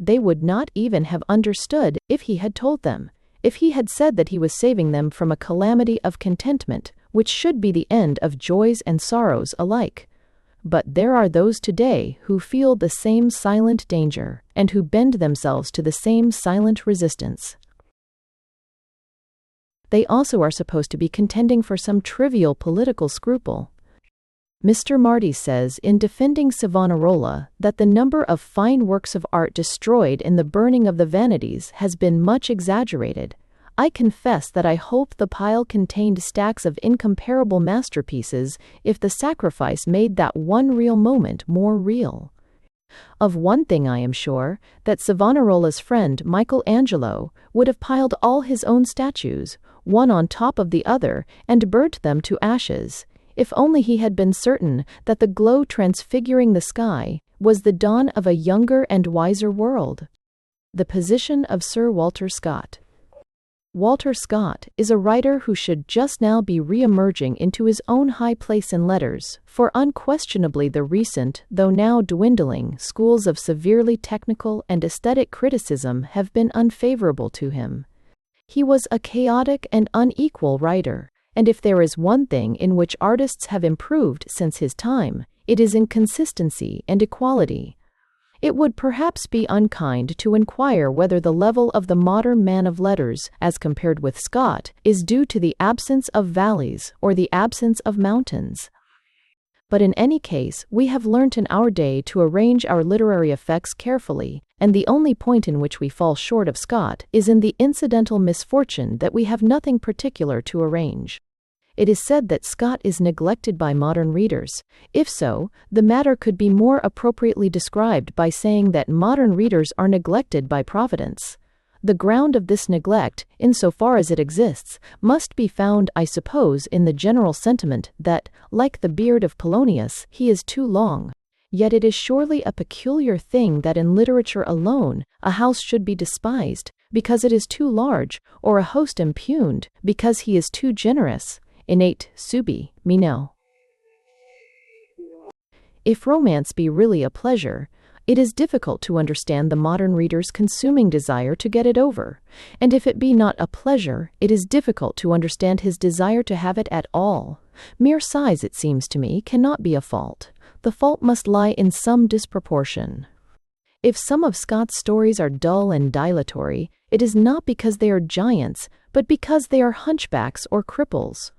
They would not even have understood if he had told them, if he had said that he was saving them from a calamity of contentment, which should be the end of joys and sorrows alike. But there are those today who feel the same silent danger, and who bend themselves to the same silent resistance. They also are supposed to be contending for some trivial political scruple. Mr. Marty says in defending Savonarola that the number of fine works of art destroyed in the burning of the vanities has been much exaggerated. I confess that I hope the pile contained stacks of incomparable masterpieces if the sacrifice made that one real moment more real. Of one thing I am sure, that Savonarola's friend Michelangelo would have piled all his own statues, one on top of the other, and burnt them to ashes, if only he had been certain that the glow transfiguring the sky was the dawn of a younger and wiser world. The position of Sir Walter Scott. Walter Scott is a writer who should just now be re-emerging into his own high place in letters, for unquestionably the recent, though now dwindling, schools of severely technical and aesthetic criticism have been unfavorable to him. He was a chaotic and unequal writer, and if there is one thing in which artists have improved since his time, it is in consistency and equality. It would perhaps be unkind to inquire whether the level of the modern man of letters, as compared with Scott, is due to the absence of valleys or the absence of mountains. But in any case, we have learnt in our day to arrange our literary effects carefully, and the only point in which we fall short of Scott is in the incidental misfortune that we have nothing particular to arrange. It is said that Scott is neglected by modern readers. If so, the matter could be more appropriately described by saying that modern readers are neglected by Providence. The ground of this neglect, insofar as it exists, must be found, I suppose, in the general sentiment that, like the beard of Polonius, he is too long. Yet it is surely a peculiar thing that in literature alone a house should be despised, because it is too large, or a host impugned, because he is too generous. Innate subi, Mino. If romance be really a pleasure, it is difficult to understand the modern reader's consuming desire to get it over, and if it be not a pleasure, it is difficult to understand his desire to have it at all. Mere size, it seems to me, cannot be a fault. The fault must lie in some disproportion. If some of Scott's stories are dull and dilatory, it is not because they are giants, but because they are hunchbacks or cripples.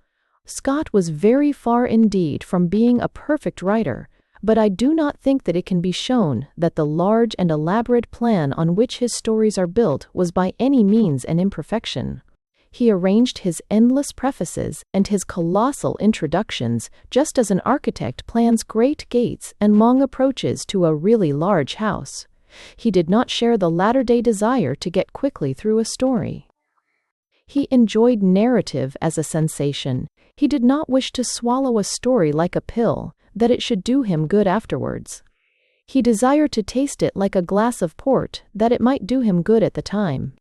Scott was very far indeed from being a perfect writer, but I do not think that it can be shown that the large and elaborate plan on which his stories are built was by any means an imperfection. He arranged his endless prefaces and his colossal introductions just as an architect plans great gates and long approaches to a really large house. He did not share the latter-day desire to get quickly through a story. He enjoyed narrative as a sensation. He did not wish to swallow a story like a pill, that it should do him good afterwards. He desired to taste it like a glass of port, that it might do him good at the time.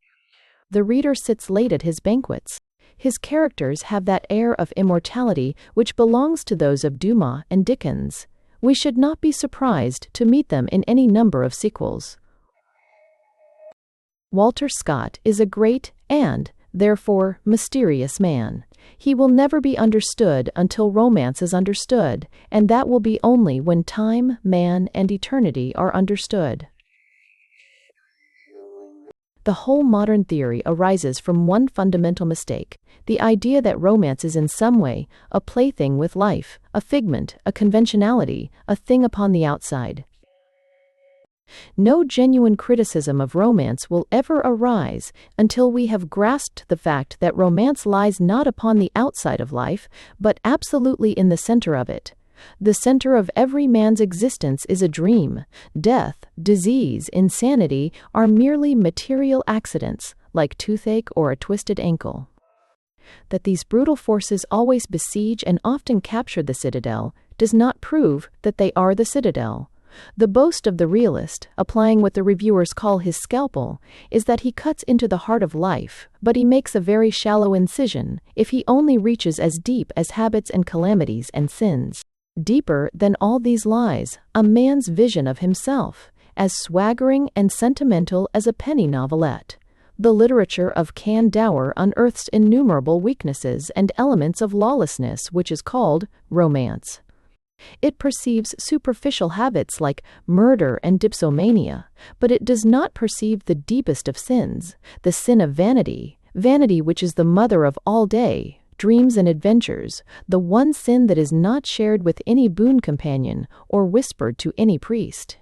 The reader sits late at his banquets. His characters have that air of immortality which belongs to those of Dumas and Dickens. We should not be surprised to meet them in any number of sequels. Walter Scott is a great and, therefore, mysterious man. He will never be understood until romance is understood, and that will be only when time, man, and eternity are understood. The whole modern theory arises from one fundamental mistake, the idea that romance is in some way a plaything with life, a figment, a conventionality, a thing upon the outside. No genuine criticism of romance will ever arise until we have grasped the fact that romance lies not upon the outside of life, but absolutely in the center of it. The center of every man's existence is a dream. Death, disease, insanity are merely material accidents, like toothache or a twisted ankle. That these brutal forces always besiege and often capture the citadel does not prove that they are the citadel. The boast of the realist, applying what the reviewers call his scalpel, is that he cuts into the heart of life, but he makes a very shallow incision if he only reaches as deep as habits and calamities and sins. Deeper than all these lies a man's vision of himself, as swaggering and sentimental as a penny novelette. The literature of Can Dower unearths innumerable weaknesses and elements of lawlessness which is called romance. It perceives superficial habits like murder and dipsomania, but it does not perceive the deepest of sins, the sin of vanity, vanity which is the mother of all day, dreams and adventures, the one sin that is not shared with any boon companion or whispered to any priest.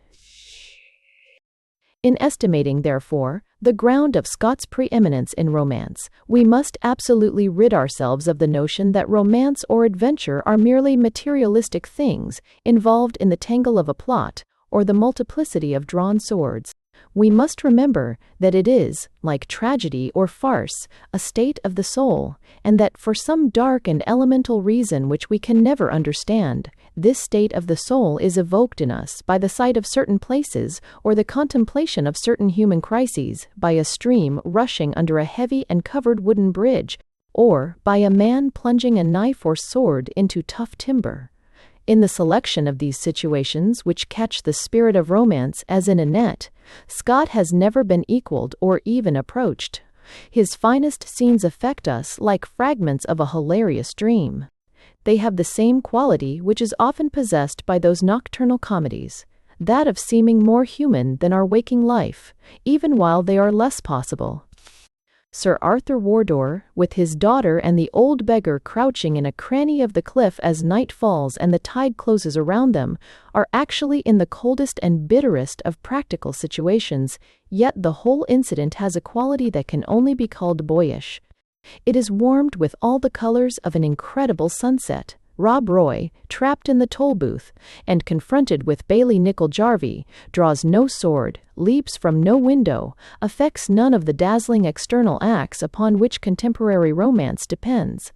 In estimating, therefore, the ground of Scott's preeminence in romance, we must absolutely rid ourselves of the notion that romance or adventure are merely materialistic things involved in the tangle of a plot or the multiplicity of drawn swords. We must remember that it is, like tragedy or farce, a state of the soul, and that for some dark and elemental reason which we can never understand, this state of the soul is evoked in us by the sight of certain places or the contemplation of certain human crises, by a stream rushing under a heavy and covered wooden bridge, or by a man plunging a knife or sword into tough timber. In the selection of these situations which catch the spirit of romance as in a net, Scott has never been equaled or even approached. His finest scenes affect us like fragments of a hilarious dream. They have the same quality which is often possessed by those nocturnal comedies, that of seeming more human than our waking life, even while they are less possible. Sir Arthur Wardour, with his daughter and the old beggar crouching in a cranny of the cliff as night falls and the tide closes around them, are actually in the coldest and bitterest of practical situations, yet the whole incident has a quality that can only be called boyish. It is warmed with all the colors of an incredible sunset. Rob Roy, trapped in the toll booth, and confronted with Bailey Nicol Jarvie, draws no sword, leaps from no window, affects none of the dazzling external acts upon which contemporary romance depends.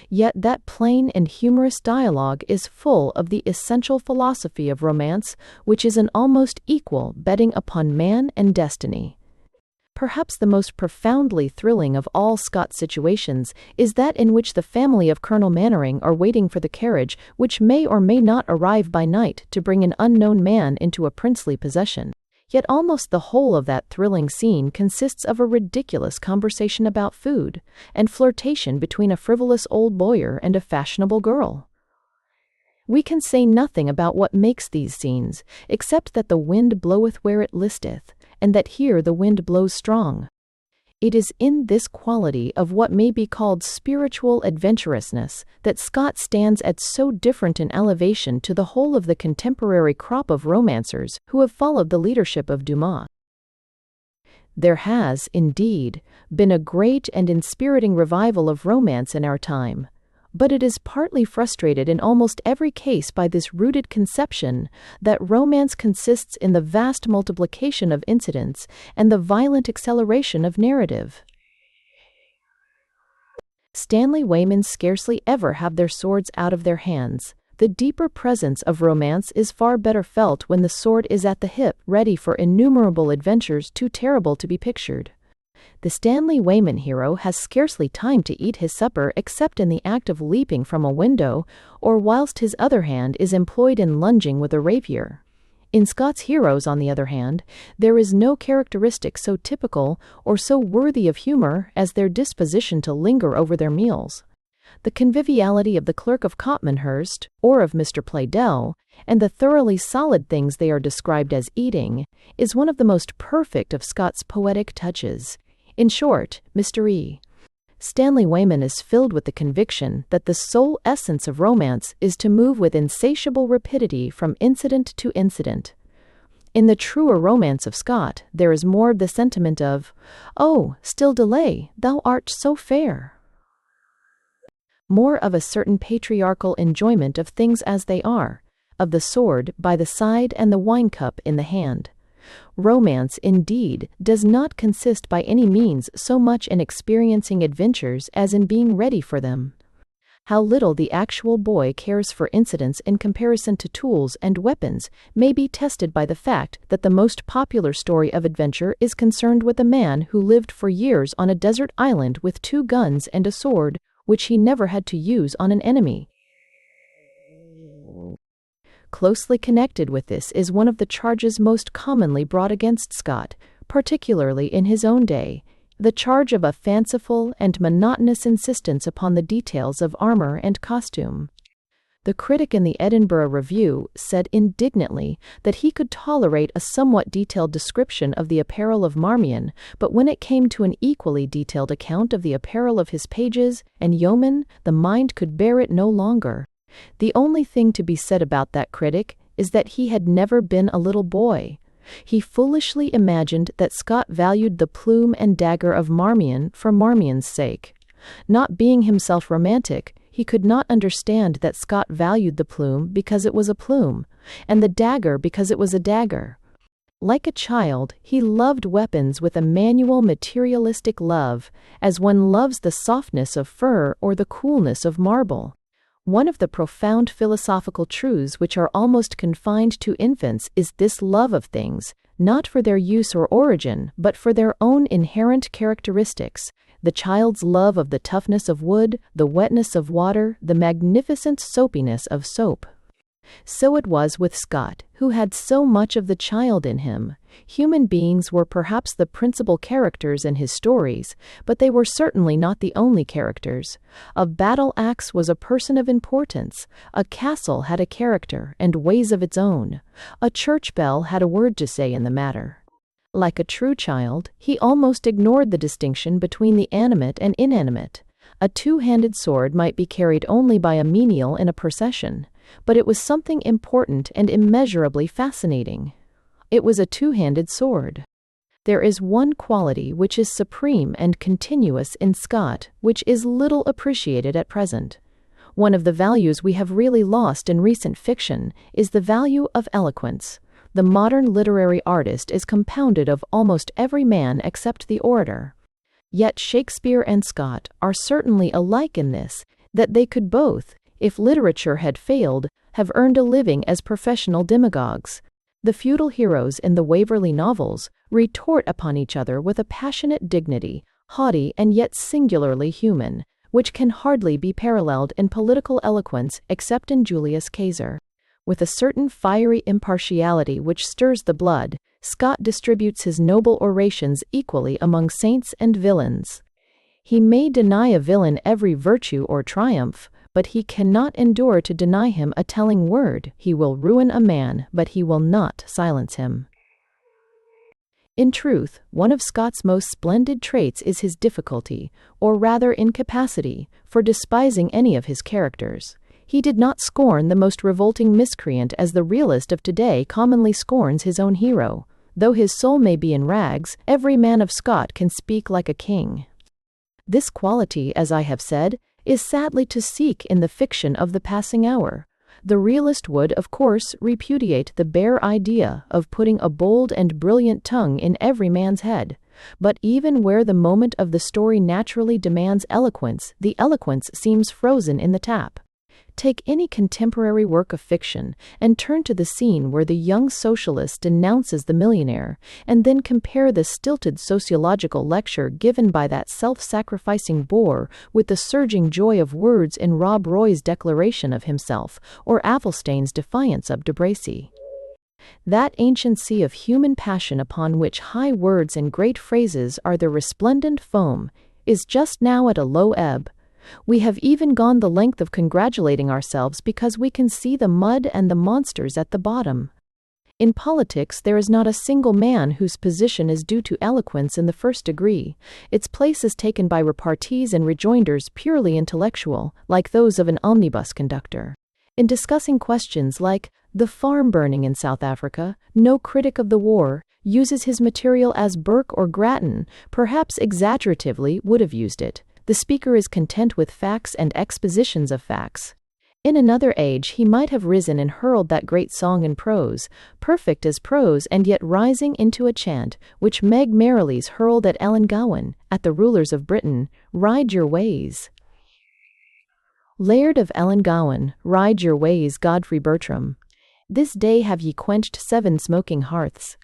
Yet that plain and humorous dialogue is full of the essential philosophy of romance, which is an almost equal betting upon man and destiny. Perhaps the most profoundly thrilling of all Scott's situations is that in which the family of Colonel Mannering are waiting for the carriage which may or may not arrive by night to bring an unknown man into a princely possession. Yet almost the whole of that thrilling scene consists of a ridiculous conversation about food, and flirtation between a frivolous old lawyer and a fashionable girl. We can say nothing about what makes these scenes, except that the wind bloweth where it listeth, and that here the wind blows strong. It is in this quality of what may be called spiritual adventurousness that Scott stands at so different an elevation to the whole of the contemporary crop of romancers who have followed the leadership of Dumas. There has, indeed, been a great and inspiriting revival of romance in our time, but it is partly frustrated in almost every case by this rooted conception that romance consists in the vast multiplication of incidents and the violent acceleration of narrative. Stanley Weyman scarcely ever have their swords out of their hands. The deeper presence of romance is far better felt when the sword is at the hip, ready for innumerable adventures too terrible to be pictured. The Stanley Weyman hero has scarcely time to eat his supper except in the act of leaping from a window, or whilst his other hand is employed in lunging with a rapier. In Scott's heroes, on the other hand, there is no characteristic so typical or so worthy of humor as their disposition to linger over their meals. The conviviality of the Clerk of Copmanhurst, or of Mr. Pleydell, and the thoroughly solid things they are described as eating, is one of the most perfect of Scott's poetic touches. In short, Mr. E. Stanley Weyman is filled with the conviction that the sole essence of romance is to move with insatiable rapidity from incident to incident. In the truer romance of Scott, there is more of the sentiment of, "Oh, still delay, thou art so fair." More of a certain patriarchal enjoyment of things as they are, of the sword by the side and the wine-cup in the hand. Romance, indeed, does not consist by any means so much in experiencing adventures as in being ready for them. How little the actual boy cares for incidents in comparison to tools and weapons may be tested by the fact that the most popular story of adventure is concerned with a man who lived for years on a desert island with 2 guns and a sword, which he never had to use on an enemy. Closely connected with this is one of the charges most commonly brought against Scott, particularly in his own day, the charge of a fanciful and monotonous insistence upon the details of armor and costume. The critic in the Edinburgh Review said indignantly that he could tolerate a somewhat detailed description of the apparel of Marmion, but when it came to an equally detailed account of the apparel of his pages and yeomen, the mind could bear it no longer. The only thing to be said about that critic is that he had never been a little boy. He foolishly imagined that Scott valued the plume and dagger of Marmion for Marmion's sake. Not being himself romantic, he could not understand that Scott valued the plume because it was a plume, and the dagger because it was a dagger. Like a child, he loved weapons with a manual materialistic love, as one loves the softness of fur or the coolness of marble. One of the profound philosophical truths which are almost confined to infants is this love of things, not for their use or origin, but for their own inherent characteristics. The child's love of the toughness of wood, the wetness of water, the magnificent soapiness of soap. So it was with Scott, who had so much of the child in him. Human beings were perhaps the principal characters in his stories, but they were certainly not the only characters. A battle axe was a person of importance. A castle had a character and ways of its own. A church bell had a word to say in the matter. Like a true child, he almost ignored the distinction between the animate and inanimate. A two-handed sword might be carried only by a menial in a procession, but it was something important and immeasurably fascinating. It was a two-handed sword. There is one quality which is supreme and continuous in Scott, which is little appreciated at present. One of the values we have really lost in recent fiction is the value of eloquence. The modern literary artist is compounded of almost every man except the orator. Yet Shakespeare and Scott are certainly alike in this, that they could both, if literature had failed, have earned a living as professional demagogues. The feudal heroes in the Waverley novels retort upon each other with a passionate dignity, haughty and yet singularly human, which can hardly be paralleled in political eloquence except in Julius Caesar. With a certain fiery impartiality which stirs the blood, Scott distributes his noble orations equally among saints and villains. He may deny a villain every virtue or triumph, but he cannot endure to deny him a telling word. He will ruin a man, but he will not silence him. In truth, one of Scott's most splendid traits is his difficulty, or rather incapacity, for despising any of his characters. He did not scorn the most revolting miscreant as the realist of today commonly scorns his own hero. Though his soul may be in rags, every man of Scott can speak like a king. This quality, as I have said, is sadly to seek in the fiction of the passing hour. The realist would, of course, repudiate the bare idea of putting a bold and brilliant tongue in every man's head. But even where the moment of the story naturally demands eloquence, the eloquence seems frozen in the tap. Take any contemporary work of fiction and turn to the scene where the young socialist denounces the millionaire, and then compare the stilted sociological lecture given by that self-sacrificing bore with the surging joy of words in Rob Roy's declaration of himself or Avelstain's defiance of De Bracy. That ancient sea of human passion upon which high words and great phrases are the resplendent foam is just now at a low ebb. We have even gone the length of congratulating ourselves because we can see the mud and the monsters at the bottom. In politics, there is not a single man whose position is due to eloquence in the first degree. Its place is taken by repartees and rejoinders purely intellectual, like those of an omnibus conductor. In discussing questions like the farm burning in South Africa, no critic of the war uses his material as Burke or Grattan, perhaps exaggeratively, would have used it. The speaker is content with facts and expositions of facts. In another age he might have risen and hurled that great song in prose, perfect as prose and yet rising into a chant, which Meg Merrilies hurled at Ellangowan, at the rulers of Britain, "Ride your ways." Laird of Ellangowan, ride your ways, Godfrey Bertram. This day have ye quenched 7 smoking hearths.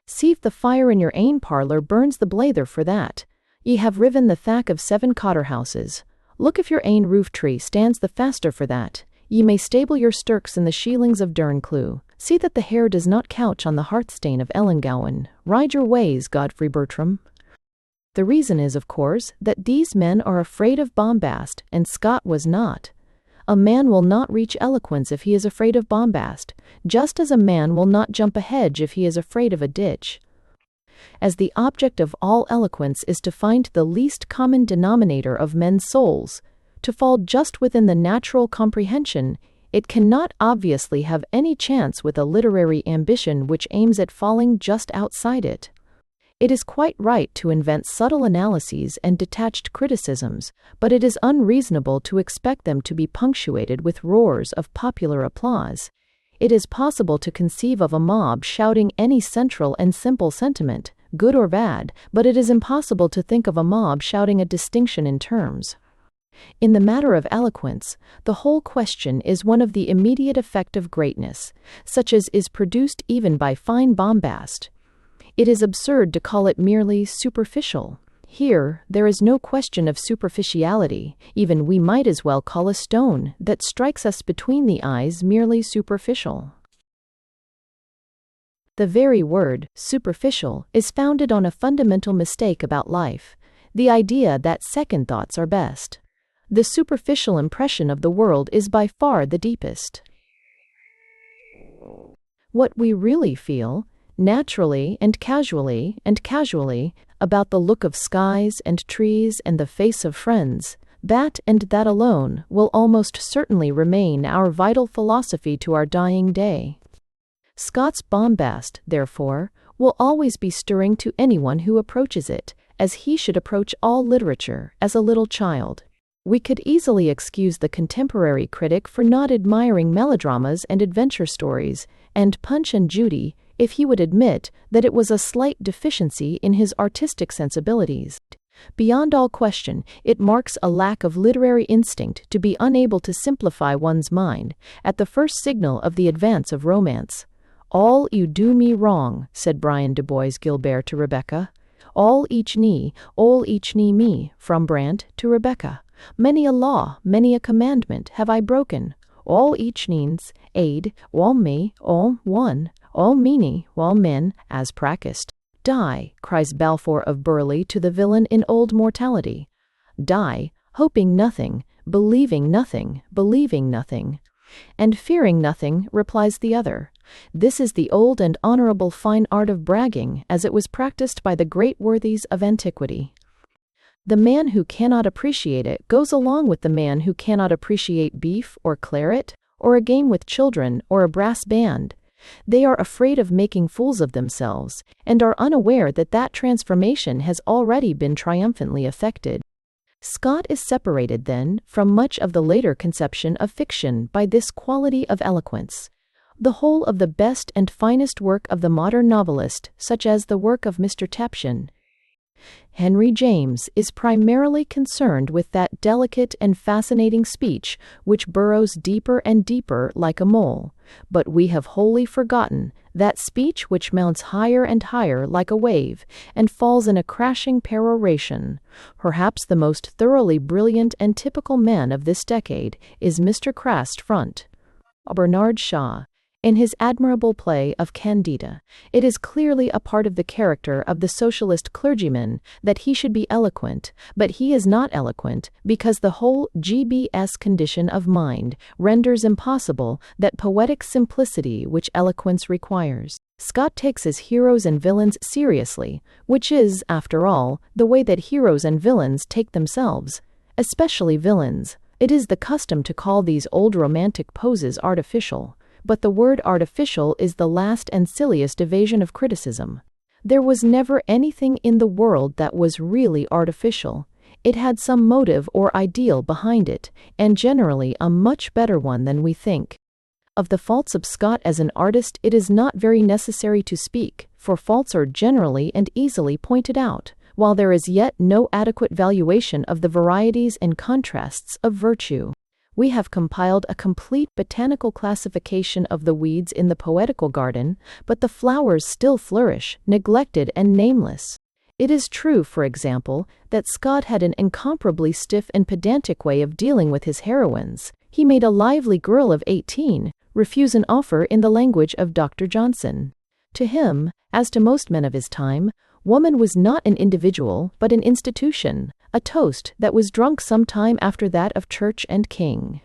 See if the fire in your ain parlour burns the blather for that. Ye have riven the thack of 7 cotter houses. Look if your ain roof tree stands the faster for that. Ye may stable your stirks in the shielings of Derncleugh. See that the hair does not couch on the hearthstane of Ellangowan. Ride your ways, Godfrey Bertram. The reason is, of course, that these men are afraid of bombast, and Scott was not. A man will not reach eloquence if he is afraid of bombast, just as a man will not jump a hedge if he is afraid of a ditch. As the object of all eloquence is to find the least common denominator of men's souls, to fall just within the natural comprehension, it cannot obviously have any chance with a literary ambition which aims at falling just outside it. It is quite right to invent subtle analyses and detached criticisms, but it is unreasonable to expect them to be punctuated with roars of popular applause. It is possible to conceive of a mob shouting any central and simple sentiment, good or bad, but it is impossible to think of a mob shouting a distinction in terms. In the matter of eloquence, the whole question is one of the immediate effect of greatness, such as is produced even by fine bombast. It is absurd to call it merely superficial. Here, there is no question of superficiality. Even we might as well call a stone that strikes us between the eyes merely superficial. The very word, superficial, is founded on a fundamental mistake about life, the idea that second thoughts are best. The superficial impression of the world is by far the deepest. What we really feel, naturally and casually, about the look of skies and trees and the face of friends, that and that alone will almost certainly remain our vital philosophy to our dying day. Scott's bombast, therefore, will always be stirring to anyone who approaches it, as he should approach all literature, as a little child. We could easily excuse the contemporary critic for not admiring melodramas and adventure stories, and Punch and Judy, if he would admit that it was a slight deficiency in his artistic sensibilities. Beyond all question, it marks a lack of literary instinct to be unable to simplify one's mind at the first signal of the advance of romance. "All you do me wrong," said Brian Du Bois Gilbert to Rebecca. "All each knee me," from Brant to Rebecca. "Many a law, many a commandment have I broken. All each needs aid, all me, all one, all meany, all men, as practised." "Die," cries Balfour of Burleigh to the villain in Old Mortality. "Die, hoping nothing, believing nothing, and fearing nothing," replies the other. This is the old and honorable fine art of bragging, as it was practiced by the great worthies of antiquity. The man who cannot appreciate it goes along with the man who cannot appreciate beef or claret, or a game with children, or a brass band. They are afraid of making fools of themselves, and are unaware that that transformation has already been triumphantly effected. Scott is separated, then, from much of the later conception of fiction by this quality of eloquence. The whole of the best and finest work of the modern novelist, such as the work of Mr. Teption, Henry James, is primarily concerned with that delicate and fascinating speech which burrows deeper and deeper like a mole, but we have wholly forgotten that speech which mounts higher and higher like a wave and falls in a crashing peroration. Perhaps the most thoroughly brilliant and typical man of this decade is Mr. Crast Front. Bernard Shaw, in his admirable play of Candida, it is clearly a part of the character of the socialist clergyman that he should be eloquent, but he is not eloquent because the whole GBS condition of mind renders impossible that poetic simplicity which eloquence requires. Scott takes his heroes and villains seriously, which is, after all, the way that heroes and villains take themselves, especially villains. It is the custom to call these old romantic poses artificial. But the word artificial is the last and silliest evasion of criticism. There was never anything in the world that was really artificial. It had some motive or ideal behind it, and generally a much better one than we think. Of the faults of Scott as an artist it is not very necessary to speak, for faults are generally and easily pointed out, while there is yet no adequate valuation of the varieties and contrasts of virtue. We have compiled a complete botanical classification of the weeds in the poetical garden, but the flowers still flourish, neglected and nameless. It is true, for example, that Scott had an incomparably stiff and pedantic way of dealing with his heroines. He made a lively girl of 18 refuse an offer in the language of Dr. Johnson. To him, as to most men of his time, woman was not an individual, but an institution, a toast that was drunk some time after that of church and king.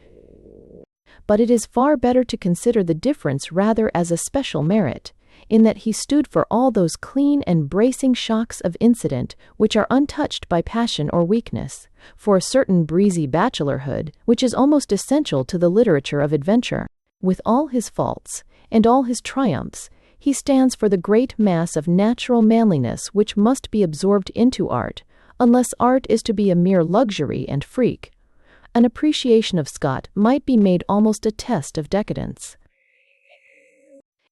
But it is far better to consider the difference rather as a special merit, in that he stood for all those clean and bracing shocks of incident which are untouched by passion or weakness, for a certain breezy bachelorhood which is almost essential to the literature of adventure. With all his faults, and all his triumphs, he stands for the great mass of natural manliness which must be absorbed into art, unless art is to be a mere luxury and freak. An appreciation of Scott might be made almost a test of decadence.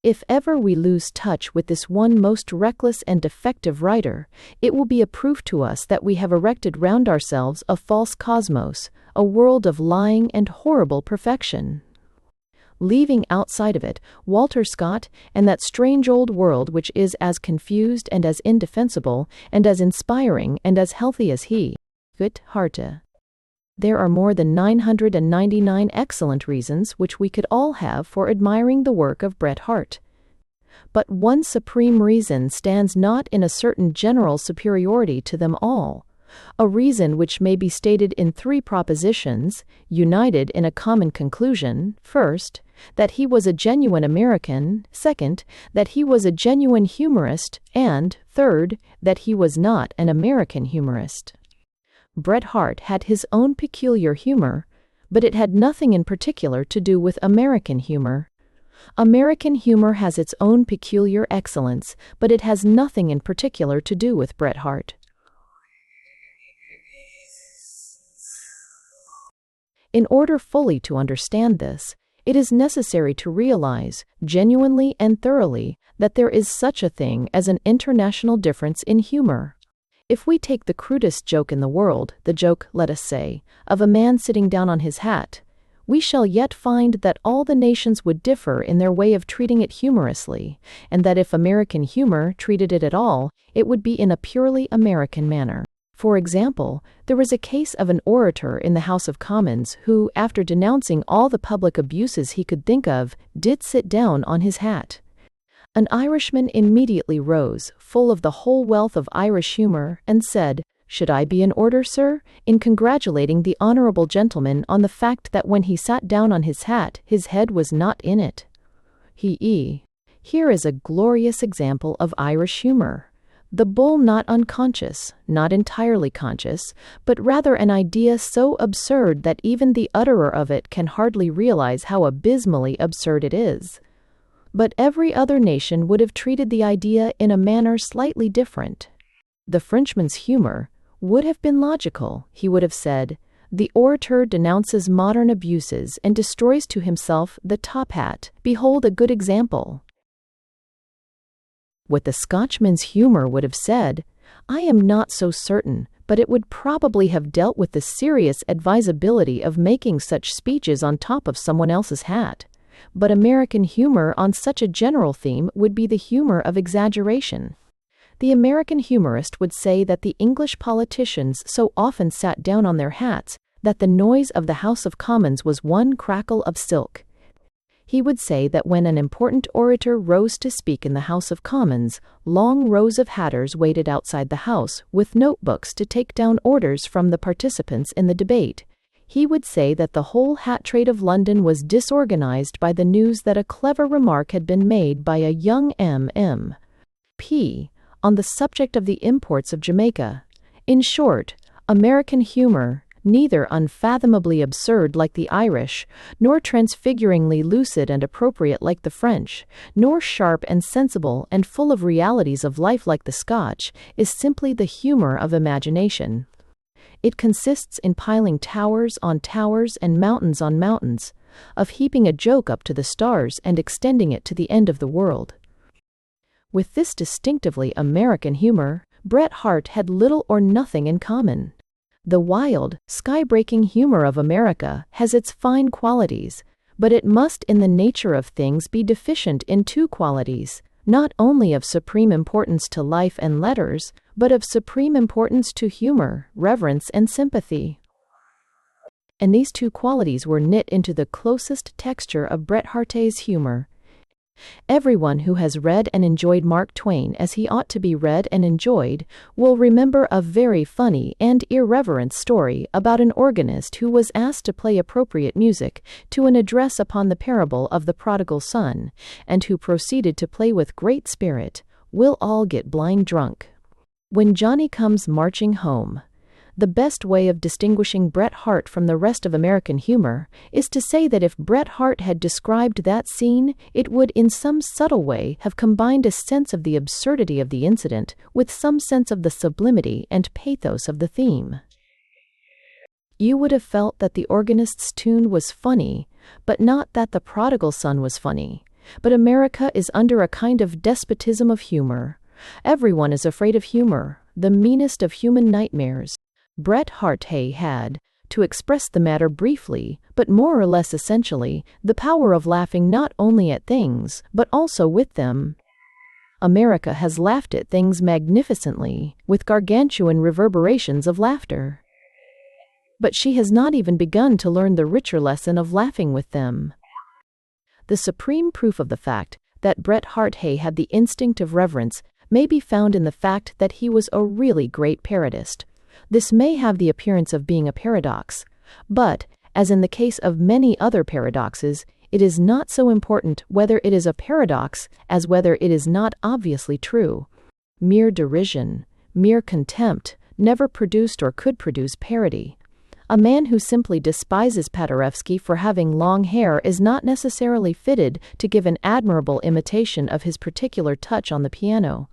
If ever we lose touch with this one most reckless and defective writer, it will be a proof to us that we have erected round ourselves a false cosmos, a world of lying and horrible perfection. Leaving outside of it Walter Scott and that strange old world which is as confused and as indefensible and as inspiring and as healthy as he. Good Harte. There are more than 999 excellent reasons which we could all have for admiring the work of Bret Harte. But one supreme reason stands not in a certain general superiority to them all, a reason which may be stated in 3 propositions, united in a common conclusion: first, that he was a genuine American; second, that he was a genuine humorist; and, third, that he was not an American humorist. Bret Harte had his own peculiar humor, but it had nothing in particular to do with American humor. American humor has its own peculiar excellence, but it has nothing in particular to do with Bret Harte. In order fully to understand this, it is necessary to realize, genuinely and thoroughly, that there is such a thing as an international difference in humor. If we take the crudest joke in the world, the joke, let us say, of a man sitting down on his hat, we shall yet find that all the nations would differ in their way of treating it humorously, and that if American humor treated it at all, it would be in a purely American manner. For example, there was a case of an orator in the House of Commons who, after denouncing all the public abuses he could think of, did sit down on his hat. An Irishman immediately rose, full of the whole wealth of Irish humor, and said, "Should I be in order, sir, in congratulating the honorable gentleman on the fact that when he sat down on his hat, his head was not in it?" Here is a glorious example of Irish humor. The bull not unconscious, not entirely conscious, but rather an idea so absurd that even the utterer of it can hardly realize how abysmally absurd it is. But every other nation would have treated the idea in a manner slightly different. The Frenchman's humor would have been logical. He would have said, "The orator denounces modern abuses and destroys to himself the top hat. Behold a good example." What the Scotchman's humor would have said, I am not so certain, but it would probably have dealt with the serious advisability of making such speeches on top of someone else's hat. But American humor on such a general theme would be the humor of exaggeration. The American humorist would say that the English politicians so often sat down on their hats that the noise of the House of Commons was one crackle of silk. He would say that when an important orator rose to speak in the House of Commons, long rows of hatters waited outside the House with notebooks to take down orders from the participants in the debate. He would say that the whole hat trade of London was disorganized by the news that a clever remark had been made by a young M.P. on the subject of the imports of Jamaica. In short, American humor, neither unfathomably absurd like the Irish, nor transfiguringly lucid and appropriate like the French, nor sharp and sensible and full of realities of life like the Scotch, is simply the humor of imagination. It consists in piling towers on towers and mountains on mountains, of heaping a joke up to the stars and extending it to the end of the world. With this distinctively American humor, Bret Harte had little or nothing in common. The wild, sky-breaking humor of America has its fine qualities, but it must in the nature of things be deficient in 2 qualities, not only of supreme importance to life and letters, but of supreme importance to humor, reverence, and sympathy. And these 2 qualities were knit into the closest texture of Bret Harte's humor. Everyone who has read and enjoyed Mark Twain as he ought to be read and enjoyed will remember a very funny and irreverent story about an organist who was asked to play appropriate music to an address upon the parable of the prodigal son, and who proceeded to play with great spirit. We'll all get blind drunk. When Johnny comes marching home. The best way of distinguishing Bret Harte from the rest of American humor is to say that if Bret Harte had described that scene, it would in some subtle way have combined a sense of the absurdity of the incident with some sense of the sublimity and pathos of the theme. You would have felt that the organist's tune was funny, but not that the prodigal son was funny. But America is under a kind of despotism of humor. Everyone is afraid of humor, the meanest of human nightmares. Bret Harte had, to express the matter briefly, but more or less essentially, the power of laughing not only at things, but also with them. America has laughed at things magnificently, with gargantuan reverberations of laughter. But she has not even begun to learn the richer lesson of laughing with them. The supreme proof of the fact that Bret Harte had the instinct of reverence may be found in the fact that he was a really great parodist. This may have the appearance of being a paradox, but, as in the case of many other paradoxes, it is not so important whether it is a paradox as whether it is not obviously true. Mere derision, mere contempt, never produced or could produce parody. A man who simply despises Paderewski for having long hair is not necessarily fitted to give an admirable imitation of his particular touch on the piano.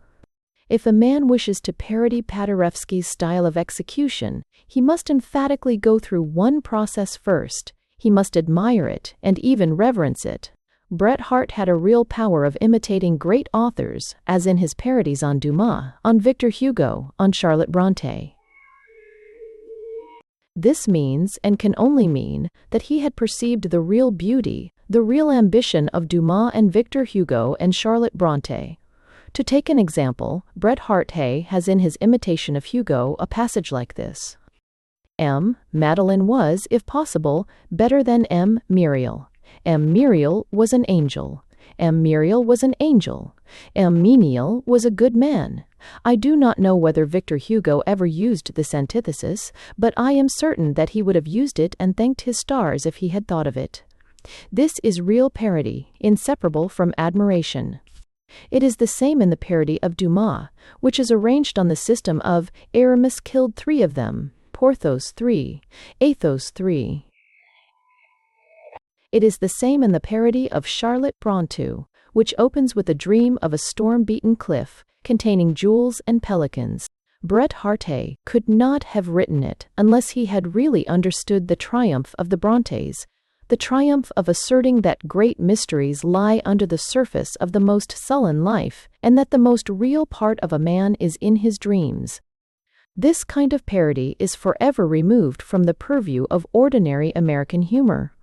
If a man wishes to parody Paderewski's style of execution, he must emphatically go through one process first. He must admire it and even reverence it. Bret Harte had a real power of imitating great authors, as in his parodies on Dumas, on Victor Hugo, on Charlotte Brontë. This means, and can only mean, that he had perceived the real beauty, the real ambition of Dumas and Victor Hugo and Charlotte Brontë. To take an example, Bret Harte has in his imitation of Hugo a passage like this. M. Madeline was, if possible, better than M. Muriel. M. Muriel was an angel. M. Muriel was an angel. M. Menial was a good man. I do not know whether Victor Hugo ever used this antithesis, but I am certain that he would have used it and thanked his stars if he had thought of it. This is real parody, inseparable from admiration. It is the same in the parody of Dumas, which is arranged on the system of Aramis killed 3 of them, Porthos 3, Athos 3. It is the same in the parody of Charlotte Brontë, which opens with a dream of a storm-beaten cliff, containing jewels and pelicans. Bret Harte could not have written it unless he had really understood the triumph of the Brontës, the triumph of asserting that great mysteries lie under the surface of the most sullen life, and that the most real part of a man is in his dreams. This kind of parody is forever removed from the purview of ordinary American humor.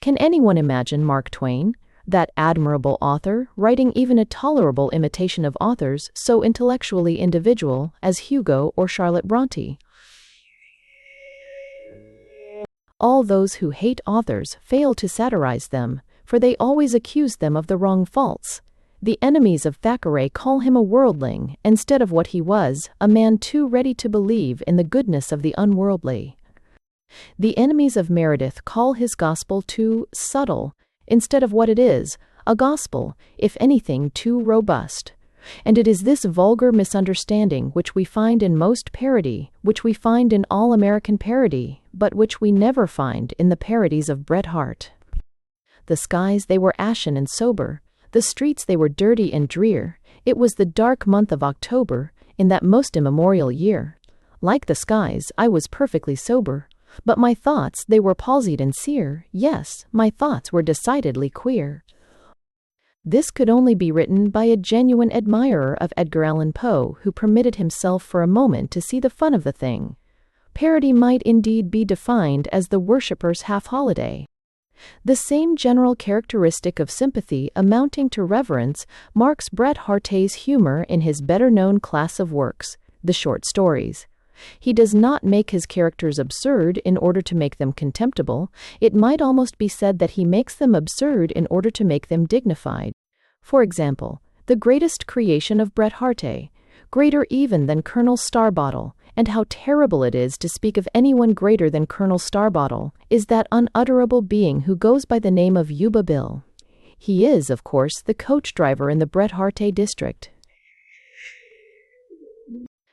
Can anyone imagine Mark Twain, that admirable author, writing even a tolerable imitation of authors so intellectually individual as Hugo or Charlotte Brontë? All those who hate authors fail to satirize them, for they always accuse them of the wrong faults. The enemies of Thackeray call him a worldling, instead of what he was, a man too ready to believe in the goodness of the unworldly. The enemies of Meredith call his gospel too subtle, instead of what it is, a gospel, if anything, too robust. And it is this vulgar misunderstanding which we find in most parody, which we find in all American parody, but which we never find in the parodies of Bret Harte. The skies they were ashen and sober, the streets they were dirty and drear. It was the dark month of October, in that most immemorial year. Like the skies, I was perfectly sober. But my thoughts, they were palsied and sere. Yes, my thoughts were decidedly queer. This could only be written by a genuine admirer of Edgar Allan Poe who permitted himself for a moment to see the fun of the thing. Parody might indeed be defined as the worshipper's half-holiday. The same general characteristic of sympathy amounting to reverence marks Bret Harte's humor in his better-known class of works, the short stories. He does not make his characters absurd in order to make them contemptible. It might almost be said that he makes them absurd in order to make them dignified. For example, the greatest creation of Bret Harte, greater even than Colonel Starbottle, and how terrible it is to speak of anyone greater than Colonel Starbottle, is that unutterable being who goes by the name of Yuba Bill. He is, of course, the coach driver in the Bret Harte district.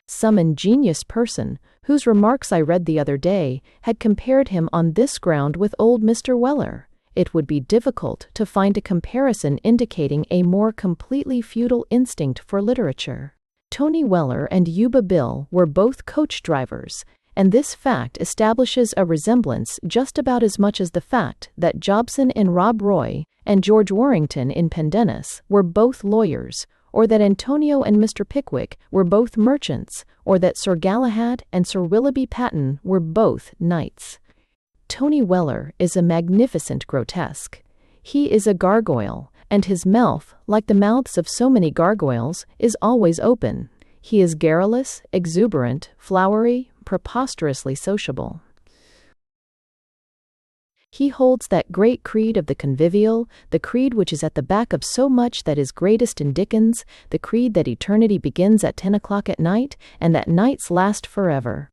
Some ingenious person, whose remarks I read the other day, had compared him on this ground with old Mr. Weller. It would be difficult to find a comparison indicating a more completely feudal instinct for literature. Tony Weller and Yuba Bill were both coach drivers, and this fact establishes a resemblance just about as much as the fact that Jobson and Rob Roy and George Warrington in Pendennis were both lawyers, or that Antonio and Mr. Pickwick were both merchants, or that Sir Galahad and Sir Willoughby Patten were both knights. Tony Weller is a magnificent grotesque. He is a gargoyle, and his mouth, like the mouths of so many gargoyles, is always open. He is garrulous, exuberant, flowery, preposterously sociable. He holds that great creed of the convivial, the creed which is at the back of so much that is greatest in Dickens, the creed that eternity begins at 10 o'clock at night, and that nights last forever.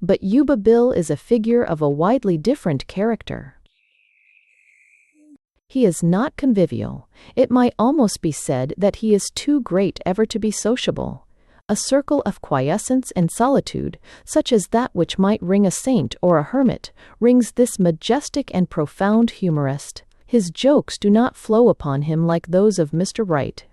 But Yuba Bill is a figure of a widely different character. He is not convivial. It might almost be said that he is too great ever to be sociable. A circle of quiescence and solitude, such as that which might ring a saint or a hermit, rings this majestic and profound humorist. His jokes do not flow upon him like those of Mr. Wright.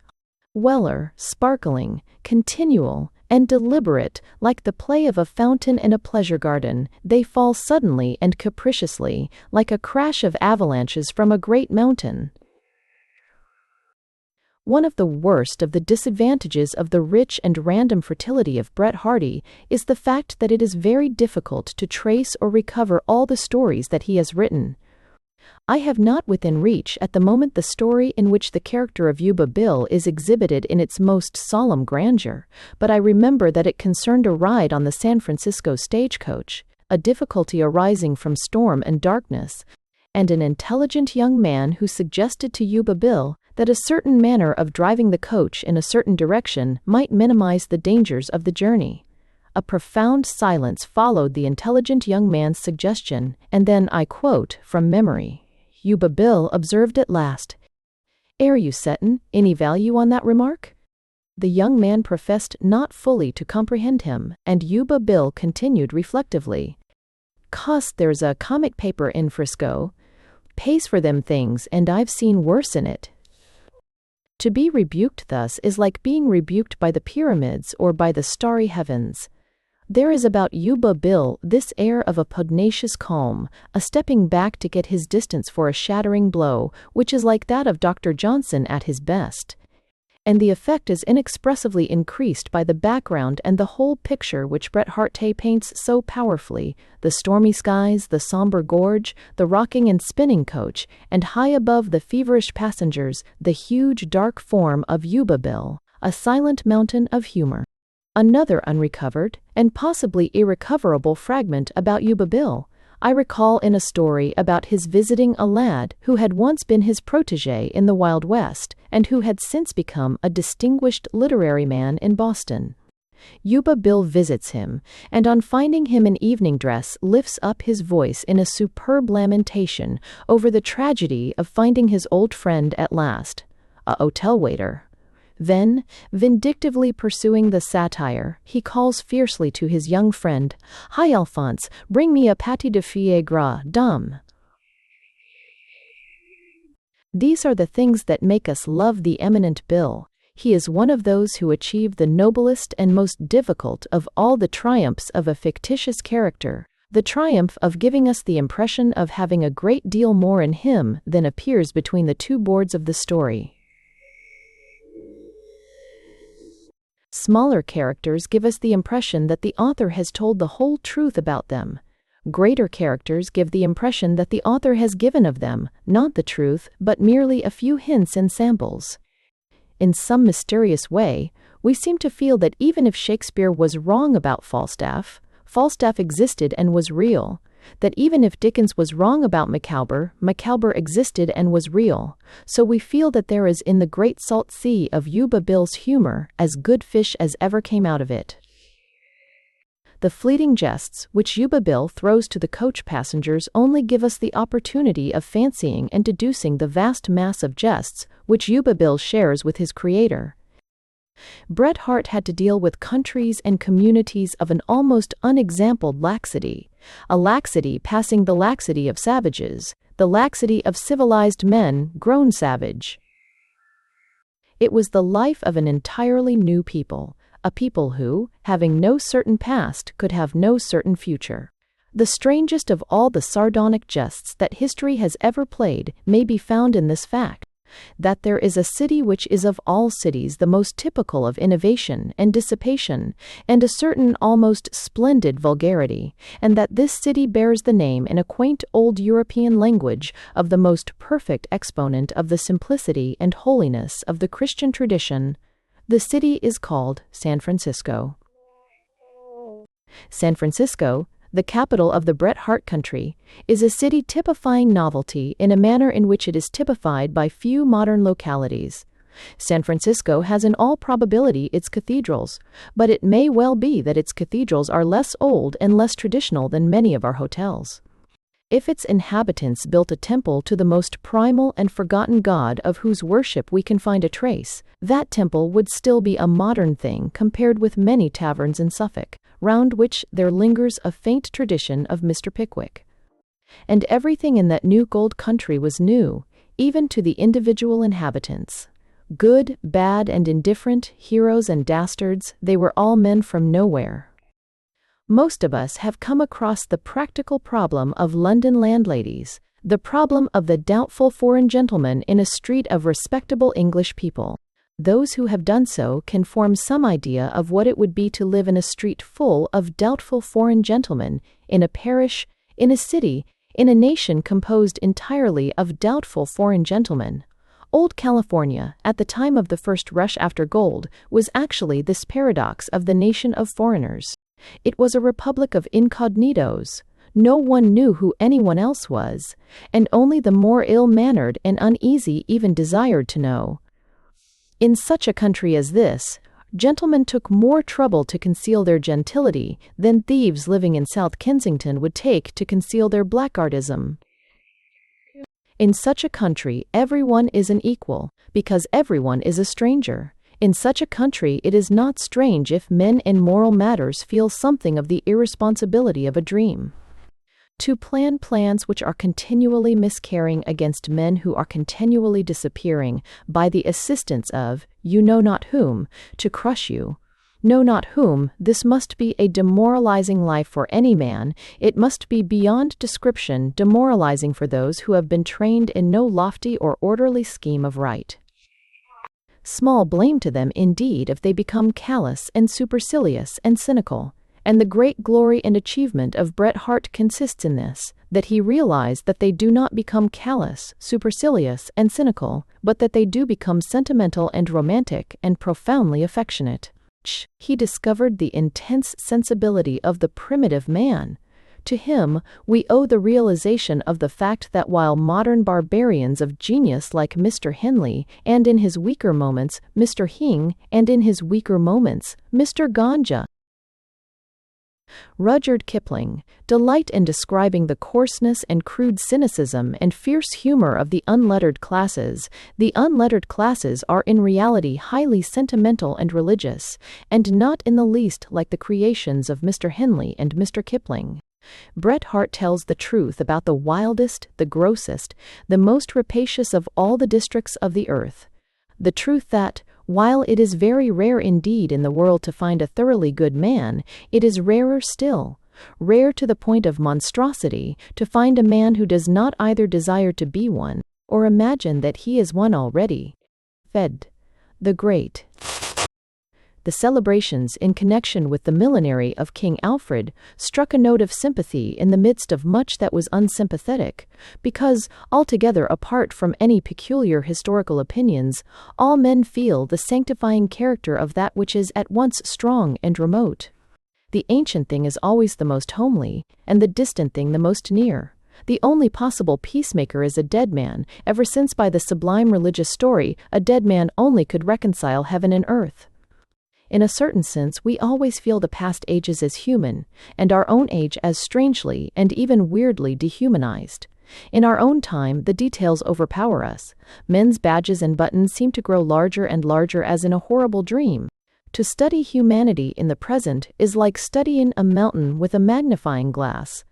Weller, sparkling, continual, and deliberate, like the play of a fountain in a pleasure garden, they fall suddenly and capriciously, like a crash of avalanches from a great mountain. One of the worst of the disadvantages of the rich and random fertility of Bret Harte is the fact that it is very difficult to trace or recover all the stories that he has written. I have not within reach at the moment the story in which the character of Yuba Bill is exhibited in its most solemn grandeur, but I remember that it concerned a ride on the San Francisco stagecoach, a difficulty arising from storm and darkness, and an intelligent young man who suggested to Yuba Bill that a certain manner of driving the coach in a certain direction might minimize the dangers of the journey. A profound silence followed the intelligent young man's suggestion, and then, I quote from memory, Yuba Bill observed at last, "Air you settin' any value on that remark?" The young man professed not fully to comprehend him, and Yuba Bill continued reflectively, "'Cause there's a comic paper in Frisco. Pays for them things, and I've seen worse in it." To be rebuked thus is like being rebuked by the pyramids or by the starry heavens. There is about Yuba Bill this air of a pugnacious calm, a stepping back to get his distance for a shattering blow, which is like that of Dr. Johnson at his best. And the effect is inexpressively increased by the background and the whole picture which Bret Harte paints so powerfully, the stormy skies, the somber gorge, the rocking and spinning coach, and high above the feverish passengers, the huge dark form of Yuba Bill, a silent mountain of humor. Another unrecovered, and possibly irrecoverable fragment about Yuba Bill, I recall in a story about his visiting a lad who had once been his protégé in the Wild West, and who had since become a distinguished literary man in Boston. Yuba Bill visits him, and on finding him in evening dress lifts up his voice in a superb lamentation over the tragedy of finding his old friend at last, a hotel waiter. Then, vindictively pursuing the satire, he calls fiercely to his young friend, "Hi, Alphonse, bring me a pâté de foie gras, dame." These are the things that make us love the eminent Bill. He is one of those who achieve the noblest and most difficult of all the triumphs of a fictitious character, the triumph of giving us the impression of having a great deal more in him than appears between the two boards of the story. Smaller characters give us the impression that the author has told the whole truth about them. Greater characters give the impression that the author has given of them, not the truth, but merely a few hints and samples. In some mysterious way, we seem to feel that even if Shakespeare was wrong about Falstaff, Falstaff existed and was real, that even if Dickens was wrong about Micawber, Micawber existed and was real, so we feel that there is in the great salt sea of Yuba Bill's humor as good fish as ever came out of it. The fleeting jests which Yuba Bill throws to the coach passengers only give us the opportunity of fancying and deducing the vast mass of jests which Yuba Bill shares with his creator. Bret Harte had to deal with countries and communities of an almost unexampled laxity, a laxity passing the laxity of savages, the laxity of civilized men grown savage. It was the life of an entirely new people, a people who, having no certain past, could have no certain future. The strangest of all the sardonic jests that history has ever played may be found in this fact, that there is a city which is of all cities the most typical of innovation and dissipation, and a certain almost splendid vulgarity, and that this city bears the name in a quaint old European language of the most perfect exponent of the simplicity and holiness of the Christian tradition. The city is called San Francisco. San Francisco, the capital of the Bret Harte country, is a city typifying novelty in a manner in which it is typified by few modern localities. San Francisco has in all probability its cathedrals, but it may well be that its cathedrals are less old and less traditional than many of our hotels. If its inhabitants built a temple to the most primal and forgotten god of whose worship we can find a trace, that temple would still be a modern thing compared with many taverns in Suffolk, round which there lingers a faint tradition of Mr. Pickwick. And everything in that new gold country was new, even to the individual inhabitants. Good, bad, and indifferent, heroes and dastards, they were all men from nowhere. Most of us have come across the practical problem of London landladies, the problem of the doubtful foreign gentleman in a street of respectable English people. Those who have done so can form some idea of what it would be to live in a street full of doubtful foreign gentlemen, in a parish, in a city, in a nation composed entirely of doubtful foreign gentlemen. Old California, at the time of the first rush after gold, was actually this paradox of the nation of foreigners. It was a republic of incognitos. No one knew who anyone else was, and only the more ill-mannered and uneasy even desired to know. In such a country as this, gentlemen took more trouble to conceal their gentility than thieves living in South Kensington would take to conceal their blackguardism. In such a country, everyone is an equal, because everyone is a stranger. In such a country, it is not strange if men in moral matters feel something of the irresponsibility of a dream. To plan plans which are continually miscarrying against men who are continually disappearing by the assistance of, you know not whom, to crush you, know not whom, this must be a demoralizing life for any man. It must be beyond description demoralizing for those who have been trained in no lofty or orderly scheme of right. Small blame to them, indeed, if they become callous and supercilious and cynical. And the great glory and achievement of Bret Harte consists in this, that he realized that they do not become callous, supercilious, and cynical, but that they do become sentimental and romantic and profoundly affectionate. He discovered the intense sensibility of the primitive man. To him, we owe the realization of the fact that while modern barbarians of genius like Mr. Henley, and in his weaker moments, Mr. Hing, and in his weaker moments, Mr. Ganja, Rudyard Kipling, delight in describing the coarseness and crude cynicism and fierce humor of the unlettered classes are in reality highly sentimental and religious, and not in the least like the creations of Mr. Henley and Mr. Kipling. Bret Harte tells the truth about the wildest, the grossest, the most rapacious of all the districts of the earth. The truth that, while it is very rare indeed in the world to find a thoroughly good man, it is rarer still, rare to the point of monstrosity, to find a man who does not either desire to be one, or imagine that he is one already. Fed. The Great. The celebrations in connection with the millenary of King Alfred struck a note of sympathy in the midst of much that was unsympathetic, because, altogether apart from any peculiar historical opinions, all men feel the sanctifying character of that which is at once strong and remote. The ancient thing is always the most homely, and the distant thing the most near. The only possible peacemaker is a dead man, ever since by the sublime religious story a dead man only could reconcile heaven and earth. In a certain sense, we always feel the past ages as human, and our own age as strangely and even weirdly dehumanized. In our own time, the details overpower us. Men's badges and buttons seem to grow larger and larger as in a horrible dream. To study humanity in the present is like studying a mountain with a magnifying glass.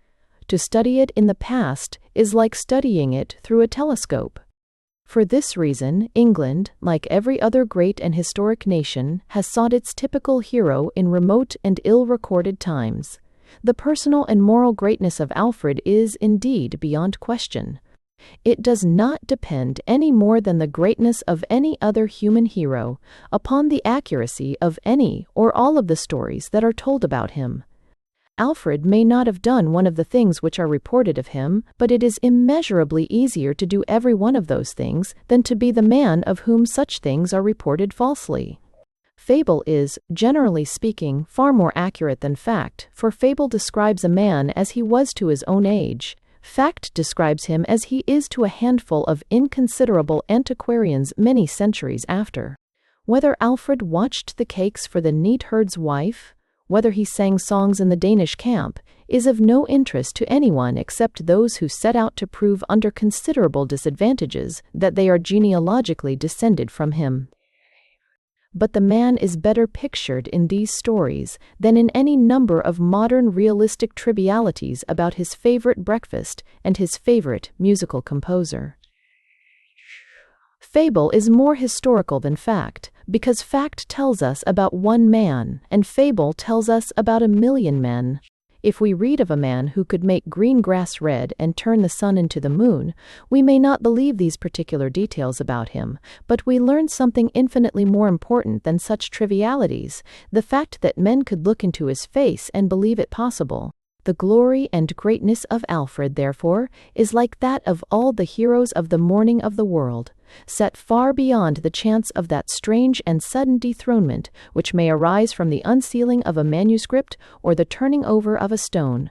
To study it in the past is like studying it through a telescope. For this reason, England, like every other great and historic nation, has sought its typical hero in remote and ill-recorded times. The personal and moral greatness of Alfred is, indeed, beyond question. It does not depend any more than the greatness of any other human hero upon the accuracy of any or all of the stories that are told about him. Alfred may not have done one of the things which are reported of him, but it is immeasurably easier to do every one of those things than to be the man of whom such things are reported falsely. Fable is, generally speaking, far more accurate than fact, for fable describes a man as he was to his own age. Fact describes him as he is to a handful of inconsiderable antiquarians many centuries after. Whether Alfred watched the cakes for the neatherd's wife, whether he sang songs in the Danish camp, is of no interest to anyone except those who set out to prove under considerable disadvantages that they are genealogically descended from him. But the man is better pictured in these stories than in any number of modern realistic trivialities about his favorite breakfast and his favorite musical composer. Fable is more historical than fact, because fact tells us about one man, and fable tells us about 1,000,000 men. If we read of a man who could make green grass red and turn the sun into the moon, we may not believe these particular details about him, but we learn something infinitely more important than such trivialities, the fact that men could look into his face and believe it possible. The glory and greatness of Alfred, therefore, is like that of all the heroes of the morning of the world, set far beyond the chance of that strange and sudden dethronement which may arise from the unsealing of a manuscript or the turning over of a stone.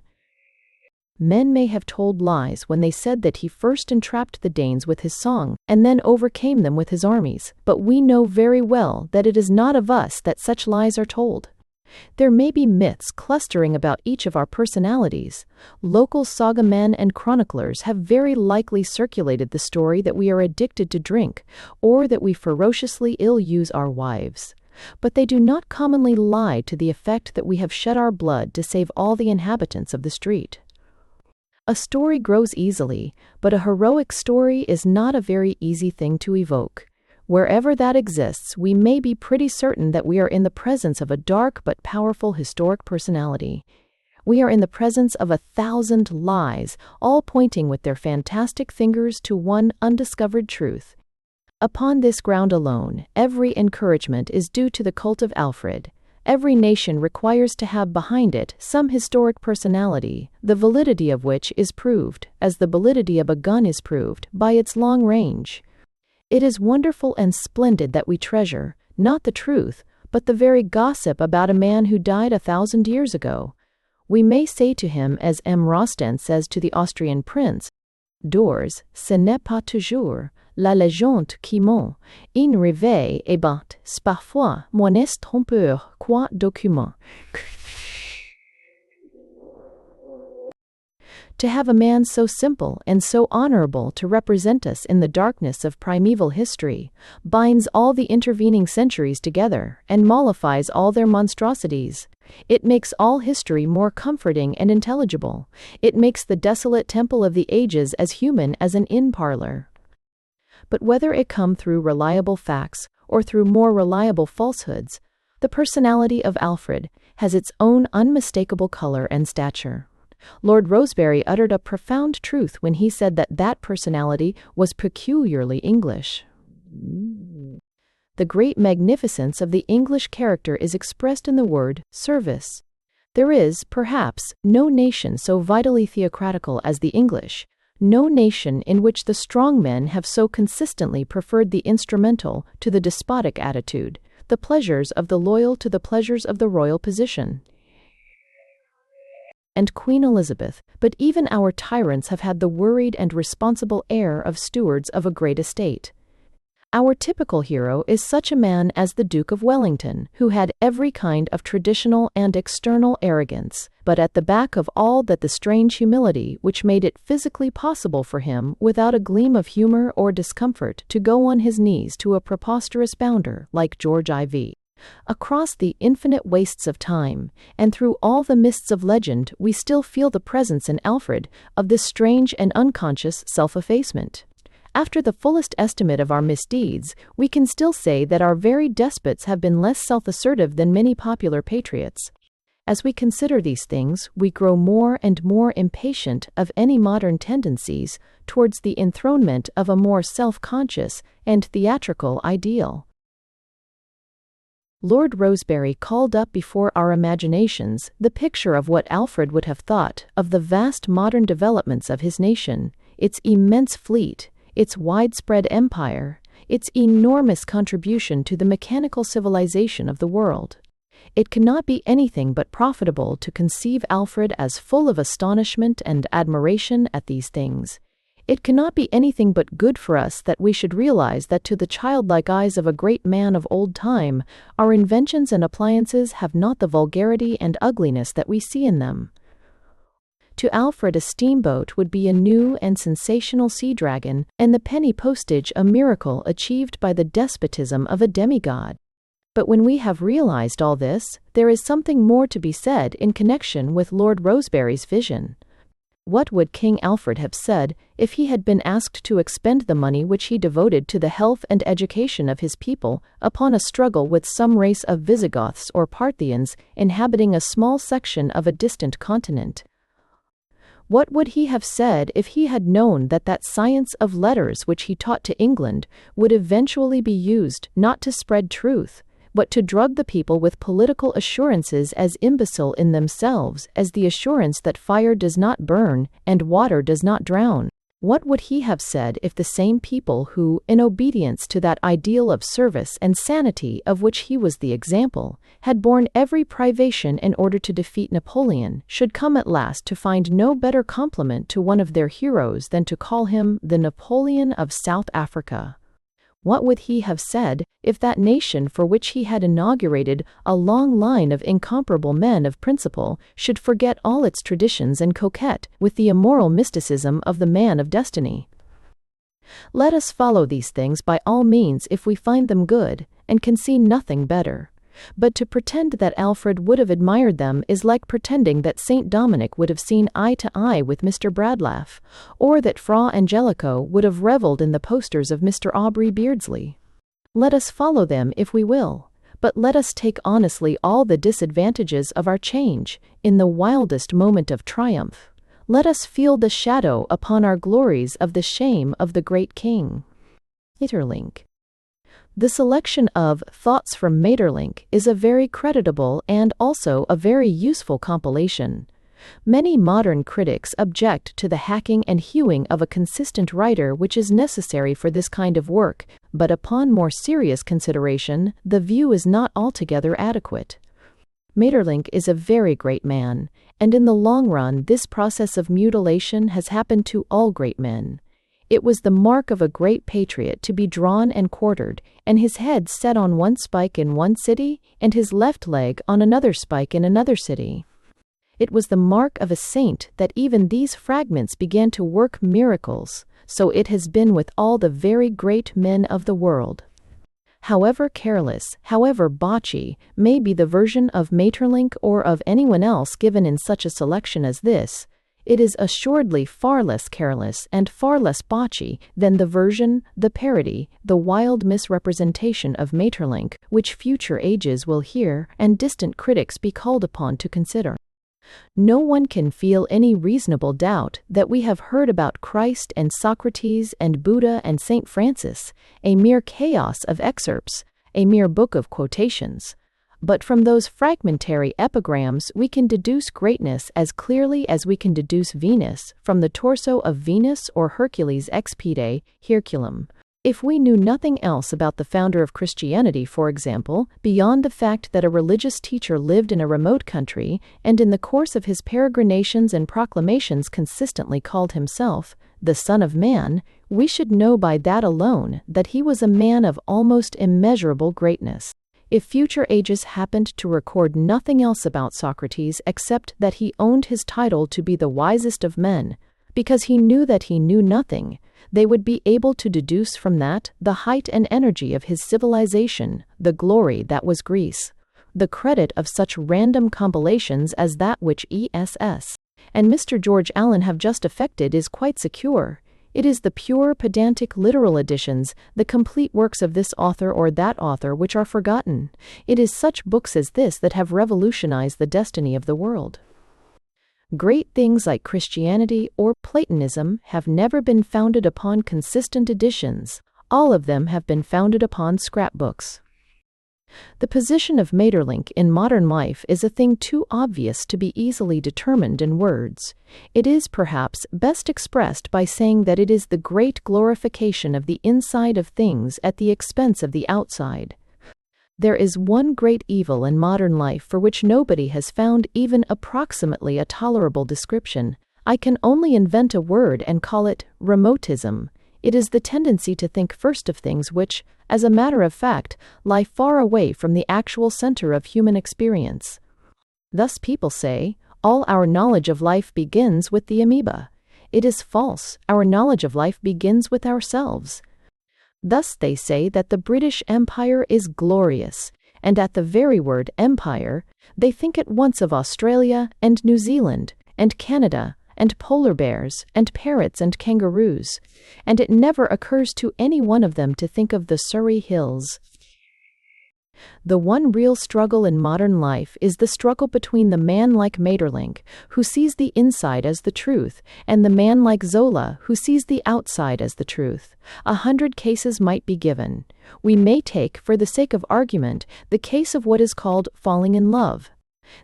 Men may have told lies when they said that he first entrapped the Danes with his song, and then overcame them with his armies, but we know very well that it is not of us that such lies are told. There may be myths clustering about each of our personalities. Local saga men and chroniclers have very likely circulated the story that we are addicted to drink, or that we ferociously ill-use our wives. But they do not commonly lie to the effect that we have shed our blood to save all the inhabitants of the street. A story grows easily, but a heroic story is not a very easy thing to evoke. Wherever that exists, we may be pretty certain that we are in the presence of a dark but powerful historic personality. We are in the presence of 1,000 lies, all pointing with their fantastic fingers to one undiscovered truth. Upon this ground alone, every encouragement is due to the cult of Alfred. Every nation requires to have behind it some historic personality, the validity of which is proved, as the validity of a gun is proved, by its long range. It is wonderful and splendid that we treasure, not the truth, but the very gossip about a man who died 1,000 years ago. We may say to him, as M. Rostand says to the Austrian prince, "D'ors, ce n'est pas toujours la légende qui ment, in réveil et bat, parfois mon est trompeur, quoi document." To have a man so simple and so honorable to represent us in the darkness of primeval history binds all the intervening centuries together and mollifies all their monstrosities. It makes all history more comforting and intelligible. It makes the desolate temple of the ages as human as an inn parlor. But whether it come through reliable facts or through more reliable falsehoods, the personality of Alfred has its own unmistakable color and stature. Lord Rosebery uttered a profound truth when he said that that personality was peculiarly English. The great magnificence of the English character is expressed in the word service. There is, perhaps, no nation so vitally theocratical as the English, no nation in which the strong men have so consistently preferred the instrumental to the despotic attitude, the pleasures of the loyal to the pleasures of the royal position. And Queen Elizabeth, but even our tyrants have had the worried and responsible air of stewards of a great estate. Our typical hero is such a man as the Duke of Wellington, who had every kind of traditional and external arrogance, but at the back of all that the strange humility which made it physically possible for him, without a gleam of humor or discomfort, to go on his knees to a preposterous bounder like George IV. Across the infinite wastes of time, and through all the mists of legend, we still feel the presence in Alfred of this strange and unconscious self-effacement. After the fullest estimate of our misdeeds, we can still say that our very despots have been less self-assertive than many popular patriots. As we consider these things, we grow more and more impatient of any modern tendencies towards the enthronement of a more self-conscious and theatrical ideal. Lord Rosebery called up before our imaginations the picture of what Alfred would have thought of the vast modern developments of his nation, its immense fleet, its widespread empire, its enormous contribution to the mechanical civilization of the world. It cannot be anything but profitable to conceive Alfred as full of astonishment and admiration at these things. It cannot be anything but good for us that we should realize that to the childlike eyes of a great man of old time, our inventions and appliances have not the vulgarity and ugliness that we see in them. To Alfred, a steamboat would be a new and sensational sea dragon, and the penny postage a miracle achieved by the despotism of a demigod. But when we have realized all this, there is something more to be said in connection with Lord Rosebery's vision. What would King Alfred have said if he had been asked to expend the money which he devoted to the health and education of his people upon a struggle with some race of Visigoths or Parthians inhabiting a small section of a distant continent? What would he have said if he had known that that science of letters which he taught to England would eventually be used not to spread truth, but to drug the people with political assurances as imbecile in themselves as the assurance that fire does not burn and water does not drown? What would he have said if the same people who, in obedience to that ideal of service and sanity of which he was the example, had borne every privation in order to defeat Napoleon, should come at last to find no better compliment to one of their heroes than to call him the Napoleon of South Africa? What would he have said if that nation for which he had inaugurated a long line of incomparable men of principle should forget all its traditions and coquette with the immoral mysticism of the man of destiny? Let us follow these things by all means if we find them good, and can see nothing better. But to pretend that Alfred would have admired them is like pretending that St. Dominic would have seen eye to eye with Mr. Bradlaugh, or that Fra Angelico would have revelled in the posters of Mr. Aubrey Beardsley. Let us follow them if we will, but let us take honestly all the disadvantages of our change in the wildest moment of triumph. Let us feel the shadow upon our glories of the shame of the great king. Maeterlinck. The selection of Thoughts from Maeterlinck is a very creditable and also a very useful compilation. Many modern critics object to the hacking and hewing of a consistent writer which is necessary for this kind of work, but upon more serious consideration, the view is not altogether adequate. Maeterlinck is a very great man, and in the long run this process of mutilation has happened to all great men. It was the mark of a great patriot to be drawn and quartered, and his head set on one spike in one city, and his left leg on another spike in another city. It was the mark of a saint that even these fragments began to work miracles, so it has been with all the very great men of the world. However careless, however botchy, may be the version of Maeterlinck or of anyone else given in such a selection as this, it is assuredly far less careless and far less botchy than the version, the parody, the wild misrepresentation of Maeterlinck which future ages will hear and distant critics be called upon to consider. No one can feel any reasonable doubt that we have heard about Christ and Socrates and Buddha and St. Francis, a mere chaos of excerpts, a mere book of quotations. But from those fragmentary epigrams we can deduce greatness as clearly as we can deduce Venus from the torso of Venus or Hercules expede Herculum. If we knew nothing else about the founder of Christianity, for example, beyond the fact that a religious teacher lived in a remote country and in the course of his peregrinations and proclamations consistently called himself the Son of Man, we should know by that alone that he was a man of almost immeasurable greatness. If future ages happened to record nothing else about Socrates except that he owned his title to be the wisest of men, because he knew that he knew nothing, they would be able to deduce from that the height and energy of his civilization, the glory that was Greece. The credit of such random compilations as that which ESS and Mr. George Allen have just effected is quite secure. It is the pure, pedantic, literal editions, the complete works of this author or that author, which are forgotten. It is such books as this that have revolutionized the destiny of the world. Great things like Christianity or Platonism have never been founded upon consistent editions. All of them have been founded upon scrapbooks. The position of Maeterlinck in modern life is a thing too obvious to be easily determined in words. It is perhaps best expressed by saying that it is the great glorification of the inside of things at the expense of the outside. There is one great evil in modern life for which nobody has found even approximately a tolerable description. I can only invent a word and call it remotism. It is the tendency to think first of things which, as a matter of fact, lie far away from the actual center of human experience. Thus people say, all our knowledge of life begins with the amoeba. It is false. Our knowledge of life begins with ourselves. Thus they say that the British Empire is glorious, and at the very word empire, they think at once of Australia and New Zealand and Canada and polar bears and parrots and kangaroos, and it never occurs to any one of them to think of the Surrey Hills. The one real struggle in modern life is the struggle between the man like Maeterlinck, who sees the inside as the truth, and the man like Zola, who sees the outside as the truth. 100 cases might be given. We may take, for the sake of argument, the case of what is called falling in love.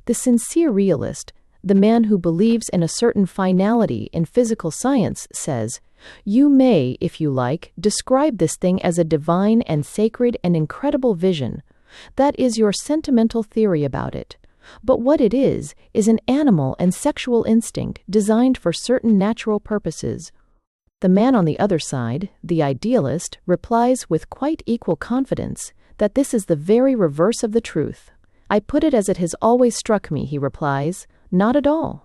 The sincere realist, the man who believes in a certain finality in physical science, says, "You may, if you like, describe this thing as a divine and sacred and incredible vision. That is your sentimental theory about it. But what it is an animal and sexual instinct designed for certain natural purposes." The man on the other side, the idealist, replies with quite equal confidence that this is the very reverse of the truth. "I put it as it has always struck me," he replies, "not at all.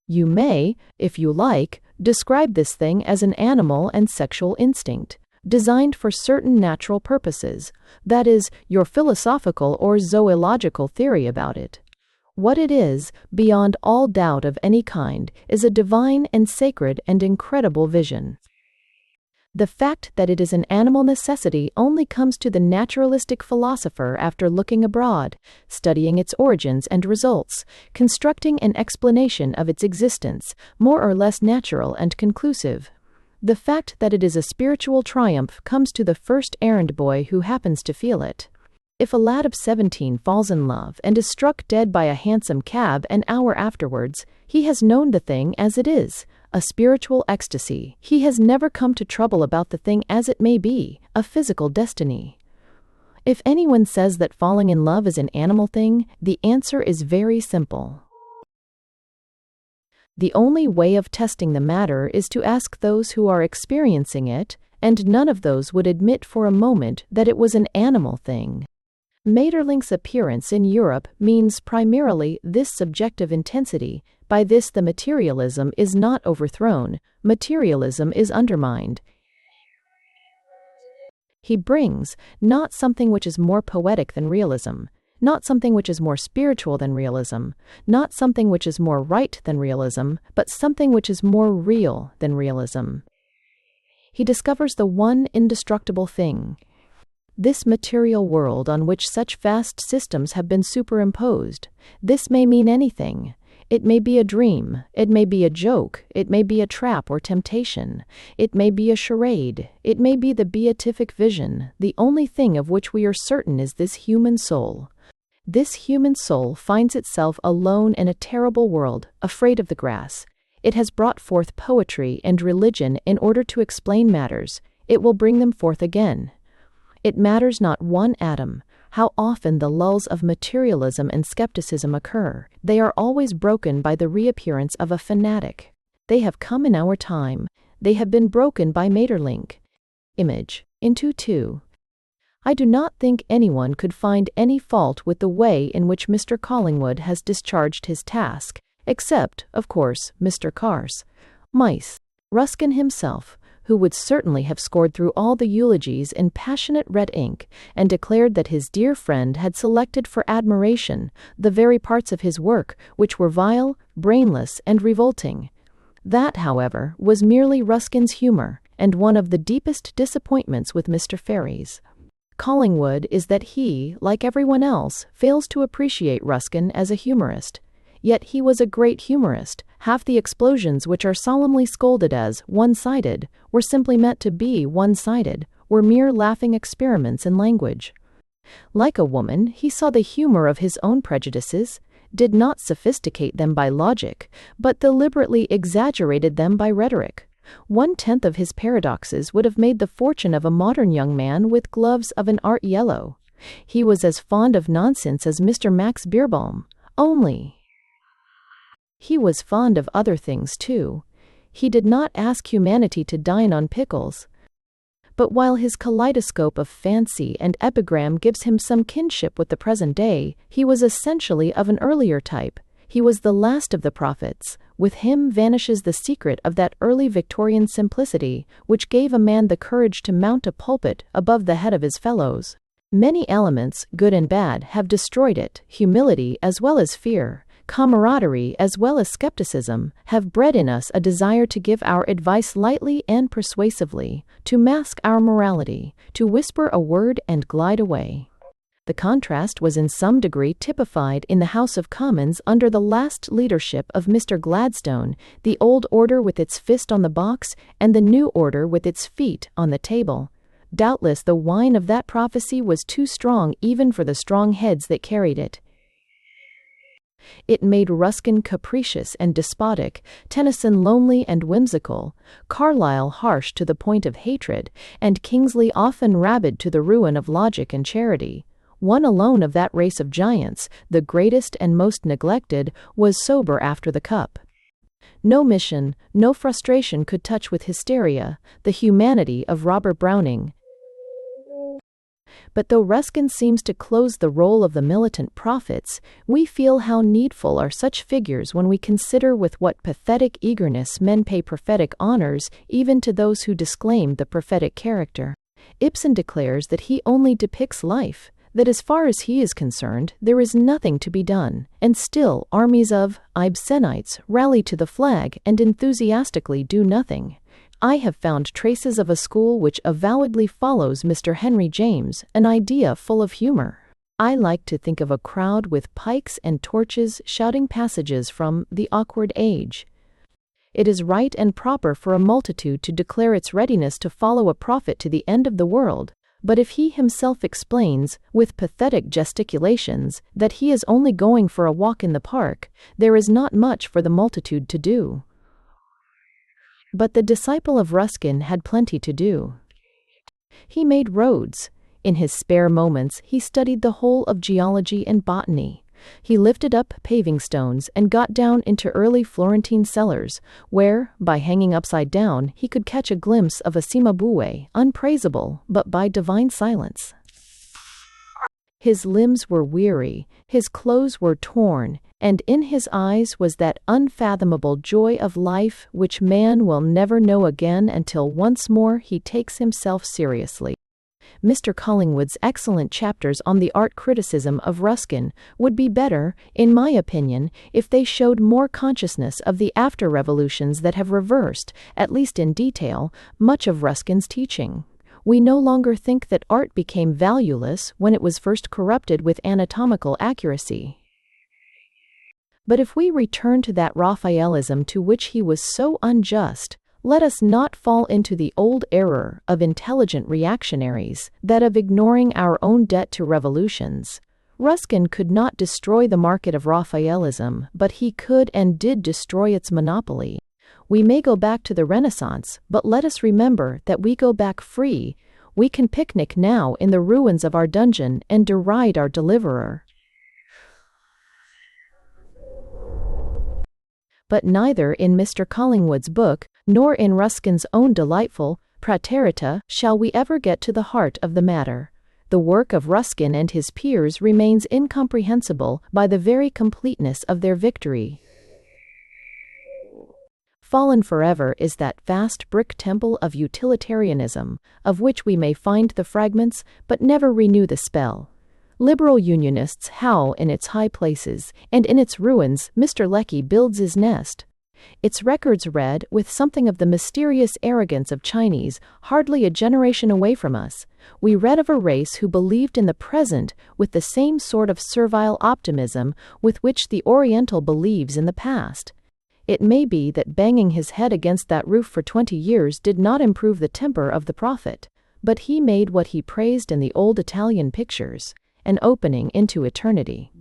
You may, if you like, describe this thing as an animal and sexual instinct, designed for certain natural purposes, that is, your philosophical or zoological theory about it. What it is, beyond all doubt of any kind, is a divine and sacred and incredible vision. The fact that it is an animal necessity only comes to the naturalistic philosopher after looking abroad, studying its origins and results, constructing an explanation of its existence, more or less natural and conclusive. The fact that it is a spiritual triumph comes to the first errand boy who happens to feel it. If a lad of 17 falls in love and is struck dead by a hansom cab an hour afterwards, he has known the thing as it is, a spiritual ecstasy. He has never come to trouble about the thing as it may be, a physical destiny. If anyone says that falling in love is an animal thing, the answer is very simple. The only way of testing the matter is to ask those who are experiencing it, and none of those would admit for a moment that it was an animal thing. Maeterlinck's appearance in Europe means primarily this subjective intensity. By this the materialism is not overthrown, materialism is undermined. He brings, not something which is more poetic than realism, not something which is more spiritual than realism, not something which is more right than realism, but something which is more real than realism. He discovers the one indestructible thing. This material world on which such vast systems have been superimposed, this may mean anything. It may be a dream, it may be a joke, it may be a trap or temptation, it may be a charade, it may be the beatific vision. The only thing of which we are certain is this human soul. This human soul finds itself alone in a terrible world, afraid of the grass. It has brought forth poetry and religion in order to explain matters. It will bring them forth again. It matters not one atom how often the lulls of materialism and skepticism occur. They are always broken by the reappearance of a fanatic. They have come in our time. They have been broken by Maeterlinck. Image. Into 2. I do not think anyone could find any fault with the way in which Mr. Collingwood has discharged his task, except, of course, Mr. Carse. Mice. Ruskin himself, who would certainly have scored through all the eulogies in passionate red ink, and declared that his dear friend had selected for admiration the very parts of his work which were vile, brainless, and revolting. That, however, was merely Ruskin's humor, and one of the deepest disappointments with Mr. Ferries. Collingwood is that he, like everyone else, fails to appreciate Ruskin as a humorist. Yet he was a great humorist. Half the explosions which are solemnly scolded as one-sided were simply meant to be one-sided, were mere laughing experiments in language. Like a woman, he saw the humor of his own prejudices, did not sophisticate them by logic, but deliberately exaggerated them by rhetoric. 1/10 of his paradoxes would have made the fortune of a modern young man with gloves of an art yellow. He was as fond of nonsense as Mr. Max Beerbohm, only he was fond of other things too. He did not ask humanity to dine on pickles. But while his kaleidoscope of fancy and epigram gives him some kinship with the present day, he was essentially of an earlier type. He was the last of the prophets. With him vanishes the secret of that early Victorian simplicity which gave a man the courage to mount a pulpit above the head of his fellows. Many elements, good and bad, have destroyed it. Humility as well as fear, camaraderie as well as skepticism, have bred in us a desire to give our advice lightly and persuasively, to mask our morality, to whisper a word and glide away. The contrast was in some degree typified in the House of Commons under the last leadership of Mr. Gladstone, the old order with its fist on the box and the new order with its feet on the table. Doubtless the wine of that prophecy was too strong even for the strong heads that carried it. It made Ruskin capricious and despotic, Tennyson lonely and whimsical, Carlyle harsh to the point of hatred, and Kingsley often rabid to the ruin of logic and charity. One alone of that race of giants, the greatest and most neglected, was sober after the cup. No mission, no frustration could touch with hysteria the humanity of Robert Browning. But though Ruskin seems to close the role of the militant prophets, we feel how needful are such figures when we consider with what pathetic eagerness men pay prophetic honors even to those who disclaim the prophetic character. Ibsen declares that he only depicts life, that as far as he is concerned, there is nothing to be done, and still armies of Ibsenites rally to the flag and enthusiastically do nothing. I have found traces of a school which avowedly follows Mr. Henry James, an idea full of humor. I like to think of a crowd with pikes and torches shouting passages from The Awkward Age. It is right and proper for a multitude to declare its readiness to follow a prophet to the end of the world, but if he himself explains, with pathetic gesticulations, that he is only going for a walk in the park, there is not much for the multitude to do. But the disciple of Ruskin had plenty to do. He made roads. In his spare moments, he studied the whole of geology and botany. He lifted up paving stones and got down into early Florentine cellars, where, by hanging upside down, he could catch a glimpse of a Cimabue, unpraisable, but by divine silence. His limbs were weary, his clothes were torn, and in his eyes was that unfathomable joy of life which man will never know again until once more he takes himself seriously. Mr. Collingwood's excellent chapters on the art criticism of Ruskin would be better, in my opinion, if they showed more consciousness of the after-revolutions that have reversed, at least in detail, much of Ruskin's teaching. We no longer think that art became valueless when it was first corrupted with anatomical accuracy. But if we return to that Raphaelism to which he was so unjust, let us not fall into the old error of intelligent reactionaries, that of ignoring our own debt to revolutions. Ruskin could not destroy the market of Raphaelism, but he could and did destroy its monopoly. We may go back to the Renaissance, but let us remember that we go back free. We can picnic now in the ruins of our dungeon and deride our deliverer. But neither in Mr. Collingwood's book, nor in Ruskin's own delightful Praeterita shall we ever get to the heart of the matter. The work of Ruskin and his peers remains incomprehensible by the very completeness of their victory. Fallen forever is that vast brick temple of utilitarianism, of which we may find the fragments but never renew the spell. Liberal Unionists howl in its high places, and in its ruins Mr. Lecky builds his nest. Its records read with something of the mysterious arrogance of Chinese, hardly a generation away from us. We read of a race who believed in the present with the same sort of servile optimism with which the Oriental believes in the past. It may be that banging his head against that roof for 20 years did not improve the temper of the prophet, but he made what he praised in the old Italian pictures, an opening into eternity.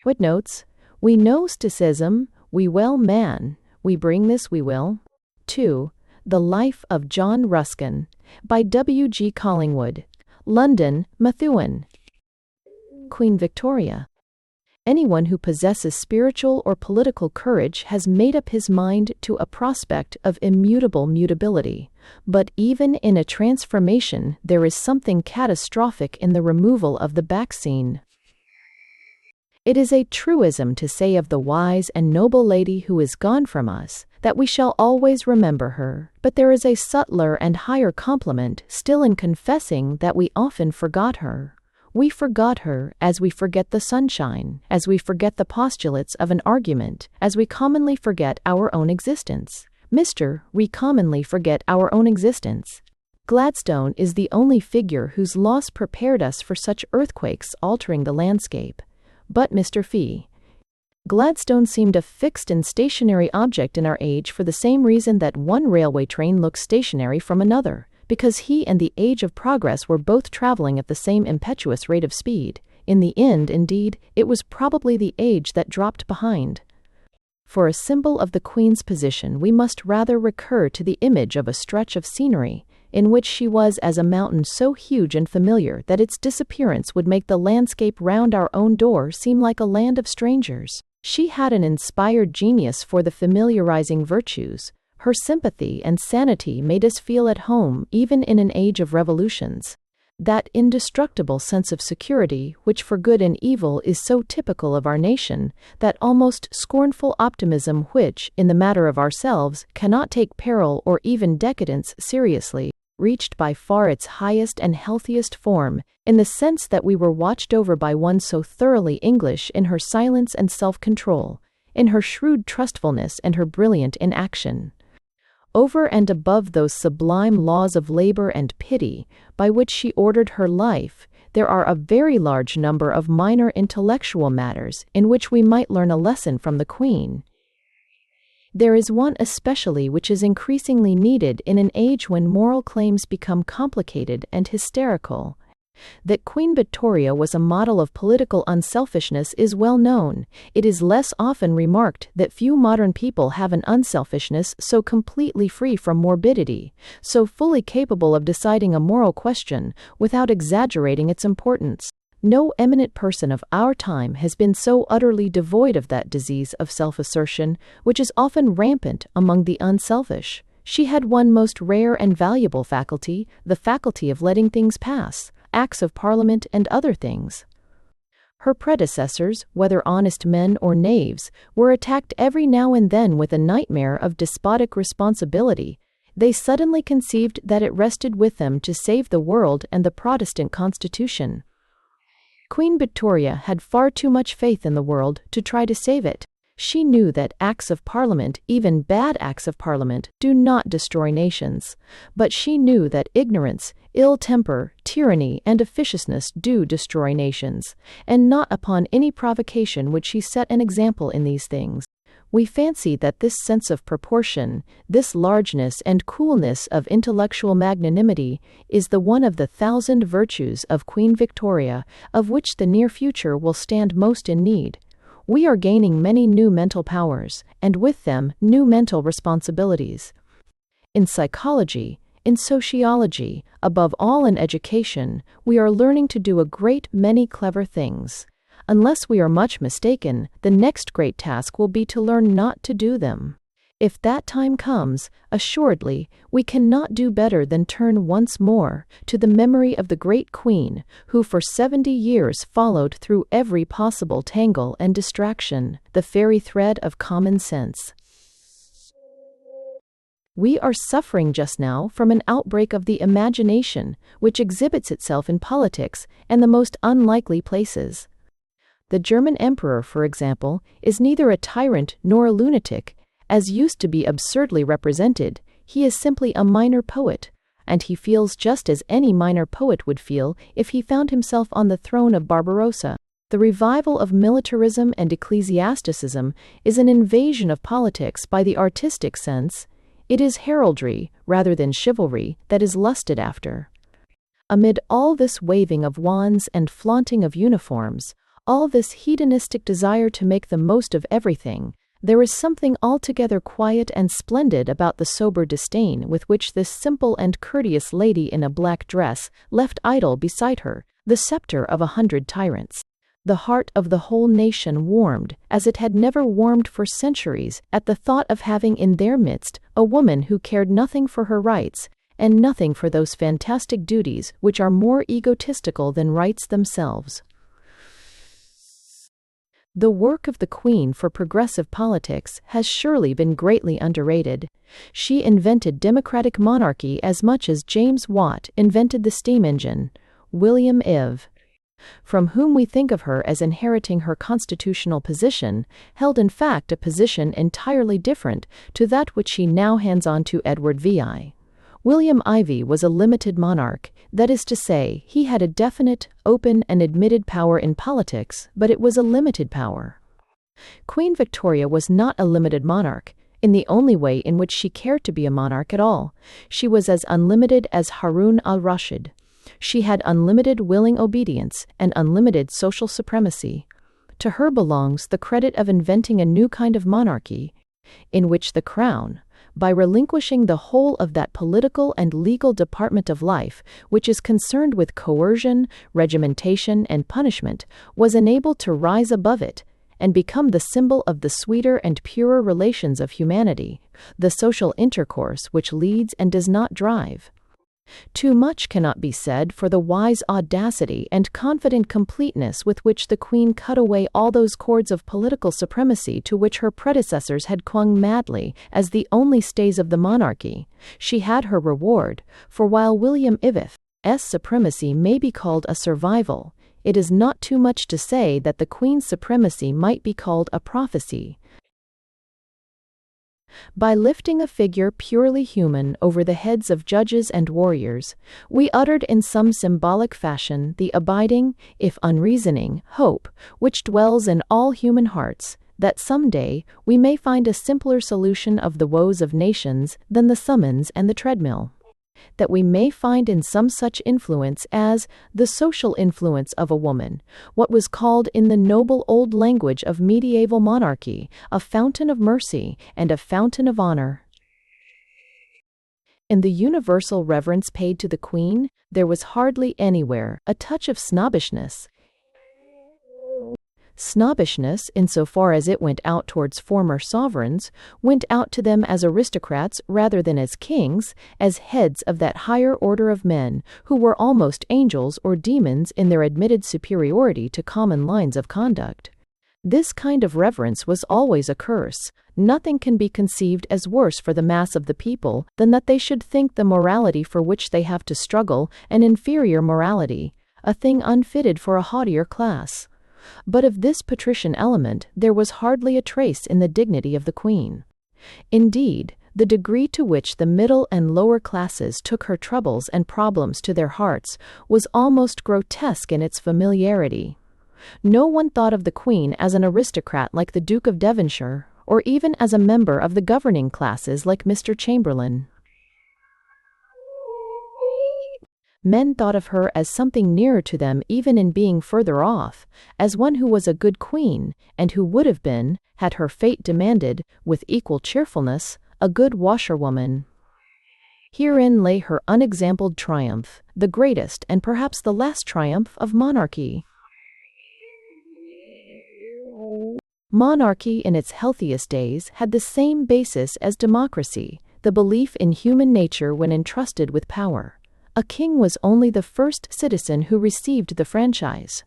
Footnotes. We know Stoicism, we will man, we bring this we will. 2. The Life of John Ruskin, by W. G. Collingwood. London, Methuen. Queen Victoria. Anyone who possesses spiritual or political courage has made up his mind to a prospect of immutable mutability. But even in a transformation, there is something catastrophic in the removal of the back scene. It is a truism to say of the wise and noble lady who is gone from us, that we shall always remember her, but there is a subtler and higher compliment still in confessing that we often forgot her. We forgot her as we forget the sunshine, as we forget the postulates of an argument, as we commonly forget our own existence. We commonly forget our own existence. Gladstone is the only figure whose loss prepared us for such earthquakes altering the landscape. But Mr. Fee. Gladstone seemed a fixed and stationary object in our age for the same reason that one railway train looks stationary from another, because he and the age of progress were both traveling at the same impetuous rate of speed. In the end, indeed, it was probably the age that dropped behind. For a symbol of the Queen's position, we must rather recur to the image of a stretch of scenery, in which she was as a mountain so huge and familiar that its disappearance would make the landscape round our own door seem like a land of strangers. She had an inspired genius for the familiarizing virtues. Her sympathy and sanity made us feel at home even in an age of revolutions. That indestructible sense of security, which for good and evil is so typical of our nation, that almost scornful optimism which, in the matter of ourselves, cannot take peril or even decadence seriously, reached by far its highest and healthiest form, in the sense that we were watched over by one so thoroughly English in her silence and self-control, in her shrewd trustfulness and her brilliant inaction. Over and above those sublime laws of labor and pity, by which she ordered her life, there are a very large number of minor intellectual matters in which we might learn a lesson from the Queen. There is one especially which is increasingly needed in an age when moral claims become complicated and hysterical. That Queen Victoria was a model of political unselfishness is well known. It is less often remarked that few modern people have an unselfishness so completely free from morbidity, so fully capable of deciding a moral question without exaggerating its importance. No eminent person of our time has been so utterly devoid of that disease of self-assertion, which is often rampant among the unselfish. She had one most rare and valuable faculty, the faculty of letting things pass, Acts of Parliament and other things. Her predecessors, whether honest men or knaves, were attacked every now and then with a nightmare of despotic responsibility. They suddenly conceived that it rested with them to save the world and the Protestant Constitution. Queen Victoria had far too much faith in the world to try to save it. She knew that Acts of Parliament, even bad Acts of Parliament, do not destroy nations. But she knew that ignorance, ill temper, tyranny, and officiousness do destroy nations, and not upon any provocation would she set an example in these things. We fancy that this sense of proportion, this largeness and coolness of intellectual magnanimity, is the one of the 1,000 virtues of Queen Victoria, of which the near future will stand most in need. We are gaining many new mental powers, and with them, new mental responsibilities. In psychology, in sociology, above all in education, we are learning to do a great many clever things. Unless we are much mistaken, the next great task will be to learn not to do them. If that time comes, assuredly, we cannot do better than turn once more to the memory of the great Queen, who for 70 years followed through every possible tangle and distraction, the fairy thread of common sense. We are suffering just now from an outbreak of the imagination, which exhibits itself in politics and the most unlikely places. The German emperor, for example, is neither a tyrant nor a lunatic, as used to be absurdly represented. He is simply a minor poet, and he feels just as any minor poet would feel if he found himself on the throne of Barbarossa. The revival of militarism and ecclesiasticism is an invasion of politics by the artistic sense. It is heraldry, rather than chivalry, that is lusted after. Amid all this waving of wands and flaunting of uniforms, all this hedonistic desire to make the most of everything, there is something altogether quiet and splendid about the sober disdain with which this simple and courteous lady in a black dress left idle beside her the scepter of 100 tyrants. The heart of the whole nation warmed, as it had never warmed for centuries, at the thought of having in their midst a woman who cared nothing for her rights, and nothing for those fantastic duties which are more egotistical than rights themselves. The work of the Queen for progressive politics has surely been greatly underrated. She invented democratic monarchy as much as James Watt invented the steam engine. William Ive, from whom we think of her as inheriting her constitutional position, held in fact a position entirely different to that which she now hands on to Edward VI. William Ivy was a limited monarch, that is to say, he had a definite, open and admitted power in politics, but it was a limited power. Queen Victoria was not a limited monarch, in the only way in which she cared to be a monarch at all. She was as unlimited as Harun al-Rashid. She had unlimited willing obedience and unlimited social supremacy. To her belongs the credit of inventing a new kind of monarchy, in which the crown, by relinquishing the whole of that political and legal department of life which is concerned with coercion, regimentation, and punishment, was enabled to rise above it and become the symbol of the sweeter and purer relations of humanity, the social intercourse which leads and does not drive. Too much cannot be said for the wise audacity and confident completeness with which the Queen cut away all those cords of political supremacy to which her predecessors had clung madly as the only stays of the monarchy. She had her reward, for while William Ive's supremacy may be called a survival, it is not too much to say that the Queen's supremacy might be called a prophecy. By lifting a figure purely human over the heads of judges and warriors, we uttered in some symbolic fashion the abiding, if unreasoning, hope which dwells in all human hearts, that some day we may find a simpler solution of the woes of nations than the summons and the treadmill. That we may find in some such influence as the social influence of a woman, what was called in the noble old language of medieval monarchy, a fountain of mercy and a fountain of honor. In the universal reverence paid to the Queen, there was hardly anywhere a touch of snobbishness. Snobbishness, insofar as it went out towards former sovereigns, went out to them as aristocrats rather than as kings, as heads of that higher order of men who were almost angels or demons in their admitted superiority to common lines of conduct. This kind of reverence was always a curse. Nothing can be conceived as worse for the mass of the people than that they should think the morality for which they have to struggle an inferior morality, a thing unfitted for a haughtier class. But of this patrician element there was hardly a trace in the dignity of the Queen. Indeed, the degree to which the middle and lower classes took her troubles and problems to their hearts was almost grotesque in its familiarity. No one thought of the Queen as an aristocrat like the Duke of Devonshire, or even as a member of the governing classes like Mr. Chamberlain. Men thought of her as something nearer to them even in being further off, as one who was a good queen, and who would have been, had her fate demanded, with equal cheerfulness, a good washerwoman. Herein lay her unexampled triumph, the greatest and perhaps the last triumph of monarchy. Monarchy in its healthiest days had the same basis as democracy, the belief in human nature when entrusted with power. A king was only the first citizen who received the franchise.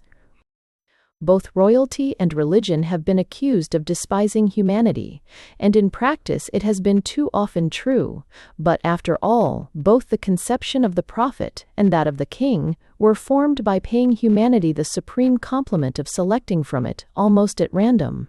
Both royalty and religion have been accused of despising humanity, and in practice it has been too often true. But after all, both the conception of the prophet and that of the king were formed by paying humanity the supreme compliment of selecting from it almost at random.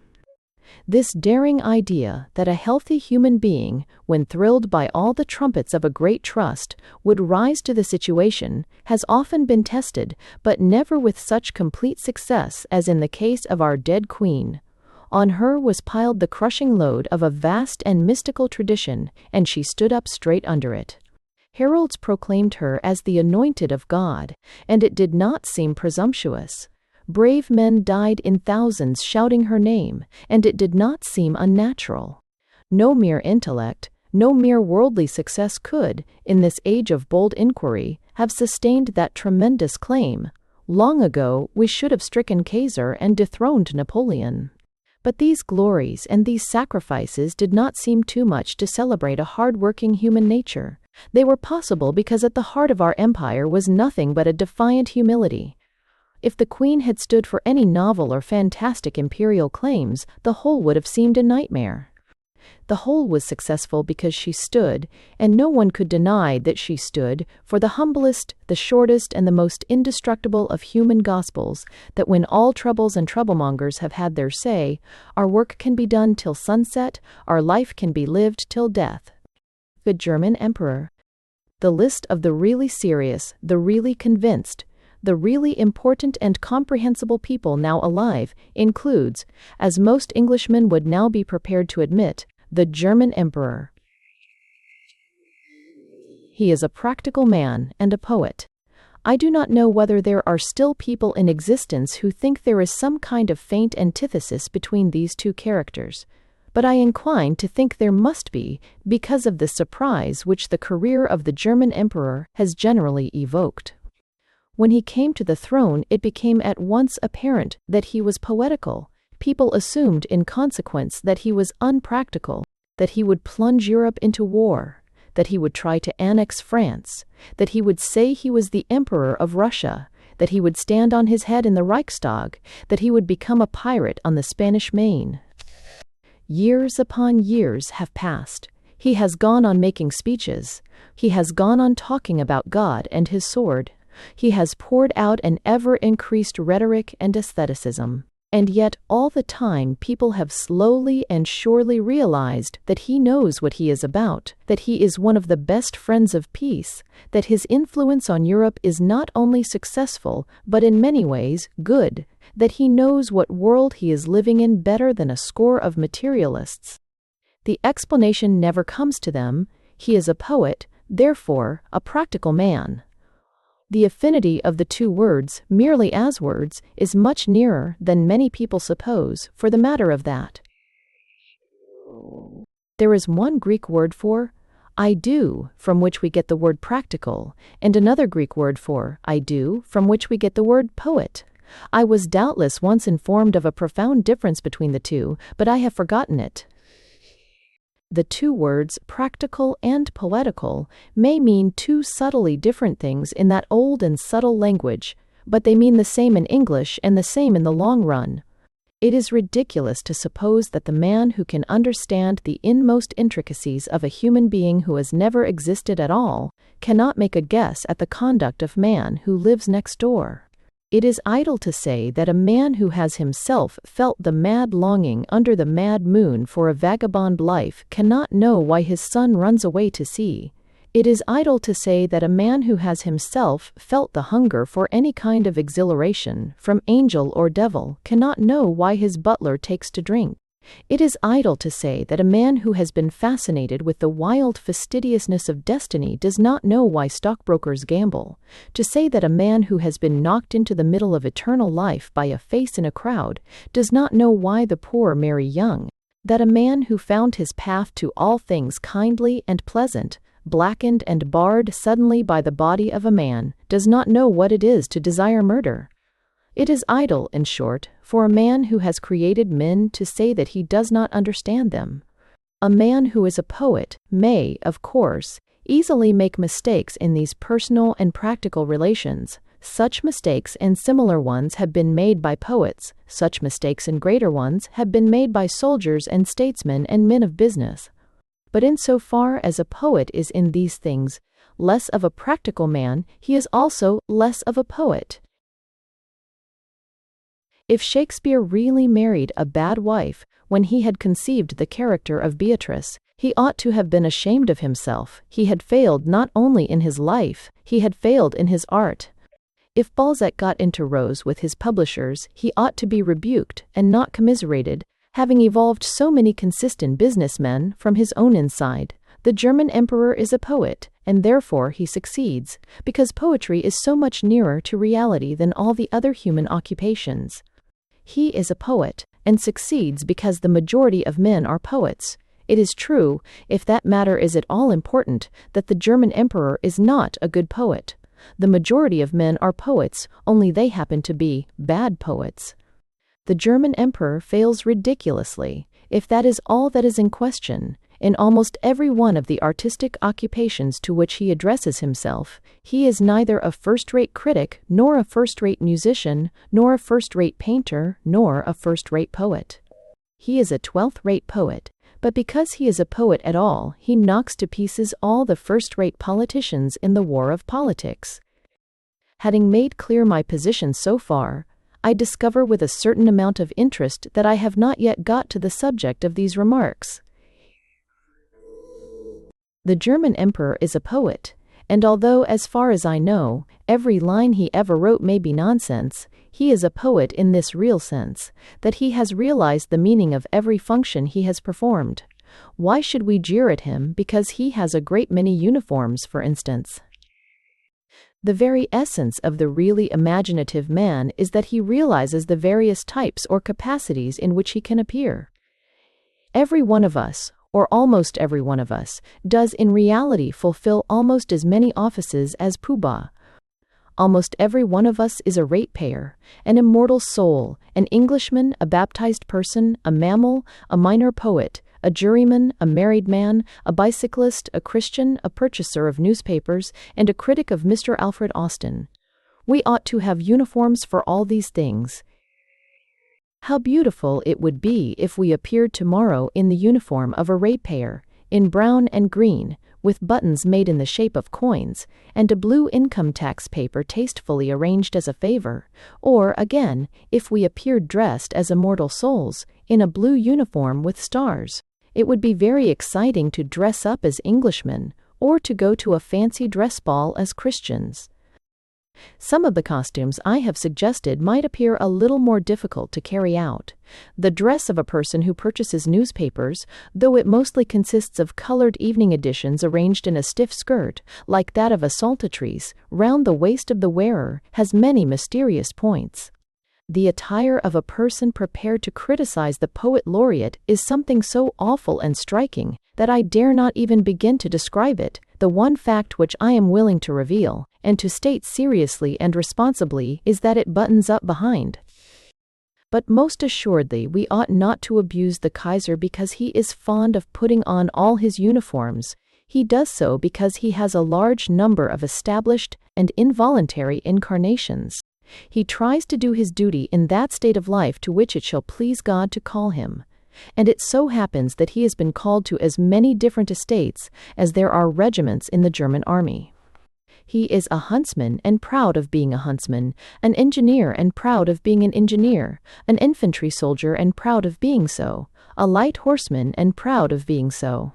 This daring idea that a healthy human being, when thrilled by all the trumpets of a great trust, would rise to the situation, has often been tested, but never with such complete success as in the case of our dead queen. On her was piled the crushing load of a vast and mystical tradition, and she stood up straight under it. Heralds proclaimed her as the anointed of God, and it did not seem presumptuous. Brave men died in thousands shouting her name, and it did not seem unnatural. No mere intellect, no mere worldly success could, in this age of bold inquiry, have sustained that tremendous claim. Long ago we should have stricken Caesar and dethroned Napoleon. But these glories and these sacrifices did not seem too much to celebrate a hard-working human nature. They were possible because at the heart of our empire was nothing but a defiant humility. If the queen had stood for any novel or fantastic imperial claims, the whole would have seemed a nightmare. The whole was successful because she stood, and no one could deny that she stood, for the humblest, the shortest, and the most indestructible of human gospels, that when all troubles and troublemongers have had their say, our work can be done till sunset, our life can be lived till death. The German Emperor. The list of the really serious, the really convinced, the really important and comprehensible people now alive includes, as most Englishmen would now be prepared to admit, the German Emperor. He is a practical man and a poet. I do not know whether there are still people in existence who think there is some kind of faint antithesis between these two characters, but I incline to think there must be, because of the surprise which the career of the German Emperor has generally evoked. When he came to the throne, it became at once apparent that he was poetical. People assumed in consequence that he was unpractical, that he would plunge Europe into war, that he would try to annex France, that he would say he was the Emperor of Russia, that he would stand on his head in the Reichstag, that he would become a pirate on the Spanish Main. Years upon years have passed. He has gone on making speeches. He has gone on talking about God and his sword. He has poured out an ever-increased rhetoric and aestheticism. And yet all the time people have slowly and surely realized that he knows what he is about, that he is one of the best friends of peace, that his influence on Europe is not only successful, but in many ways good, that he knows what world he is living in better than a score of materialists. The explanation never comes to them. He is a poet, therefore a practical man. The affinity of the two words, merely as words, is much nearer than many people suppose, for the matter of that. There is one Greek word for I do, from which we get the word practical, and another Greek word for I do, from which we get the word poet. I was doubtless once informed of a profound difference between the two, but I have forgotten it. The two words, practical and poetical, may mean two subtly different things in that old and subtle language, but they mean the same in English and the same in the long run. It is ridiculous to suppose that the man who can understand the inmost intricacies of a human being who has never existed at all cannot make a guess at the conduct of man who lives next door. It is idle to say that a man who has himself felt the mad longing under the mad moon for a vagabond life cannot know why his son runs away to sea. It is idle to say that a man who has himself felt the hunger for any kind of exhilaration, from angel or devil, cannot know why his butler takes to drink. It is idle to say that a man who has been fascinated with the wild fastidiousness of destiny does not know why stockbrokers gamble, to say that a man who has been knocked into the middle of eternal life by a face in a crowd does not know why the poor marry young, that a man who found his path to all things kindly and pleasant, blackened and barred suddenly by the body of a man, does not know what it is to desire murder. It is idle, in short, for a man who has created men to say that he does not understand them. A man who is a poet may, of course, easily make mistakes in these personal and practical relations, Such mistakes and similar ones have been made by poets, such mistakes and greater ones have been made by soldiers and statesmen and men of business. But in so far as a poet is in these things less of a practical man, he is also less of a poet. If Shakespeare really married a bad wife when he had conceived the character of Beatrice, he ought to have been ashamed of himself. He had failed not only in his life, he had failed in his art. If Balzac got into rows with his publishers, he ought to be rebuked and not commiserated, having evolved so many consistent businessmen from his own inside. The German emperor is a poet, and therefore he succeeds, because poetry is so much nearer to reality than all the other human occupations. He is a poet, and succeeds because the majority of men are poets. It is true, if that matter is at all important, that the German emperor is not a good poet. The majority of men are poets, only they happen to be bad poets. The German emperor fails ridiculously, if that is all that is in question. In almost every one of the artistic occupations to which he addresses himself, he is neither a first-rate critic, nor a first-rate musician, nor a first-rate painter, nor a first-rate poet. He is a 12th-rate poet, but because he is a poet at all, he knocks to pieces all the first-rate politicians in the war of politics. Having made clear my position so far, I discover with a certain amount of interest that I have not yet got to the subject of these remarks. The German emperor is a poet, and although, as far as I know, every line he ever wrote may be nonsense, he is a poet in this real sense, that he has realized the meaning of every function he has performed. Why should we jeer at him because he has a great many uniforms, for instance? The very essence of the really imaginative man is that he realizes the various types or capacities in which he can appear. Every one of us, or almost every one of us, does in reality fulfill almost as many offices as Pooh Bah. Almost every one of us is a ratepayer, an immortal soul, an Englishman, a baptized person, a mammal, a minor poet, a juryman, a married man, a bicyclist, a Christian, a purchaser of newspapers, and a critic of Mr. Alfred Austin. We ought to have uniforms for all these things. How beautiful it would be if we appeared tomorrow in the uniform of a ratepayer, in brown and green, with buttons made in the shape of coins, and a blue income tax paper tastefully arranged as a favor, or, again, if we appeared dressed as immortal souls, in a blue uniform with stars. It would be very exciting to dress up as Englishmen, or to go to a fancy dress ball as Christians. Some of the costumes I have suggested might appear a little more difficult to carry out. The dress of a person who purchases newspapers, though it mostly consists of colored evening editions arranged in a stiff skirt, like that of a saltatrice, round the waist of the wearer, has many mysterious points. The attire of a person prepared to criticize the poet laureate is something so awful and striking that I dare not even begin to describe it. The one fact which I am willing to reveal, and to state seriously and responsibly, is that it buttons up behind. But most assuredly we ought not to abuse the Kaiser because he is fond of putting on all his uniforms. He does so because he has a large number of established and involuntary incarnations. He tries to do his duty in that state of life to which it shall please God to call him. And it so happens that he has been called to as many different estates as there are regiments in the German army. He is a huntsman and proud of being a huntsman, an engineer and proud of being an engineer, an infantry soldier and proud of being so, a light horseman and proud of being so.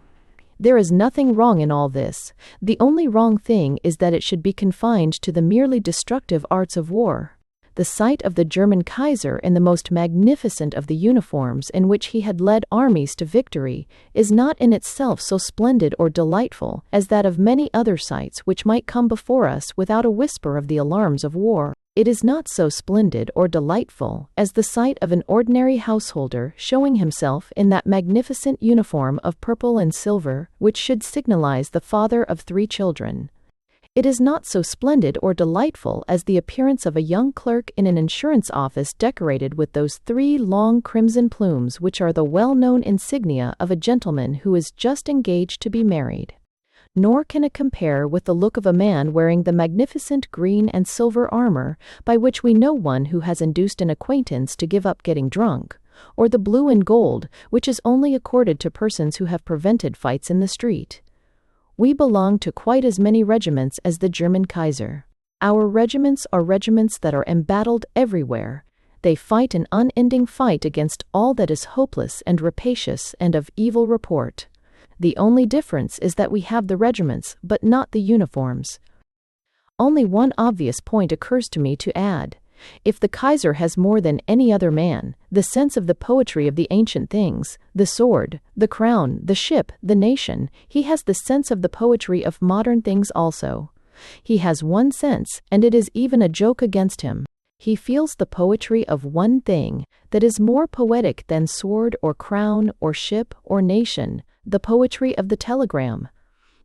There is nothing wrong in all this. The only wrong thing is that it should be confined to the merely destructive arts of war. The sight of the German Kaiser in the most magnificent of the uniforms in which he had led armies to victory is not in itself so splendid or delightful as that of many other sights which might come before us without a whisper of the alarms of war. It is not so splendid or delightful as the sight of an ordinary householder showing himself in that magnificent uniform of purple and silver which should signalize the father of 3 children. It is not so splendid or delightful as the appearance of a young clerk in an insurance office decorated with those 3 long crimson plumes which are the well-known insignia of a gentleman who is just engaged to be married. Nor can it compare with the look of a man wearing the magnificent green and silver armor by which we know one who has induced an acquaintance to give up getting drunk, or the blue and gold which is only accorded to persons who have prevented fights in the street. We belong to quite as many regiments as the German Kaiser. Our regiments are regiments that are embattled everywhere. They fight an unending fight against all that is hopeless and rapacious and of evil report. The only difference is that we have the regiments, but not the uniforms. Only one obvious point occurs to me to add. If the Kaiser has more than any other man the sense of the poetry of the ancient things, the sword, the crown, the ship, the nation, he has the sense of the poetry of modern things also. He has one sense, and it is even a joke against him. He feels the poetry of one thing that is more poetic than sword or crown or ship or nation, the poetry of the telegram.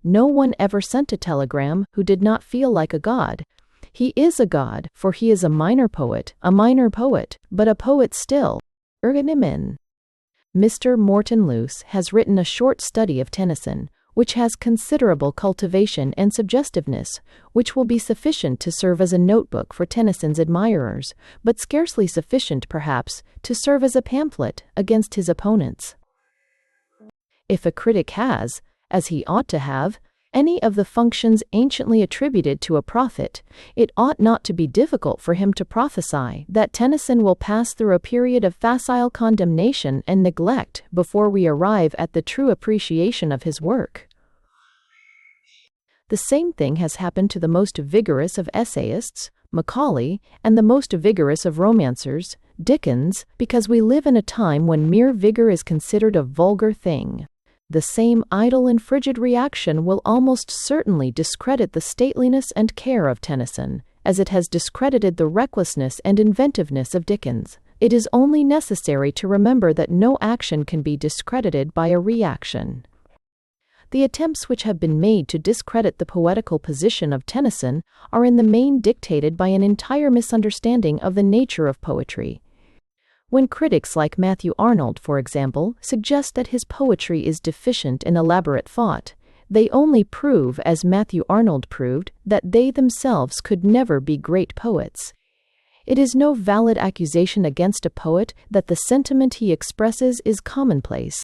No one ever sent a telegram who did not feel like a god. He is a god, for he is a minor poet, but a poet still. Mr. Morton Luce has written a short study of Tennyson, which has considerable cultivation and suggestiveness, which will be sufficient to serve as a notebook for Tennyson's admirers, but scarcely sufficient, perhaps, to serve as a pamphlet against his opponents. If a critic has, as he ought to have, any of the functions anciently attributed to a prophet, it ought not to be difficult for him to prophesy that Tennyson will pass through a period of facile condemnation and neglect before we arrive at the true appreciation of his work. The same thing has happened to the most vigorous of essayists, Macaulay, and the most vigorous of romancers, Dickens, because we live in a time when mere vigor is considered a vulgar thing. The same idle and frigid reaction will almost certainly discredit the stateliness and care of Tennyson, as it has discredited the recklessness and inventiveness of Dickens. It is only necessary to remember that no action can be discredited by a reaction. The attempts which have been made to discredit the poetical position of Tennyson are in the main dictated by an entire misunderstanding of the nature of poetry. When critics like Matthew Arnold, for example, suggest that his poetry is deficient in elaborate thought, they only prove, as Matthew Arnold proved, that they themselves could never be great poets. It is no valid accusation against a poet that the sentiment he expresses is commonplace.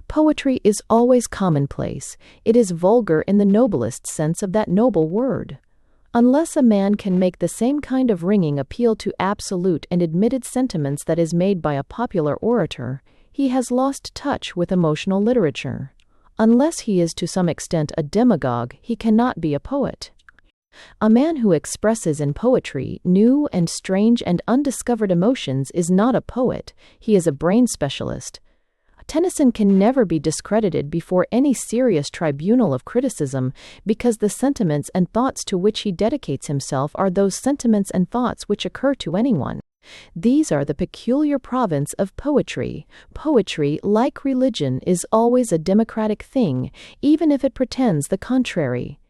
Poetry is always commonplace. It is vulgar in the noblest sense of that noble word. Unless a man can make the same kind of ringing appeal to absolute and admitted sentiments that is made by a popular orator, he has lost touch with emotional literature. Unless he is to some extent a demagogue, he cannot be a poet. A man who expresses in poetry new and strange and undiscovered emotions is not a poet, he is a brain specialist. Tennyson can never be discredited before any serious tribunal of criticism because the sentiments and thoughts to which he dedicates himself are those sentiments and thoughts which occur to anyone. These are the peculiar province of poetry. Poetry, like religion, is always a democratic thing, even if it pretends the contrary.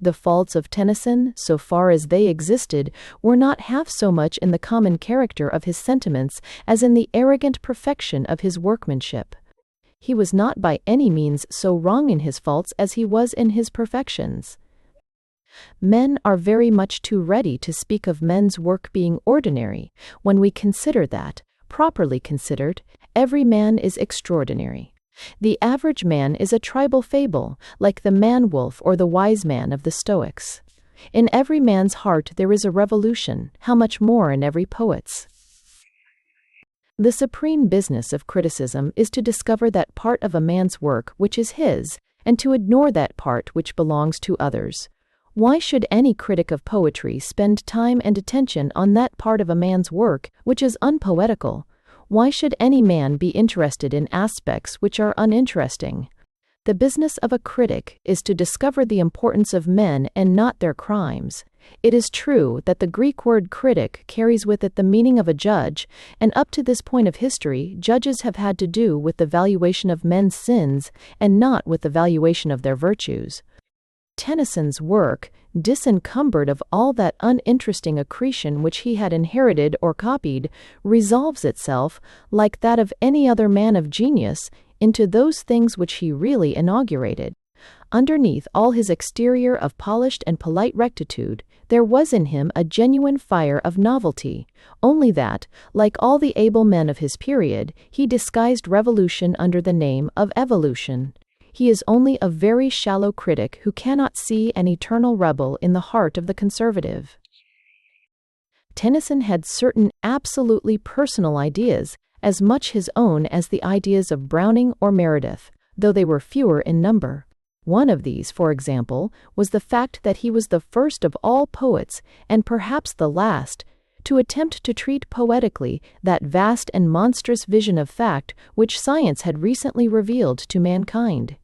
The faults of Tennyson, so far as they existed, were not half so much in the common character of his sentiments as in the arrogant perfection of his workmanship. He was not by any means so wrong in his faults as he was in his perfections. Men are very much too ready to speak of men's work being ordinary, when we consider that, properly considered, every man is extraordinary. The average man is a tribal fable, like the man-wolf or the wise man of the Stoics. In every man's heart there is a revolution, how much more in every poet's. The supreme business of criticism is to discover that part of a man's work which is his, and to ignore that part which belongs to others. Why should any critic of poetry spend time and attention on that part of a man's work which is unpoetical? Why should any man be interested in aspects which are uninteresting? The business of a critic is to discover the importance of men and not their crimes. It is true that the Greek word critic carries with it the meaning of a judge, and up to this point of history, judges have had to do with the valuation of men's sins and not with the valuation of their virtues. Tennyson's work, disencumbered of all that uninteresting accretion which he had inherited or copied, resolves itself, like that of any other man of genius, into those things which he really inaugurated. Underneath all his exterior of polished and polite rectitude, there was in him a genuine fire of novelty, only that, like all the able men of his period, he disguised revolution under the name of evolution. He is only a very shallow critic who cannot see an eternal rebel in the heart of the conservative. Tennyson had certain absolutely personal ideas, as much his own as the ideas of Browning or Meredith, though they were fewer in number. One of these, for example, was the fact that he was the first of all poets, and perhaps the last, to attempt to treat poetically that vast and monstrous vision of fact which science had recently revealed to mankind.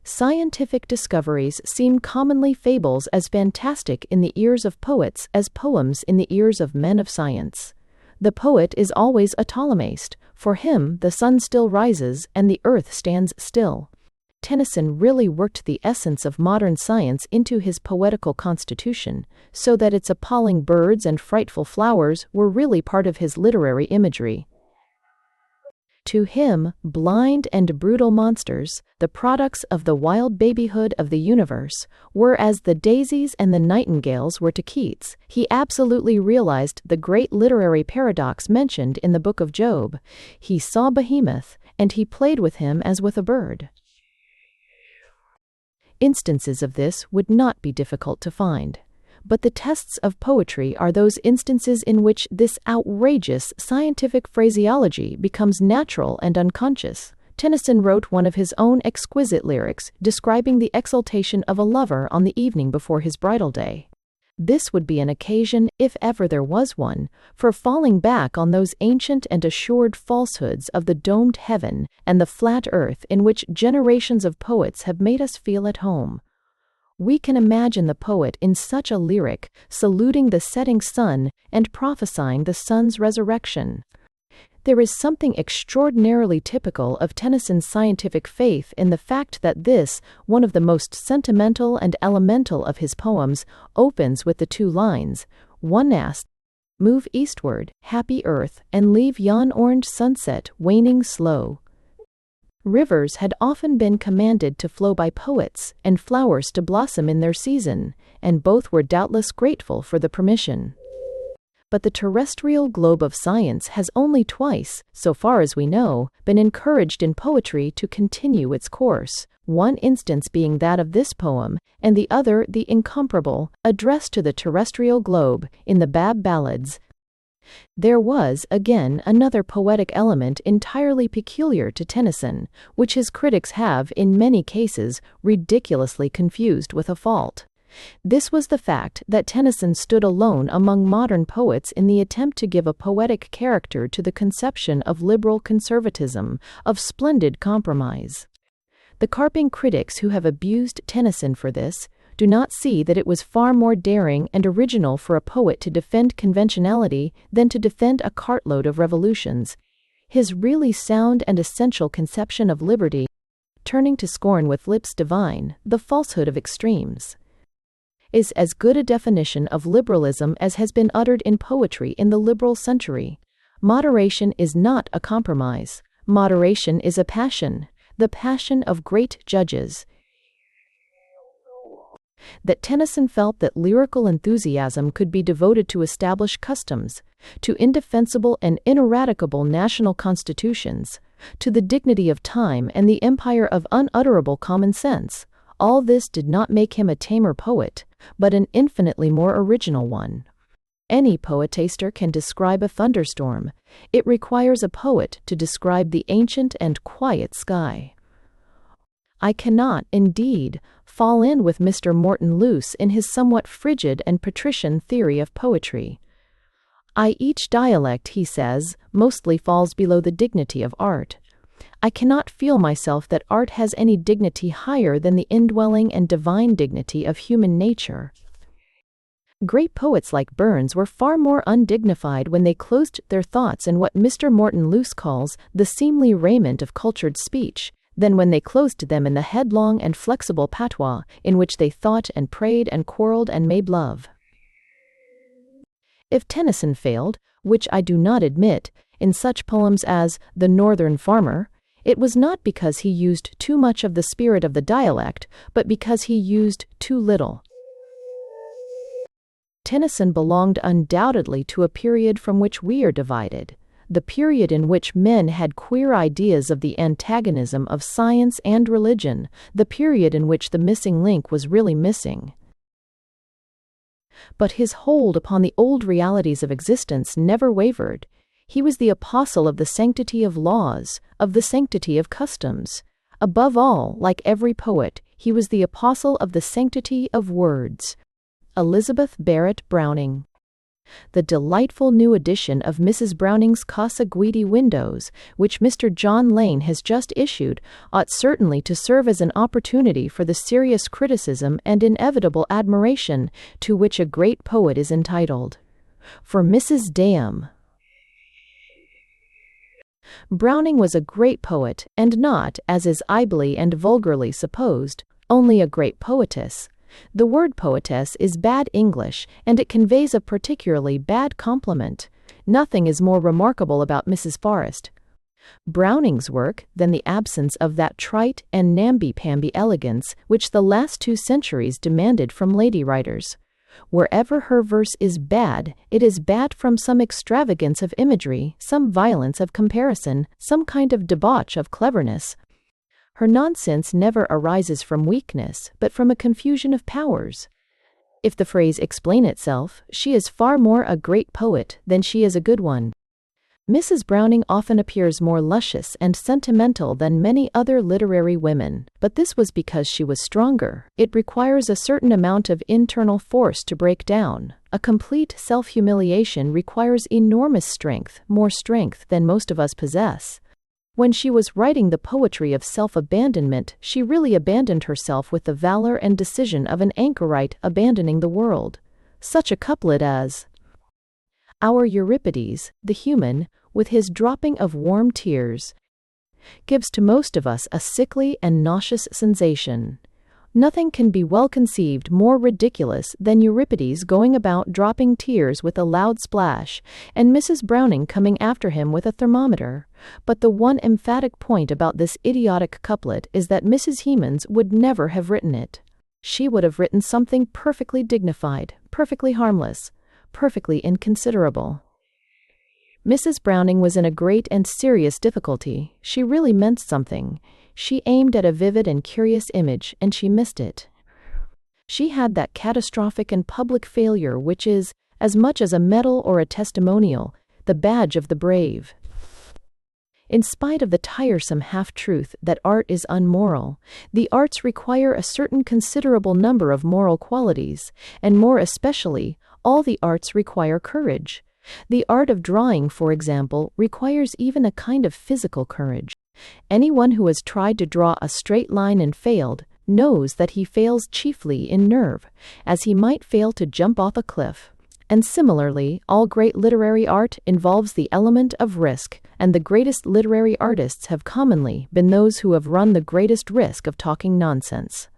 Scientific discoveries seem commonly fables as fantastic in the ears of poets as poems in the ears of men of science. The poet is always a Ptolemist. For him the sun still rises and the earth stands still. Tennyson really worked the essence of modern science into his poetical constitution, so that its appalling birds and frightful flowers were really part of his literary imagery. To him, blind and brutal monsters, the products of the wild babyhood of the universe, were as the daisies and the nightingales were to Keats. He absolutely realized the great literary paradox mentioned in the Book of Job. He saw Behemoth, and he played with him as with a bird. Instances of this would not be difficult to find. But the tests of poetry are those instances in which this outrageous scientific phraseology becomes natural and unconscious. Tennyson wrote one of his own exquisite lyrics describing the exultation of a lover on the evening before his bridal day. This would be an occasion, if ever there was one, for falling back on those ancient and assured falsehoods of the domed heaven and the flat earth in which generations of poets have made us feel at home. We can imagine the poet in such a lyric, saluting the setting sun and prophesying the sun's resurrection. There is something extraordinarily typical of Tennyson's scientific faith in the fact that this, one of the most sentimental and elemental of his poems, opens with the two lines, one asks, "Move eastward, happy earth, and leave yon orange sunset waning slow." Rivers had often been commanded to flow by poets, and flowers to blossom in their season, and both were doubtless grateful for the permission. But the terrestrial globe of science has only twice, so far as we know, been encouraged in poetry to continue its course, one instance being that of this poem, and the other the incomparable, addressed to the terrestrial globe, in the Bab Ballads. There was, again, another poetic element entirely peculiar to Tennyson, which his critics have, in many cases, ridiculously confused with a fault. This was the fact that Tennyson stood alone among modern poets in the attempt to give a poetic character to the conception of liberal conservatism, of splendid compromise. The carping critics who have abused Tennyson for this do not see that it was far more daring and original for a poet to defend conventionality than to defend a cartload of revolutions. His really sound and essential conception of liberty, turning to scorn with lips divine the falsehood of extremes, is as good a definition of liberalism as has been uttered in poetry in the liberal century. Moderation is not a compromise. Moderation is a passion, the passion of great judges. That Tennyson felt that lyrical enthusiasm could be devoted to established customs, to indefensible and ineradicable national constitutions, to the dignity of time and the empire of unutterable common sense, all this did not make him a tamer poet, but an infinitely more original one. Any poetaster can describe a thunderstorm. It requires a poet to describe the ancient and quiet sky. I cannot, indeed, fall in with Mr. Morton Luce in his somewhat frigid and patrician theory of poetry. Each dialect, he says, mostly falls below the dignity of art. I cannot feel myself that art has any dignity higher than the indwelling and divine dignity of human nature. Great poets like Burns were far more undignified when they clothed their thoughts in what Mr. Morton Luce calls the seemly raiment of cultured speech, than when they clothed them in the headlong and flexible patois in which they thought and prayed and quarreled and made love. If Tennyson failed, which I do not admit, in such poems as The Northern Farmer, It was not because he used too much of the spirit of the dialect, but because he used too little. Tennyson belonged undoubtedly to a period from which we are divided, the period in which men had queer ideas of the antagonism of science and religion, the period in which the missing link was really missing. But his hold upon the old realities of existence never wavered. He was the apostle of the sanctity of laws, of the sanctity of customs. Above all, like every poet, he was the apostle of the sanctity of words. Elizabeth Barrett Browning. The delightful new edition of Mrs. Browning's Casa Guidi Windows, which Mr. John Lane has just issued, ought certainly to serve as an opportunity for the serious criticism and inevitable admiration to which a great poet is entitled. For Mrs. Dame. Browning was a great poet, and not, as is idly and vulgarly supposed, only a great poetess. The word poetess is bad English, and it conveys a particularly bad compliment. Nothing is more remarkable about Mrs. Forrest Browning's work than the absence of that trite and namby-pamby elegance which the last 2 centuries demanded from lady writers. Wherever her verse is bad, it is bad from some extravagance of imagery, some violence of comparison, some kind of debauch of cleverness. Her nonsense never arises from weakness, but from a confusion of powers. If the phrase explain itself, she is far more a great poet than she is a good one. Mrs. Browning often appears more luscious and sentimental than many other literary women, but this was because she was stronger. It requires a certain amount of internal force to break down. A complete self-humiliation requires enormous strength, more strength than most of us possess. When she was writing the poetry of self-abandonment, she really abandoned herself with the valor and decision of an anchorite abandoning the world. Such a couplet as, "Our Euripides, the human, with his dropping of warm tears," gives to most of us a sickly and nauseous sensation. Nothing can be well conceived more ridiculous than Euripides going about dropping tears with a loud splash, and Mrs. Browning coming after him with a thermometer. But the one emphatic point about this idiotic couplet is that Mrs. Hemans would never have written it. She would have written something perfectly dignified, perfectly harmless, perfectly inconsiderable. Mrs. Browning was in a great and serious difficulty. She really meant something. She aimed at a vivid and curious image, and she missed it. She had that catastrophic and public failure which is, as much as a medal or a testimonial, the badge of the brave. In spite of the tiresome half-truth that art is unmoral, the arts require a certain considerable number of moral qualities, and more especially, all the arts require courage. The art of drawing, for example, requires even a kind of physical courage. Anyone who has tried to draw a straight line and failed knows that he fails chiefly in nerve, as he might fail to jump off a cliff. And similarly, all great literary art involves the element of risk, and the greatest literary artists have commonly been those who have run the greatest risk of talking nonsense.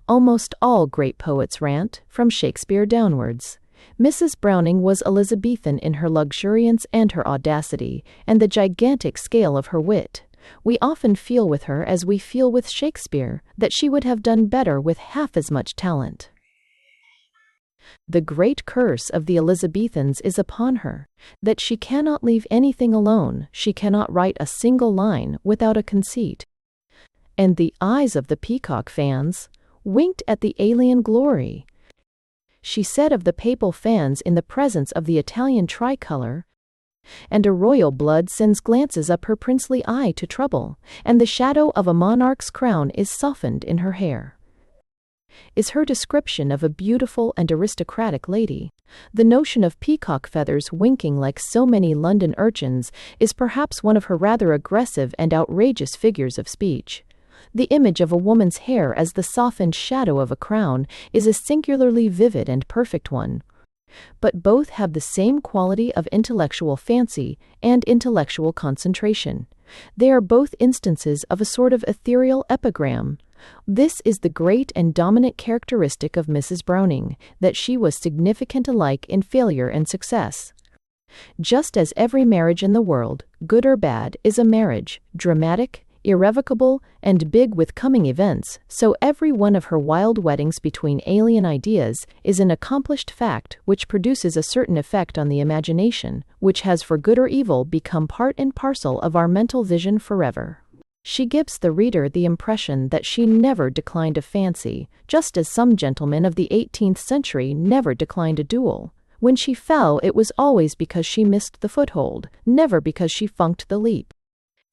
Almost all great poets rant, from Shakespeare downwards. Mrs. Browning was Elizabethan in her luxuriance and her audacity, and the gigantic scale of her wit. We often feel with her as we feel with Shakespeare, that she would have done better with half as much talent. The great curse of the Elizabethans is upon her, that she cannot leave anything alone, she cannot write a single line without a conceit. And the eyes of the peacock fans winked at the alien glory. She said of the papal fans in the presence of the Italian tricolor, "And a royal blood sends glances up her princely eye to trouble, and the shadow of a monarch's crown is softened in her hair," is her description of a beautiful and aristocratic lady. The notion of peacock feathers winking like so many London urchins is perhaps one of her rather aggressive and outrageous figures of speech. The image of a woman's hair as the softened shadow of a crown is a singularly vivid and perfect one. But both have the same quality of intellectual fancy and intellectual concentration. They are both instances of a sort of ethereal epigram. This is the great and dominant characteristic of Mrs. Browning, that she was significant alike in failure and success. Just as every marriage in the world, good or bad, is a marriage, dramatic, irrevocable, and big with coming events, so every one of her wild weddings between alien ideas is an accomplished fact which produces a certain effect on the imagination, which has for good or evil become part and parcel of our mental vision forever. She gives the reader the impression that she never declined a fancy, just as some gentlemen of the 18th century never declined a duel. When she fell, it was always because she missed the foothold, never because she funked the leap.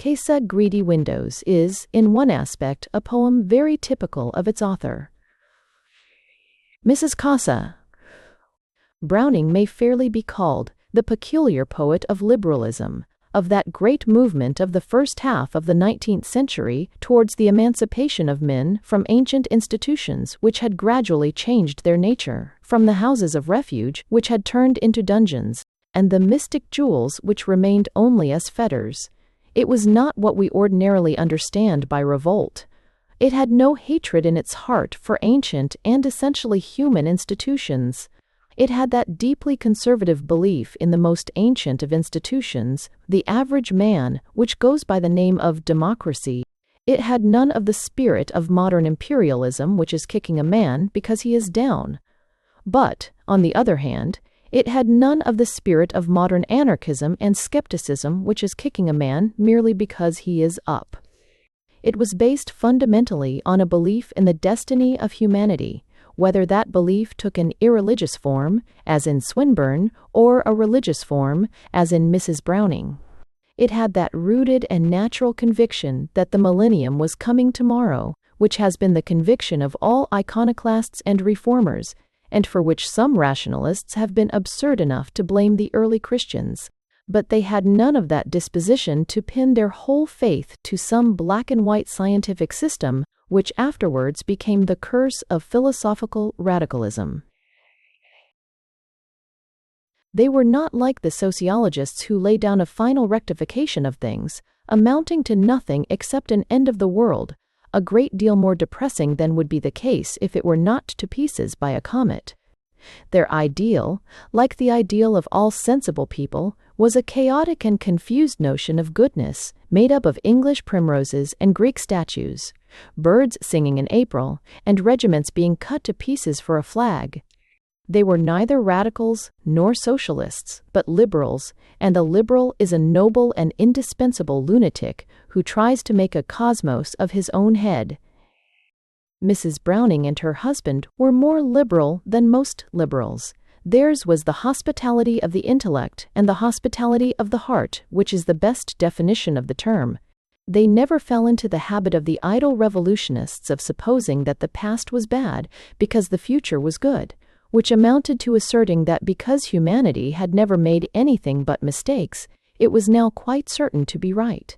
Casa Greedy Windows is, in one aspect, a poem very typical of its author. Mrs. Casa. Browning may fairly be called the peculiar poet of liberalism, of that great movement of the first half of the 19th century towards the emancipation of men from ancient institutions which had gradually changed their nature, from the houses of refuge which had turned into dungeons, and the mystic jewels which remained only as fetters. It was not what we ordinarily understand by revolt. It had no hatred in its heart for ancient and essentially human institutions. It had that deeply conservative belief in the most ancient of institutions, the average man, which goes by the name of democracy. It had none of the spirit of modern imperialism, which is kicking a man because he is down. But, on the other hand, it had none of the spirit of modern anarchism and skepticism, which is kicking a man merely because he is up. It was based fundamentally on a belief in the destiny of humanity, whether that belief took an irreligious form, as in Swinburne, or a religious form, as in Mrs. Browning. It had that rooted and natural conviction that the millennium was coming tomorrow, which has been the conviction of all iconoclasts and reformers, and for which some rationalists have been absurd enough to blame the early Christians. But they had none of that disposition to pin their whole faith to some black-and-white scientific system, which afterwards became the curse of philosophical radicalism. They were not like the sociologists who lay down a final rectification of things, amounting to nothing except an end of the world, a great deal more depressing than would be the case if it were knocked to pieces by a comet. Their ideal, like the ideal of all sensible people, was a chaotic and confused notion of goodness, made up of English primroses and Greek statues, birds singing in April, and regiments being cut to pieces for a flag. They were neither radicals nor socialists, but liberals, and a liberal is a noble and indispensable lunatic who tries to make a cosmos of his own head. Mrs. Browning and her husband were more liberal than most liberals. Theirs was the hospitality of the intellect and the hospitality of the heart, which is the best definition of the term. They never fell into the habit of the idle revolutionists of supposing that the past was bad because the future was good, which amounted to asserting that because humanity had never made anything but mistakes, it was now quite certain to be right.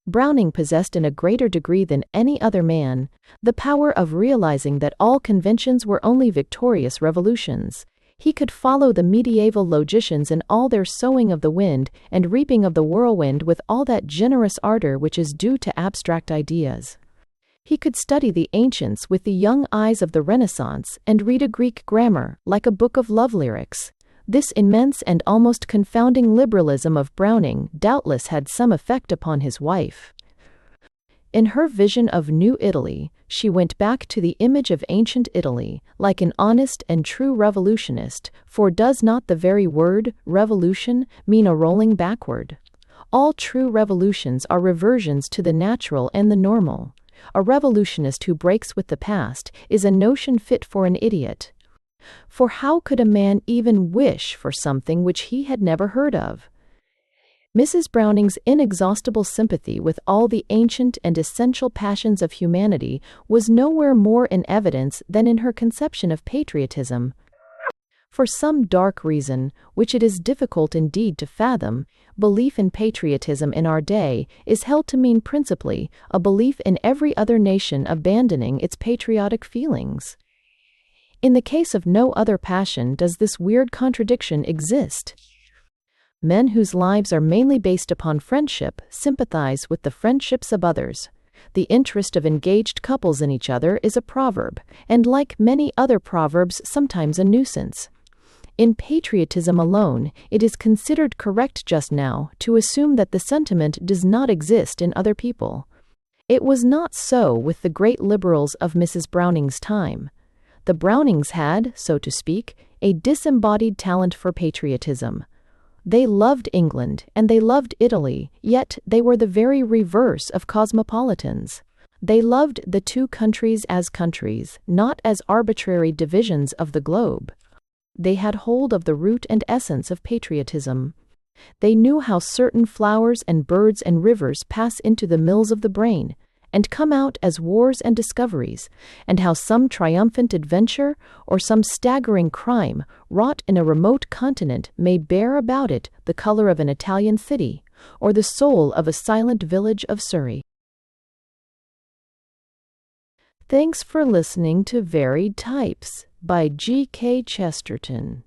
Browning possessed in a greater degree than any other man the power of realizing that all conventions were only victorious revolutions. He could follow the medieval logicians in all their sowing of the wind and reaping of the whirlwind with all that generous ardor which is due to abstract ideas. He could study the ancients with the young eyes of the Renaissance and read a Greek grammar like a book of love lyrics. This immense and almost confounding liberalism of Browning doubtless had some effect upon his wife. In her vision of New Italy, she went back to the image of ancient Italy, like an honest and true revolutionist, for does not the very word, revolution, mean a rolling backward? All true revolutions are reversions to the natural and the normal. A revolutionist who breaks with the past is a notion fit for an idiot. For how could a man even wish for something which he had never heard of? Mrs. Browning's inexhaustible sympathy with all the ancient and essential passions of humanity was nowhere more in evidence than in her conception of patriotism. For some dark reason, which it is difficult indeed to fathom, belief in patriotism in our day is held to mean principally a belief in every other nation abandoning its patriotic feelings. In the case of no other passion does this weird contradiction exist. Men whose lives are mainly based upon friendship sympathize with the friendships of others. The interest of engaged couples in each other is a proverb, and like many other proverbs, sometimes a nuisance. In patriotism alone, it is considered correct just now to assume that the sentiment does not exist in other people. It was not so with the great liberals of Mrs. Browning's time. The Brownings had, so to speak, a disembodied talent for patriotism. They loved England and they loved Italy, yet they were the very reverse of cosmopolitans. They loved the two countries as countries, not as arbitrary divisions of the globe. They had hold of the root and essence of patriotism. They knew how certain flowers and birds and rivers pass into the mills of the brain, and come out as wars and discoveries, and how some triumphant adventure or some staggering crime wrought in a remote continent may bear about it the color of an Italian city, or the soul of a silent village of Surrey. Thanks for listening to Varied Types by G.K. Chesterton.